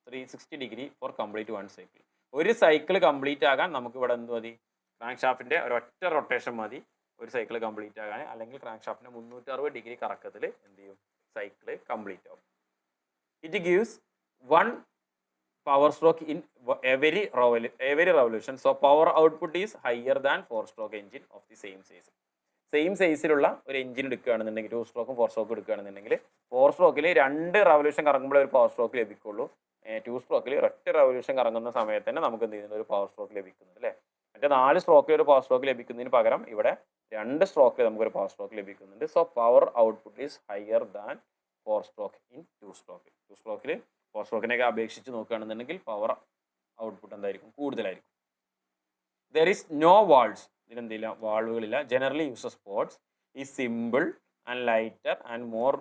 360 degree for complete 1 cycle. ഒരു cycle complete ആകാൻ നമുക്ക് ഇവിടെ എന്ത് മതി, ക്രാങ്ക് ഷാഫ്റ്റിന്റെ ഒരൊറ്റ റൊട്ടേഷൻ മതി ഒരു സൈക്കിൾ കംപ്ലീറ്റ് ആകാൻ. അല്ലെങ്കിൽ ക്രാങ്ക് ഷാഫ്റ്റിന്റെ 360 ഡിഗ്രി കറക്കത്തിൽ എന്ത് ചെയ്യും, സൈക്കിൾ കംപ്ലീറ്റ് ആവും. It gives 1 power stroke in every revolution. So power output is higher than 4 stroke engine of the same size. Same സൈസിലുള്ള ഒരു എഞ്ചിൻ എടുക്കുകയാണെന്നുണ്ടെങ്കിൽ 2 സ്ട്രോക്കും 4 സ്ട്രോക്കും എടുക്കുകയാണെന്നുണ്ടെങ്കിൽ 4 സ്ട്രോക്കിൽ 2 റവല്യൂഷൻ കറങ്ങുമ്പോഴേ ഒരു പവർ സ്ട്രോക്ക് ലഭിക്കുള്ളൂ. 2 സ്ട്രോക്കിൽ ഒറ്റ റവല്യൂഷൻ കറങ്ങുന്ന സമയത്ത് തന്നെ നമുക്ക് എന്ത് ചെയ്യുന്നത്, ഒരു പവർ സ്ട്രോക്ക് ലഭിക്കുന്നത് അല്ലേ. മറ്റേ 4 സ്ട്രോക്കിൽ ഒരു പവർ സ്ട്രോക്ക് ലഭിക്കുന്നതിന് പകരം ഇവിടെ 2 സ്ട്രോക്കിൽ നമുക്കൊരു പവർ സ്ട്രോക്ക് ലഭിക്കുന്നുണ്ട്. So power output is higher than 4 stroke in 2 stroke. 2 സ്ട്രോക്കിൽ 4 സ്ട്രോക്കിനെയൊക്കെ അപേക്ഷിച്ച് നോക്കുകയാണെന്നുണ്ടെങ്കിൽ പവർ ഔട്ട്പുട്ട് എന്തായിരിക്കും, കൂടുതലായിരിക്കും. ദർ ഈസ് നോ വാൾവ്സ്, ഇതിനെന്തില്ല, വാൾവുകളില്ല. ജനറലി യൂസസ് പോർട്സ്, ഈ simple and lighter and more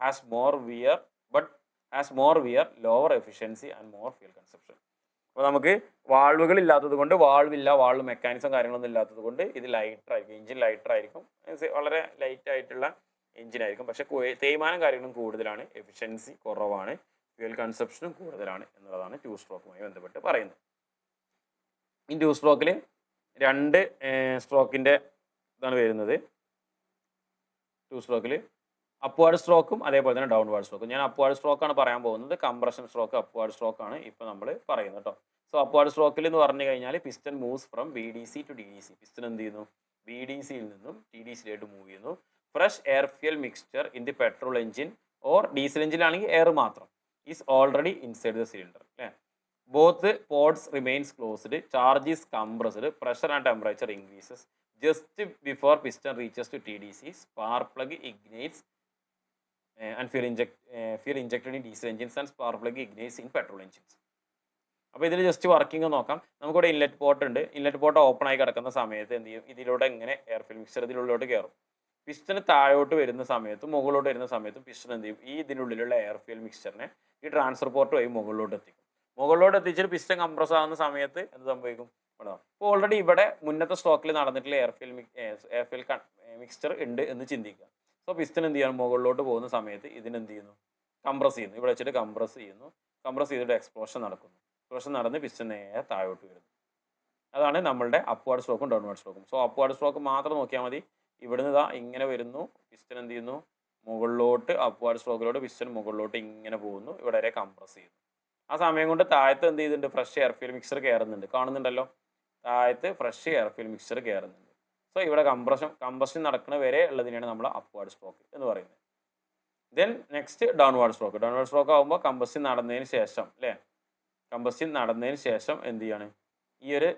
has more wear but has more wear, lower efficiency and more fuel consumption. അപ്പോൾ നമുക്ക് വാൾവുകൾ ഇല്ലാത്തത് കൊണ്ട്, വാൾവില്ല, വാൾവ് മെക്കാനിസം കാര്യങ്ങളൊന്നും ഇല്ലാത്തത് കൊണ്ട് ഇത് ലൈറ്റർ ആയിരിക്കും, എഞ്ചിൻ ലൈറ്റർ ആയിരിക്കും, വളരെ ലൈറ്റ് ആയിട്ടുള്ള എഞ്ചിൻ ആയിരിക്കും. പക്ഷേ തേയ്മാനം കാര്യങ്ങളും കൂടുതലാണ്, എഫിഷ്യൻസി കുറവാണ്, ഫ്യൂൽ കൺസപ്ഷനും കൂടുതലാണ് എന്നുള്ളതാണ് 2 സ്ട്രോക്കുമായി ബന്ധപ്പെട്ട് പറയുന്നത്. ഈ 2 സ്ട്രോക്കിൽ 2 സ്ട്രോക്കിൻ്റെ ഇതാണ് വരുന്നത്. 2 സ്ട്രോക്കിൽ അപ്വാർഡ് സ്ട്രോക്കും അതേപോലെ തന്നെ ഡൗൺവാർഡ് സ്ട്രോക്കും. ഞാൻ അപ്വാർഡ് സ്ട്രോക്കാണ് പറയാൻ പോകുന്നത്. കംപ്രഷൻ സ്ട്രോക്ക് അപ്വാർഡ് സ്ട്രോക്കാണ് ഇപ്പോൾ നമ്മൾ പറയുന്നത് കേട്ടോ. സോ അപ്വാർഡ് സ്ട്രോക്കിൽ എന്ന് പറഞ്ഞു കഴിഞ്ഞാൽ piston moves from BDC to DDC. Piston എന്ത് ചെയ്യുന്നു? BDCയിൽ നിന്നും TDCയിലേക്ക് മൂവ് ചെയ്യുന്നു. Fresh air fuel mixture in the petrol engine or diesel എഞ്ചിനാണെങ്കിൽ എയർ മാത്രം is already inside the cylinder. അല്ലേ? Both ports remains closed, charge is compressed, pressure and temperature increases. Just before piston reaches to TDC, spark plug ignites and fuel injected in diesel engines and spark plug ignites in petrol engines. അപ്പോൾ ഇതിൽ just working നോക്കാം. നമുക്കിവിടെ inlet port ഉണ്ട്. Inlet port open ആയി കിടക്കുന്ന സമയത്ത് എന്ത് ചെയ്യും? ഇതിലൂടെ ഇങ്ങനെ എയർ ഫ്യൂൽ മിക്സർ ഇതിനുള്ളിലോട്ട് കയറും. പിസ്റ്റൺ താഴോട്ട് വരുന്ന സമയത്തും മുകളിലോട്ട് വരുന്ന സമയത്തും പിസ്റ്റൺ എന്ത് ചെയ്യും? ഈ ഇതിനുള്ളിലുള്ള എയർ ഫ്യൂൽ മിക്സ്ചറിനെ ഈ ട്രാൻസ്ഫർ പോർട്ട് വഴി മുകളിലോട്ട് എത്തിക്കും. മുകളിലോട്ട് എത്തിച്ചിട്ട് പിസ്റ്റൺ കംപ്രസ് ആകുന്ന സമയത്ത് എന്ത് സംഭവിക്കും? ഇപ്പോൾ ഓൾറെഡി ഇവിടെ മുന്നത്തെ സ്റ്റോക്കിൽ നടന്നിട്ടുള്ള എയർ ഫ്യൂൽ മിക്സ്ചർ ഉണ്ട് എന്ന് ചിന്തിക്കുക. സോ പിസ്റ്റൺ എന്ത് ചെയ്യണം? മുകളിലോട്ട് പോകുന്ന സമയത്ത് ഇതിനെന്ത് ചെയ്യുന്നു? കംപ്രസ് ചെയ്യുന്നു. ഇവിടെ വെച്ചിട്ട് കംപ്രസ് ചെയ്യുന്നു. കംപ്രസ് ചെയ്തിട്ട് എക്സ്പ്ലോഷൻ നടക്കുന്നു. എക്സ്പ്ലോഷൻ നടന്ന് പിസ്റ്റൺ നേരെ താഴോട്ട് വരുന്നു. അതാണ് നമ്മളുടെ അപ്വാർഡ് സ്ട്രോക്കും ഡൗൺവാർഡ് സ്ട്രോക്കും. സോ അപ്വാർഡ് സ്ട്രോക്ക് മാത്രം നോക്കിയാൽ മതി. ഇവിടുന്ന് ഇതാ ഇങ്ങനെ വരുന്നു, പിസ്റ്റൺ എന്ത് ചെയ്യുന്നു? മുകളിലോട്ട്, അപ്വാർഡ് സ്ട്രോക്കിലോട്ട് പിസ്റ്റൺ മുകളിലോട്ട് ഇങ്ങനെ പോകുന്നു, ഇവിടെ വരെ കംപ്രസ് ചെയ്യുന്നു. ആ സമയം കൊണ്ട് താഴത്ത് എന്ത് ചെയ്തിട്ടുണ്ട്? ഫ്രഷ് എയർ ഫ്യൂൽ മിക്സർ കയറുന്നുണ്ട്. കാണുന്നുണ്ടല്ലോ, താഴത്ത് ഫ്രഷ് എയർ ഫ്യൂൽ മിക്സർ കയറുന്നുണ്ട്. സോ ഇവിടെ കംപ്രഷൻ നടക്കുന്ന വരെ ഉള്ളതിനാണ് നമ്മൾ അപ്വാർഡ് സ്ട്രോക്ക് എന്ന് പറയുന്നത്. Then next downward stroke. Downward stroke ആകുമ്പോൾ കമ്പസ്റ്റൻ നടന്നതിന് ശേഷം, അല്ലേ, കമ്പസ്റ്റൻ നടന്നതിന് ശേഷം എന്ത് ചെയ്യാണ്? ഈ ഒരു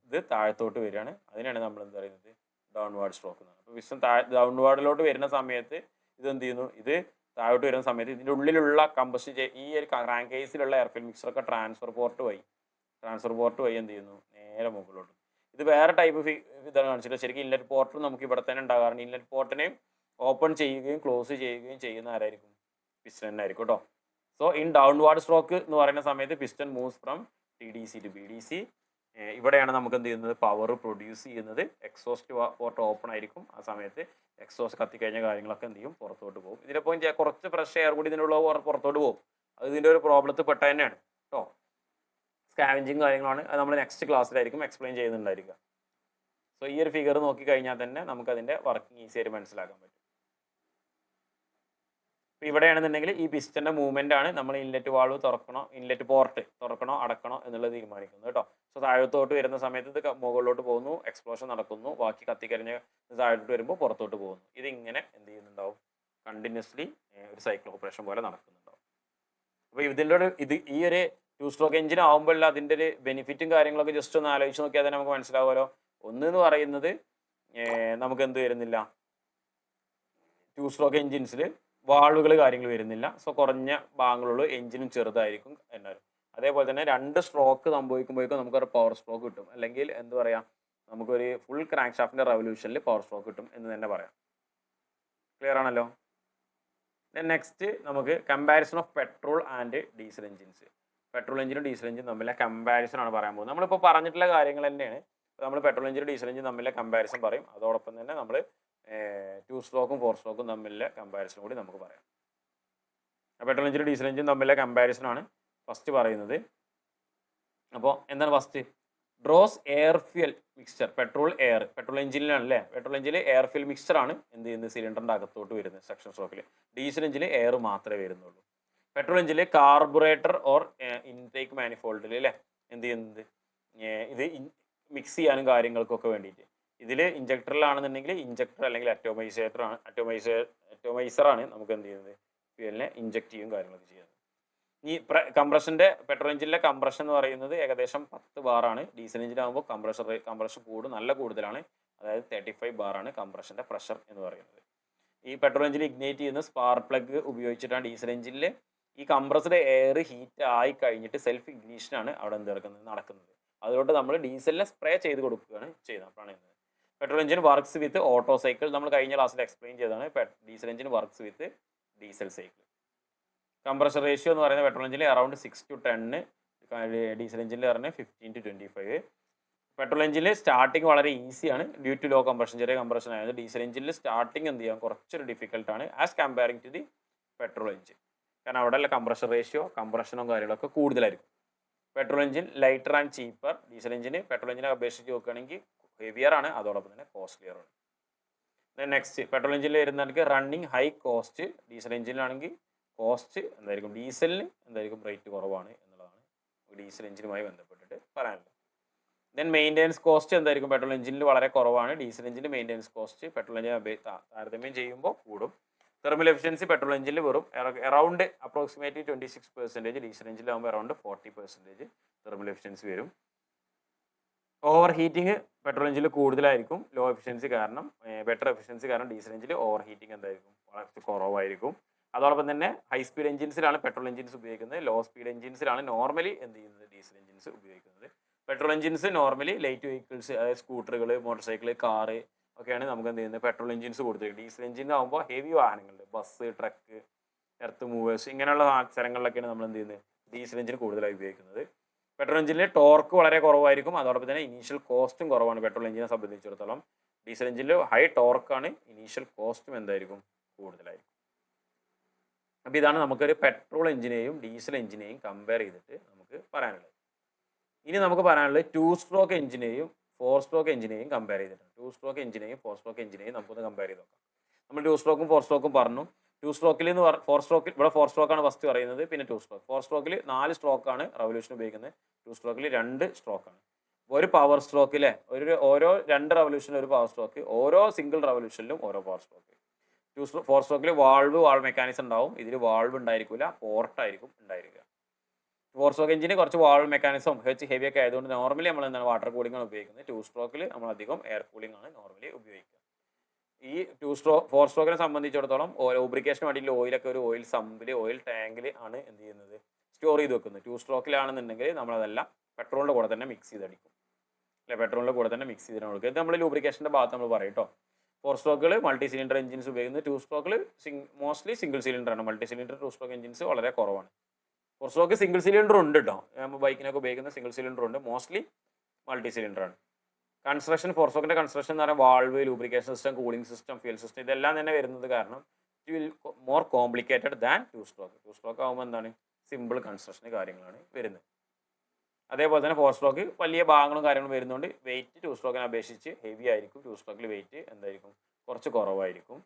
ഇത് താഴത്തോട്ട് വരികയാണ്. അതിനാണ് നമ്മൾ എന്ത് പറയുന്നത്? ഡൗൺവാർഡ് സ്ട്രോക്ക് എന്നാണ്. അപ്പോൾ പിസ്റ്റൺ ഡൗൺവാർഡിലോട്ട് വരുന്ന സമയത്ത് ഇത് എന്ത് ചെയ്യുന്നു? ഇത് താഴോട്ട് വരുന്ന സമയത്ത് ഇതിൻ്റെ ഉള്ളിലുള്ള കമ്പസ്റ്റൻ ഈ ഒരു റാങ്ക് കേസിലുള്ള എയർ ഫ്യൂൽ മിക്സറൊക്കെ ട്രാൻസ്ഫർ പോർട്ട് വഴി എന്ത് ചെയ്യുന്നു? നേരെ മുകളിലോട്ട്. ഇത് വേറെ ടൈപ്പ് ഇതാണ് കാണിച്ചിട്ട്. ശരിക്കും ഇൻലെറ്റ് പോർട്ടും നമുക്ക് ഇവിടെ തന്നെ ഉണ്ടാകാറുണ്ട്. ഇൻലെറ്റ് പോർട്ടിനെ ഓപ്പൺ ചെയ്യുകയും ക്ലോസ് ചെയ്യുകയും ചെയ്യുന്ന ആരായിരിക്കും? പിസ്റ്റൺ തന്നെ ആയിരിക്കും കേട്ടോ. സോ ഇൻ ഡൗൺവാർഡ് സ്ട്രോക്ക് എന്ന് പറയുന്ന സമയത്ത് piston moves from TDC to BDC. ഇവിടെയാണ് നമുക്ക് എന്ത് ചെയ്യുന്നത്? പവർ പ്രൊഡ്യൂസ് ചെയ്യുന്നത്. എക്സോസ്റ്റ് പോർട്ട് ഓപ്പൺ ആയിരിക്കും. ആ സമയത്ത് എക്സോസ്റ്റ് കത്തിക്കഴിഞ്ഞ കാര്യങ്ങളൊക്കെ എന്ത് ചെയ്യും? പുറത്തോട്ട് പോകും. ഇതിനിപ്പോൾ കുറച്ച് ഫ്രഷ് എയർ കൂടി ഇതിനുള്ള പുറത്തോട്ട് പോകും. അത് ഇതിൻ്റെ ഒരു പ്രോബ്ലത്തിൽ പെട്ട തന്നെയാണ് കേട്ടോ. സ്കാവഞ്ചിങ് കാര്യങ്ങളാണ്. അത് നമ്മൾ നെക്സ്റ്റ് ക്ലാസ്സിലായിരിക്കും എക്സ്പ്ലെയിൻ ചെയ്യുന്നുണ്ടായിരിക്കുക. സോ ഈ ഒരു ഫിഗർ നോക്കിക്കഴിഞ്ഞാൽ തന്നെ നമുക്കതിൻ്റെ വർക്കിംഗ് ഈസി ആയിട്ട് മനസ്സിലാക്കാൻ പറ്റും. ഇപ്പോൾ ഇവിടെയാണെന്നുണ്ടെങ്കിൽ ഈ പിസ്റ്റൻ്റെ മൂവ്മെൻ്റ് ആണ് നമ്മൾ ഇൻലെറ്റ് വാൾവ് തുറക്കണോ, ഇൻലെറ്റ് പോർട്ട് തുറക്കണോ അടക്കണോ എന്നുള്ളത് തീരുമാനിക്കുന്നത് കേട്ടോ. സോ താഴത്തോട്ട് വരുന്ന സമയത്ത് ഇത് മുകളിലോട്ട് പോകുന്നു, എക്സ്പ്ലോഷൻ നടക്കുന്നു, ബാക്കി കത്തിക്കരിഞ്ഞ് താഴോട്ട് വരുമ്പോൾ പുറത്തോട്ട് പോകുന്നു. ഇതിങ്ങനെ എന്ത് ചെയ്യുന്നുണ്ടാവും? കണ്ടിന്യൂസ്ലി ഒരു സൈക്കിൾ ഓപ്പറേഷൻ പോലെ നടക്കുന്നുണ്ടാവും. അപ്പോൾ ഇതിൻ്റെ ഈ ഒരു 2 സ്ട്രോക്ക് എഞ്ചിൻ ആകുമ്പോൾ അതിൻ്റെ ഒരു ബെനിഫിറ്റും കാര്യങ്ങളൊക്കെ ജസ്റ്റ് ഒന്ന് ആലോചിച്ച് നോക്കിയാൽ തന്നെ നമുക്ക് മനസ്സിലാവുമല്ലോ. ഒന്നെന്ന് പറയുന്നത് നമുക്ക് എന്ത് വരുന്നില്ല? 2 സ്ട്രോക്ക് എഞ്ചിൻസിൽ വാൾവുകൾ കാര്യങ്ങൾ വരുന്നില്ല. സോ കുറഞ്ഞ ഭാഗങ്ങളുള്ളൂ, എഞ്ചിനും ചെറുതായിരിക്കും എന്നാലും. അതേപോലെ തന്നെ 2 സ്ട്രോക്ക് സംഭവിക്കുമ്പോഴേക്കും നമുക്കൊരു പവർ സ്ട്രോക്ക് കിട്ടും. അല്ലെങ്കിൽ എന്ത് പറയാം? നമുക്കൊരു ഫുൾ ക്രാങ്ക് ഷാഫ്റ്റിൻ്റെ റെവല്യൂഷനിൽ പവർ സ്ട്രോക്ക് കിട്ടും എന്ന് തന്നെ പറയാം. ക്ലിയർ ആണല്ലോ? നെക്സ്റ്റ് നമുക്ക് comparison of petrol and diesel engines. Petrol എഞ്ചിനും ഡീസൽ എഞ്ചിനും തമ്മിലെ കമ്പാരിസൺ ആണ് പറയാൻ പോകുന്നത്. നമ്മളിപ്പോൾ പറഞ്ഞിട്ടുള്ള കാര്യങ്ങൾ തന്നെയാണ്. നമ്മൾ പെട്രോൾ എഞ്ചിനും ഡീസൽ എഞ്ചിനും തമ്മിലെ കമ്പാരിസൺ പറയും. അതോടൊപ്പം തന്നെ നമ്മൾ 2 സ്ട്രോക്കും 4 സ്ട്രോക്കും തമ്മിലെ കമ്പാരിസൺ കൂടി നമുക്ക് പറയാം. പെട്രോൾ എഞ്ചിനും ഡീസൽ എഞ്ചിനും തമ്മിലെ കമ്പാരിസൺ ആണ് ഫസ്റ്റ് പറയുന്നത്. അപ്പോൾ എന്താണ് first? Draws air fuel mixture. Petrol എഞ്ചിനിലാണല്ലേ? പെട്രോൾ എഞ്ചിനിൽ എയർ ഫ്യൂൽ മിക്സ്ചർ ആണ് എന്ത് ചെയ്യുന്നത്? സിലിണ്ടറിൻ്റെ അകത്തോട്ട് വരുന്നത് സെക്ഷൻ സ്ട്രോക്കിൽ. ഡീസൽ എഞ്ചിൽ എയർ മാത്രമേ വരുന്നുള്ളൂ. പെട്രോൾ എഞ്ചിൽ കാർബുറേറ്റർ ഓർ ഇൻടേക്ക് മാനിഫോൾഡിൽ അല്ലേ എന്ത് ചെയ്യുന്നത്? ഇത് മിക്സ് ചെയ്യാനും കാര്യങ്ങൾക്കൊക്കെ വേണ്ടിയിട്ട്. ഇതിൽ ഇഞ്ചക്ടറിലാണെന്നുണ്ടെങ്കിൽ ഇഞ്ചക്ടർ അല്ലെങ്കിൽ അറ്റോമൈസറാണ് നമുക്ക് എന്ത് ചെയ്യുന്നത്? ഫ്യൂലിനെ ഇഞ്ചക്ട് ചെയ്യും കാര്യങ്ങളൊക്കെ ചെയ്യുന്നത്. ഈ കംപ്രഷൻ്റെ പെട്രോൾ എഞ്ചിനിലെ കംപ്രഷൻ എന്ന് പറയുന്നത് ഏകദേശം 10 ബാറാണ്. ഡീസൽ എഞ്ചിനാകുമ്പോൾ കംപ്രഷൻ നല്ല കൂടുതലാണ്. അതായത് 35 ബാറാണ് കംപ്രഷൻ്റെ പ്രഷർ എന്ന് പറയുന്നത്. ഈ പെട്രോൾ എഞ്ചിൻ ഇഗ്നേറ്റ് ചെയ്യുന്ന സ്പാർക്ക് പ്ലഗ് ഉപയോഗിച്ചിട്ടാണ്. ഡീസൽ എഞ്ചിനിൽ ഈ കംപ്രസ്ഡ് എയർ ഹീറ്റ് ആയി കഴിഞ്ഞിട്ട് സെൽഫ് ഇഗ്നീഷനാണ് അവിടെ നടക്കുന്നത്. അതുകൊണ്ട് നമ്മൾ ഡീസലിനെ സ്പ്രേ ചെയ്ത് കൊടുക്കുകയാണ് ചെയ്യുന്നത്. അപ്പോഴാണ് പെട്രോൾ എഞ്ചിൻ വർക്ക്സ് വിത്ത് ഓട്ടോ സൈക്കിൾ. നമ്മൾ കഴിഞ്ഞ ക്ലാസ്സിൽ എക്സ്പ്ലെയിൻ ചെയ്തതാണ്. ഡീസൽ എഞ്ചിൻ വർക്ക്സ് വിത്ത് ഡീസൽ സൈക്കിൾ. കംപ്രഷൻ റേഷ്യോ എന്ന് പറയുന്നത് പെട്രോൾ എഞ്ചിനിൽ അറൗണ്ട് 6:10, ഡീസൽ എഞ്ചിനിൽ പറഞ്ഞാൽ 15:25. പെട്രോൾ എഞ്ചിനിൽ സ്റ്റാർട്ടിങ് വളരെ ഈസിയാണ് ഡ്യൂ ടു ലോ കംപ്രഷൻ, ചെറിയ കംപ്രഷൻ ആയത്. ഡീസൽ എഞ്ചിനിൽ സ്റ്റാർട്ടിങ് എന്ത് ചെയ്യാം കുറച്ചൊരു ഡിഫിക്കൽട്ടാണ് as comparing to the petrol engine. കാരണം അവിടെ കംപ്രഷൻ റേഷ്യോ, കംപ്രഷനും കാര്യങ്ങളൊക്കെ കൂടുതലായിരിക്കും. Petrol engine lighter and cheaper. Diesel എഞ്ചിന് പെട്രോൾ എഞ്ചിനെ അപേക്ഷിച്ച് നോക്കുകയാണെങ്കിൽ ഹെവിയർ ആണ്, അതോടൊപ്പം തന്നെ കോസ്റ്റ്ലിയർ ആണ്. നെക്സ്റ്റ് പെട്രോൾ എഞ്ചിനിൽ വരുന്നതാണെങ്കിൽ റണ്ണിങ് ഹൈ കോസ്റ്റ്. ഡീസൽ എഞ്ചിനിലാണെങ്കിൽ കോസ്റ്റ് എന്തായിരിക്കും, ഡീസലിന് എന്തായിരിക്കും റേറ്റ് കുറവാണ് എന്നുള്ളതാണ് ഡീസൽ എഞ്ചിനുമായി ബന്ധപ്പെട്ടിട്ട് പറയാനുള്ളത്. ദെൻ മെയിൻ്റെനൻസ് കോസ്റ്റ് എന്തായിരിക്കും, പെട്രോൾ എഞ്ചിനിൽ വളരെ കുറവാണ്. ഡീസൽ എഞ്ചിൻ്റെ മെയിൻ്റെനൻസ് കോസ്റ്റ് പെട്രോൾ എഞ്ചിനെ താരതമ്യം ചെയ്യുമ്പോൾ കൂടും. തെർമൽ എഫിഷ്യൻസി പെട്രോൾ എഞ്ചിനിൽ വെറും അറൗണ്ട് അപ്രോക്സിമേറ്റ്ലി 26%, ഡീസൽ എഞ്ചിനിലാകുമ്പോൾ അറൗണ്ട് 40% തെർമൽ എഫിഷ്യൻസി വരും. ഓവർ ഹീറ്റിംഗ് പെട്രോൾ എഞ്ചിനിൽ കൂടുതലായിരിക്കും, ലോ എഫിഷ്യൻസി കാരണം. ബെറ്റർ എഫിഷ്യൻസി കാരണം ഡീസൽ എഞ്ചിനിൽ ഓവർ ഹീറ്റിംഗ് എന്തായിരിക്കും വളരെ കുറവായിരിക്കും. അതോടൊപ്പം തന്നെ ഹൈ സ്പീഡ് എഞ്ചിൻസിലാണ് പെട്രോൾ എഞ്ചിൻസ് ഉപയോഗിക്കുന്നത്, ലോ സ്പീഡ് എഞ്ചിൻസിലാണ് നോർമലി എന്ത് ചെയ്യുന്നത് ഡീസൽ എഞ്ചിൻസ് ഉപയോഗിക്കുന്നത്. Petrol engines normally light vehicles, അതായത് സ്കൂട്ടറുകൾ, മോട്ടോർ സൈക്കിൾ, കാറ് ഒക്കെയാണ് നമുക്ക് എന്ത് ചെയ്യുന്നത് പെട്രോൾ എഞ്ചിൻസ് കൊടുത്തത്. ഡീസൽ എഞ്ചിൻ ആകുമ്പോൾ ഹെവി വാഹനങ്ങൾ, ബസ്, ട്രക്ക്, എർത്ത് മൂവേഴ്സ് ഇങ്ങനെയുള്ള സ്ഥലങ്ങളിലൊക്കെയാണ് നമ്മൾ എന്ത് ചെയ്യുന്നത് ഡീസൽ എഞ്ചിൻ കൂടുതലായി ഉപയോഗിക്കുന്നത്. പെട്രോൾ എഞ്ചിനിൽ ടോർക്ക് വളരെ കുറവായിരിക്കും, അതോടൊപ്പം തന്നെ ഇനീഷ്യൽ കോസ്റ്റും കുറവാണ് പെട്രോൾ എഞ്ചിനെ സംബന്ധിച്ചിടത്തോളം. ഡീസൽ എഞ്ചിനിൽ ഹൈ ടോർക്കാണ്, ഇനീഷ്യൽ കോസ്റ്റും എന്തായിരിക്കും കൂടുതലായിരിക്കും. അപ്പോൾ ഇതാണ് നമുക്കൊരു പെട്രോൾ എഞ്ചിനെയും ഡീസൽ എഞ്ചിനെയും കമ്പയർ ചെയ്തിട്ട് നമുക്ക് പറയാനുള്ളത്. ഇനി നമുക്ക് പറയാനുള്ളത് 2 സ്ട്രോക്ക് എഞ്ചിനെയും 4 സ്ട്രോക്ക് എഞ്ചിനെയും കമ്പയർ ചെയ്തിട്ടുണ്ട്. 2 സ്ട്രോക്ക് എഞ്ചിനെയും 4 സ്ട്രോക്ക് എഞ്ചിനെയും നമുക്കൊന്ന് കമ്പയർ ചെയ്ത് നോക്കാം. നമ്മൾ 2 സ്ട്രോക്കും 4 സ്ട്രോക്കും പറഞ്ഞു. 2 സ്ട്രോക്കിൽ നിന്ന് 4 സ്ട്രോക്കിൽ ഇവിടെ 4 സ്ട്രോക്കാണ് ഫസ്റ്റ് പറയുന്നത്, പിന്നെ 2 സ്ട്രോക്ക്. 4 സ്ട്രോക്കിൽ 4 സ്ട്രോക്കാണ് റവല്യൂഷൻ ഉപയോഗിക്കുന്നത്, 2 സ്ട്രോക്കിൽ 2 സ്ട്രോക്കാണ്. ഒരു പവർ സ്ട്രോക്കിലെ ഓരോ 2 റവല്യൂഷനിലും ഒരു പവർ സ്ട്രോക്ക്, ഓരോ സിംഗിൾ റവല്യൂഷനിലും ഓരോ പവർ സ്ട്രോക്ക്. 4 സ്ട്രോക്കിൽ വാൾവ് മെക്കാനിസം ഉണ്ടാവും, ഇതിൽ വാൾവ് ഉണ്ടായിരിക്കില്ല, പോർട്ടായിരിക്കും ഉണ്ടായിരിക്കുക. 4 സ്ട്രോക്ക് എഞ്ചിന് കുറച്ച് വാൾവ് മെക്കാനിസം ഹെവി ഒക്കെ ആയതുകൊണ്ട് നോർമലി നമ്മൾ എന്താണ് വാട്ടർ കൂളിംഗ് ആണ് ഉപയോഗിക്കുന്നത്. 2 സ്ട്രോക്കിൽ നമ്മൾ അധികം എയർ കൂളിംഗ് ആണ് നോർമലി ഉപയോഗിക്കുക. ഈ 4 സ്ട്രോക്കിനെ സംബന്ധിച്ചിടത്തോളം ലൂബ്രിക്കേഷന് വേണ്ടിയിട്ട് ഓയിലൊക്കെ ഒരു ഓയിൽ സമ്പിൽ, ഓയിൽ ടാങ്കിൽ ആണ് എന്ത് ചെയ്യുന്നത് സ്റ്റോർ ചെയ്ത് വെക്കുന്നത്. 2 സ്ട്രോക്കിലാണെന്നുണ്ടെങ്കിൽ നമ്മളതെല്ലാം പെട്രോളിൻ്റെ കൂടെ തന്നെ മിക്സ് ചെയ്തടിക്കും, അല്ലെ, പെട്രോളിൻ്റെ കൂടെ തന്നെ മിക്സ് ചെയ്തിട്ട് കൊടുക്കുക. ഇത് നമ്മൾ ലൂബ്രിക്കേഷൻ്റെ ഭാഗത്ത് നമ്മൾ പറയും കേട്ടോ. 4 സ്ട്രോക്കുകൾ മൾട്ടി സിലിണ്ടർ എഞ്ചിൻസ് ഉപയോഗിക്കുന്നത്, 2 സ്ട്രോക്കിൽ മോസ്റ്റ്ലി സിംഗിൾ സിലിണ്ടർ ആണ്. മൾട്ടി സിലിണ്ടർ 2 സ്ട്രോക്ക് എഞ്ചിൻസ് വളരെ കുറവാണ്. 4 സ്ട്രോക്ക് സിംഗിൾ സിലിണ്ടർ ഉണ്ട് കേട്ടോ, നമ്മൾ ബൈക്കിനൊക്കെ ഉപയോഗിക്കുന്ന സിംഗിൾ സിലിണ്ടർ ഉണ്ട്, മോസ്റ്റ്ലി മൾട്ടി സിലിണ്ടർ ആണ്. കൺസ്ട്രക്ഷൻ 4 സ്ട്രോക്കിൻ്റെ കൺസ്ട്രക്ഷൻ എന്ന് പറഞ്ഞാൽ valve, lubrication system, cooling system, fuel system ഇതെല്ലാം തന്നെ വരുന്നത് കാരണം it will more complicated than 2 stroke. 2 stroke ആകുമ്പോൾ എന്താണ് സിമ്പിൾ കൺസ്ട്രക്ഷൻ കാര്യങ്ങളാണ് വരുന്നത്. അതേപോലെ തന്നെ 4 സ്ട്രോക്ക് വലിയ ഭാഗങ്ങളും കാര്യങ്ങളും വരുന്നതുകൊണ്ട് വെയിറ്റ് 2 സ്ട്രോക്കിനെ അപേക്ഷിച്ച് ഹെവി ആയിരിക്കും. 2 സ്ട്രോക്കിൽ വെയിറ്റ് എന്തായിരിക്കും കുറച്ച് കുറവായിരിക്കും.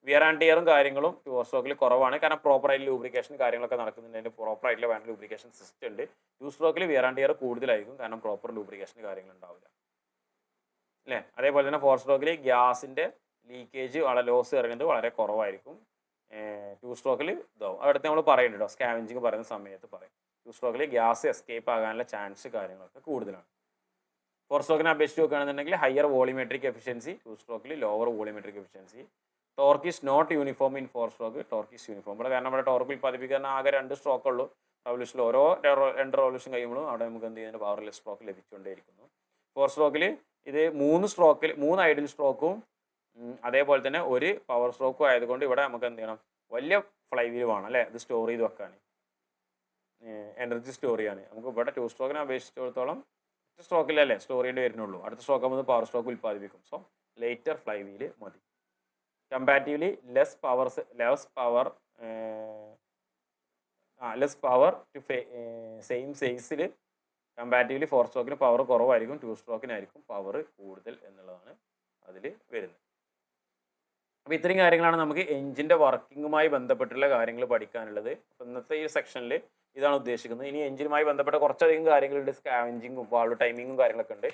വിയർ ആൻഡ് ടിയറും കാര്യങ്ങളും 2 സ്ട്രോക്കിൽ കുറവാണ്, കാരണം പ്രോപ്പറായിട്ട് ലൂബ്രിക്കേഷൻ കാര്യങ്ങളൊക്കെ നടക്കുന്നുണ്ട്, അതിൻ്റെ പ്രോപ്പറായിട്ടുള്ള വേണ്ട ലൂബ്രിക്കേഷൻ സിസ്റ്റം ഉണ്ട്. 2 സ്ട്രോക്കിൽ വിയർ ആൻഡ് ടിയർ കൂടുതലായിരിക്കും, കാരണം പ്രോപ്പർ ലൂബ്രിക്കേഷൻ കാര്യങ്ങൾ ഉണ്ടാവില്ല, അല്ലേ. അതേപോലെ തന്നെ 4 സ്ട്രോക്കിൽ ഗ്യാസിൻ്റെ ലീക്കേജ് ലോസ് ഇറങ്ങുന്നത് വളരെ കുറവായിരിക്കും. 2 സ്ട്രോക്കിൽ ഇതാവും. അടുത്ത് നമ്മൾ പറയുന്നുണ്ട് കേട്ടോ, സ്കാവെഞ്ചിങ് പറയുന്ന സമയത്ത് പറയും 2 സ്ട്രോക്കിൽ ഗ്യാസ് എസ്കേപ്പ് ആകാനുള്ള ചാൻസ് കാര്യങ്ങളൊക്കെ കൂടുതലാണ്. 4 സ്ട്രോക്കിനെ അപേക്ഷിച്ച് നോക്കുകയാണെന്നുണ്ടെങ്കിൽ ഹയർ വോളിമെട്രിക് എഫിഷ്യൻസി, 2 സ്ട്രോക്കിൽ lower volumetric efficiency. Torque is not uniform in 4 stroke, torque is uniform. ഇവിടെ കാരണം ഇവിടെ ടോർക്ക് ഉൽപ്പാദിപ്പിക്കാൻ ആകെ 2 സ്ട്രോക്ക് ഉള്ളൂ റവല്യൂഷനിൽ. ഓരോ 2 റവല്യൂഷൻ കഴിയുമ്പോഴും അവിടെ നമുക്ക് എന്ത് ചെയ്യുന്നത് പവർലെസ് സ്ട്രോക്ക് ലഭിച്ചുകൊണ്ടേയിരിക്കുന്നു. 4 സ്ട്രോക്കിൽ ഇത് 3 ഐഡിൽ സ്ട്രോക്കും അതേപോലെ തന്നെ ഒരു പവർ സ്ട്രോക്കും ആയതുകൊണ്ട് ഇവിടെ നമുക്ക് എന്ത് ചെയ്യണം വലിയ ഫ്ലൈ വീൽ വേണം, അല്ലേ, ഇത് സ്റ്റോർ ചെയ്ത് വെക്കാൻ, എനർജി സ്റ്റോർ ചെയ്യാൻ. നമുക്ക് ഇവിടെ 2 സ്ട്രോക്കിനെ അപേക്ഷിച്ചിടത്തോളം സ്ട്രോക്കിലല്ലേ സ്റ്റോർ ചെയ്യേണ്ടി വരുന്നുള്ളൂ. അടുത്ത സ്ട്രോക്ക് ആകുമ്പോൾ പവർ സ്ട്രോക്ക് ഉൽപ്പാദിപ്പിക്കും. സോ ലേറ്റർ ഫ്ലൈ വീല് മതി. Comparatively less power to same സൈസിൽ കമ്പാരിറ്റീവ്ലി 4 സ്ട്രോക്കിന് പവർ കുറവായിരിക്കും, 2 സ്ട്രോക്കിനായിരിക്കും പവർ കൂടുതൽ എന്നുള്ളതാണ് അതിൽ വരുന്നത്. അപ്പോൾ ഇത്രയും കാര്യങ്ങളാണ് നമുക്ക് എഞ്ചിൻ്റെ വർക്കിങ്ങുമായി ബന്ധപ്പെട്ടുള്ള കാര്യങ്ങൾ പഠിക്കാനുള്ളത്. അപ്പോൾ ഇന്നത്തെ ഈ സെക്ഷനിൽ ഇതാണ് ഉദ്ദേശിക്കുന്നത്. ഇനി എഞ്ചിനുമായി ബന്ധപ്പെട്ട കുറച്ചധികം കാര്യങ്ങളുണ്ട്, സ്കാവെഞ്ചിങ്ങും വാൾവ് ടൈമിങ്ങും കാര്യങ്ങളൊക്കെ ഉണ്ട്.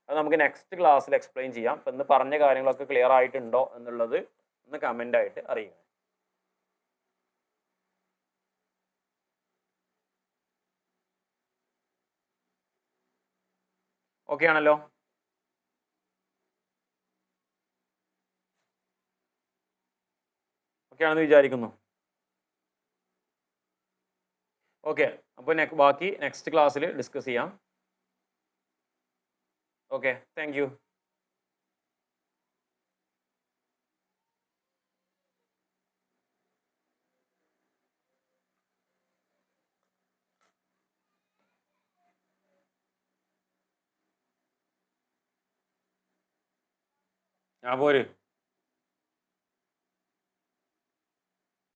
അത് നമുക്ക് നെക്സ്റ്റ് ക്ലാസ്സിൽ എക്സ്പ്ലെയിൻ ചെയ്യാം. അപ്പോൾ ഇന്ന് പറഞ്ഞ കാര്യങ്ങളൊക്കെ ക്ലിയർ ആയിട്ടുണ്ടോ എന്നുള്ളത് ഒന്ന് കമൻ്റ് ആയിട്ട് അറിയുക. ഓക്കെ ആണല്ലോ? ഓക്കെ ആണെന്ന് വിചാരിക്കുന്നു. ഓക്കെ, അപ്പോൾ ബാക്കി നെക്സ്റ്റ് ക്ലാസ്സിൽ ഡിസ്കസ് ചെയ്യാം. Okay, thank you. ആ പോര്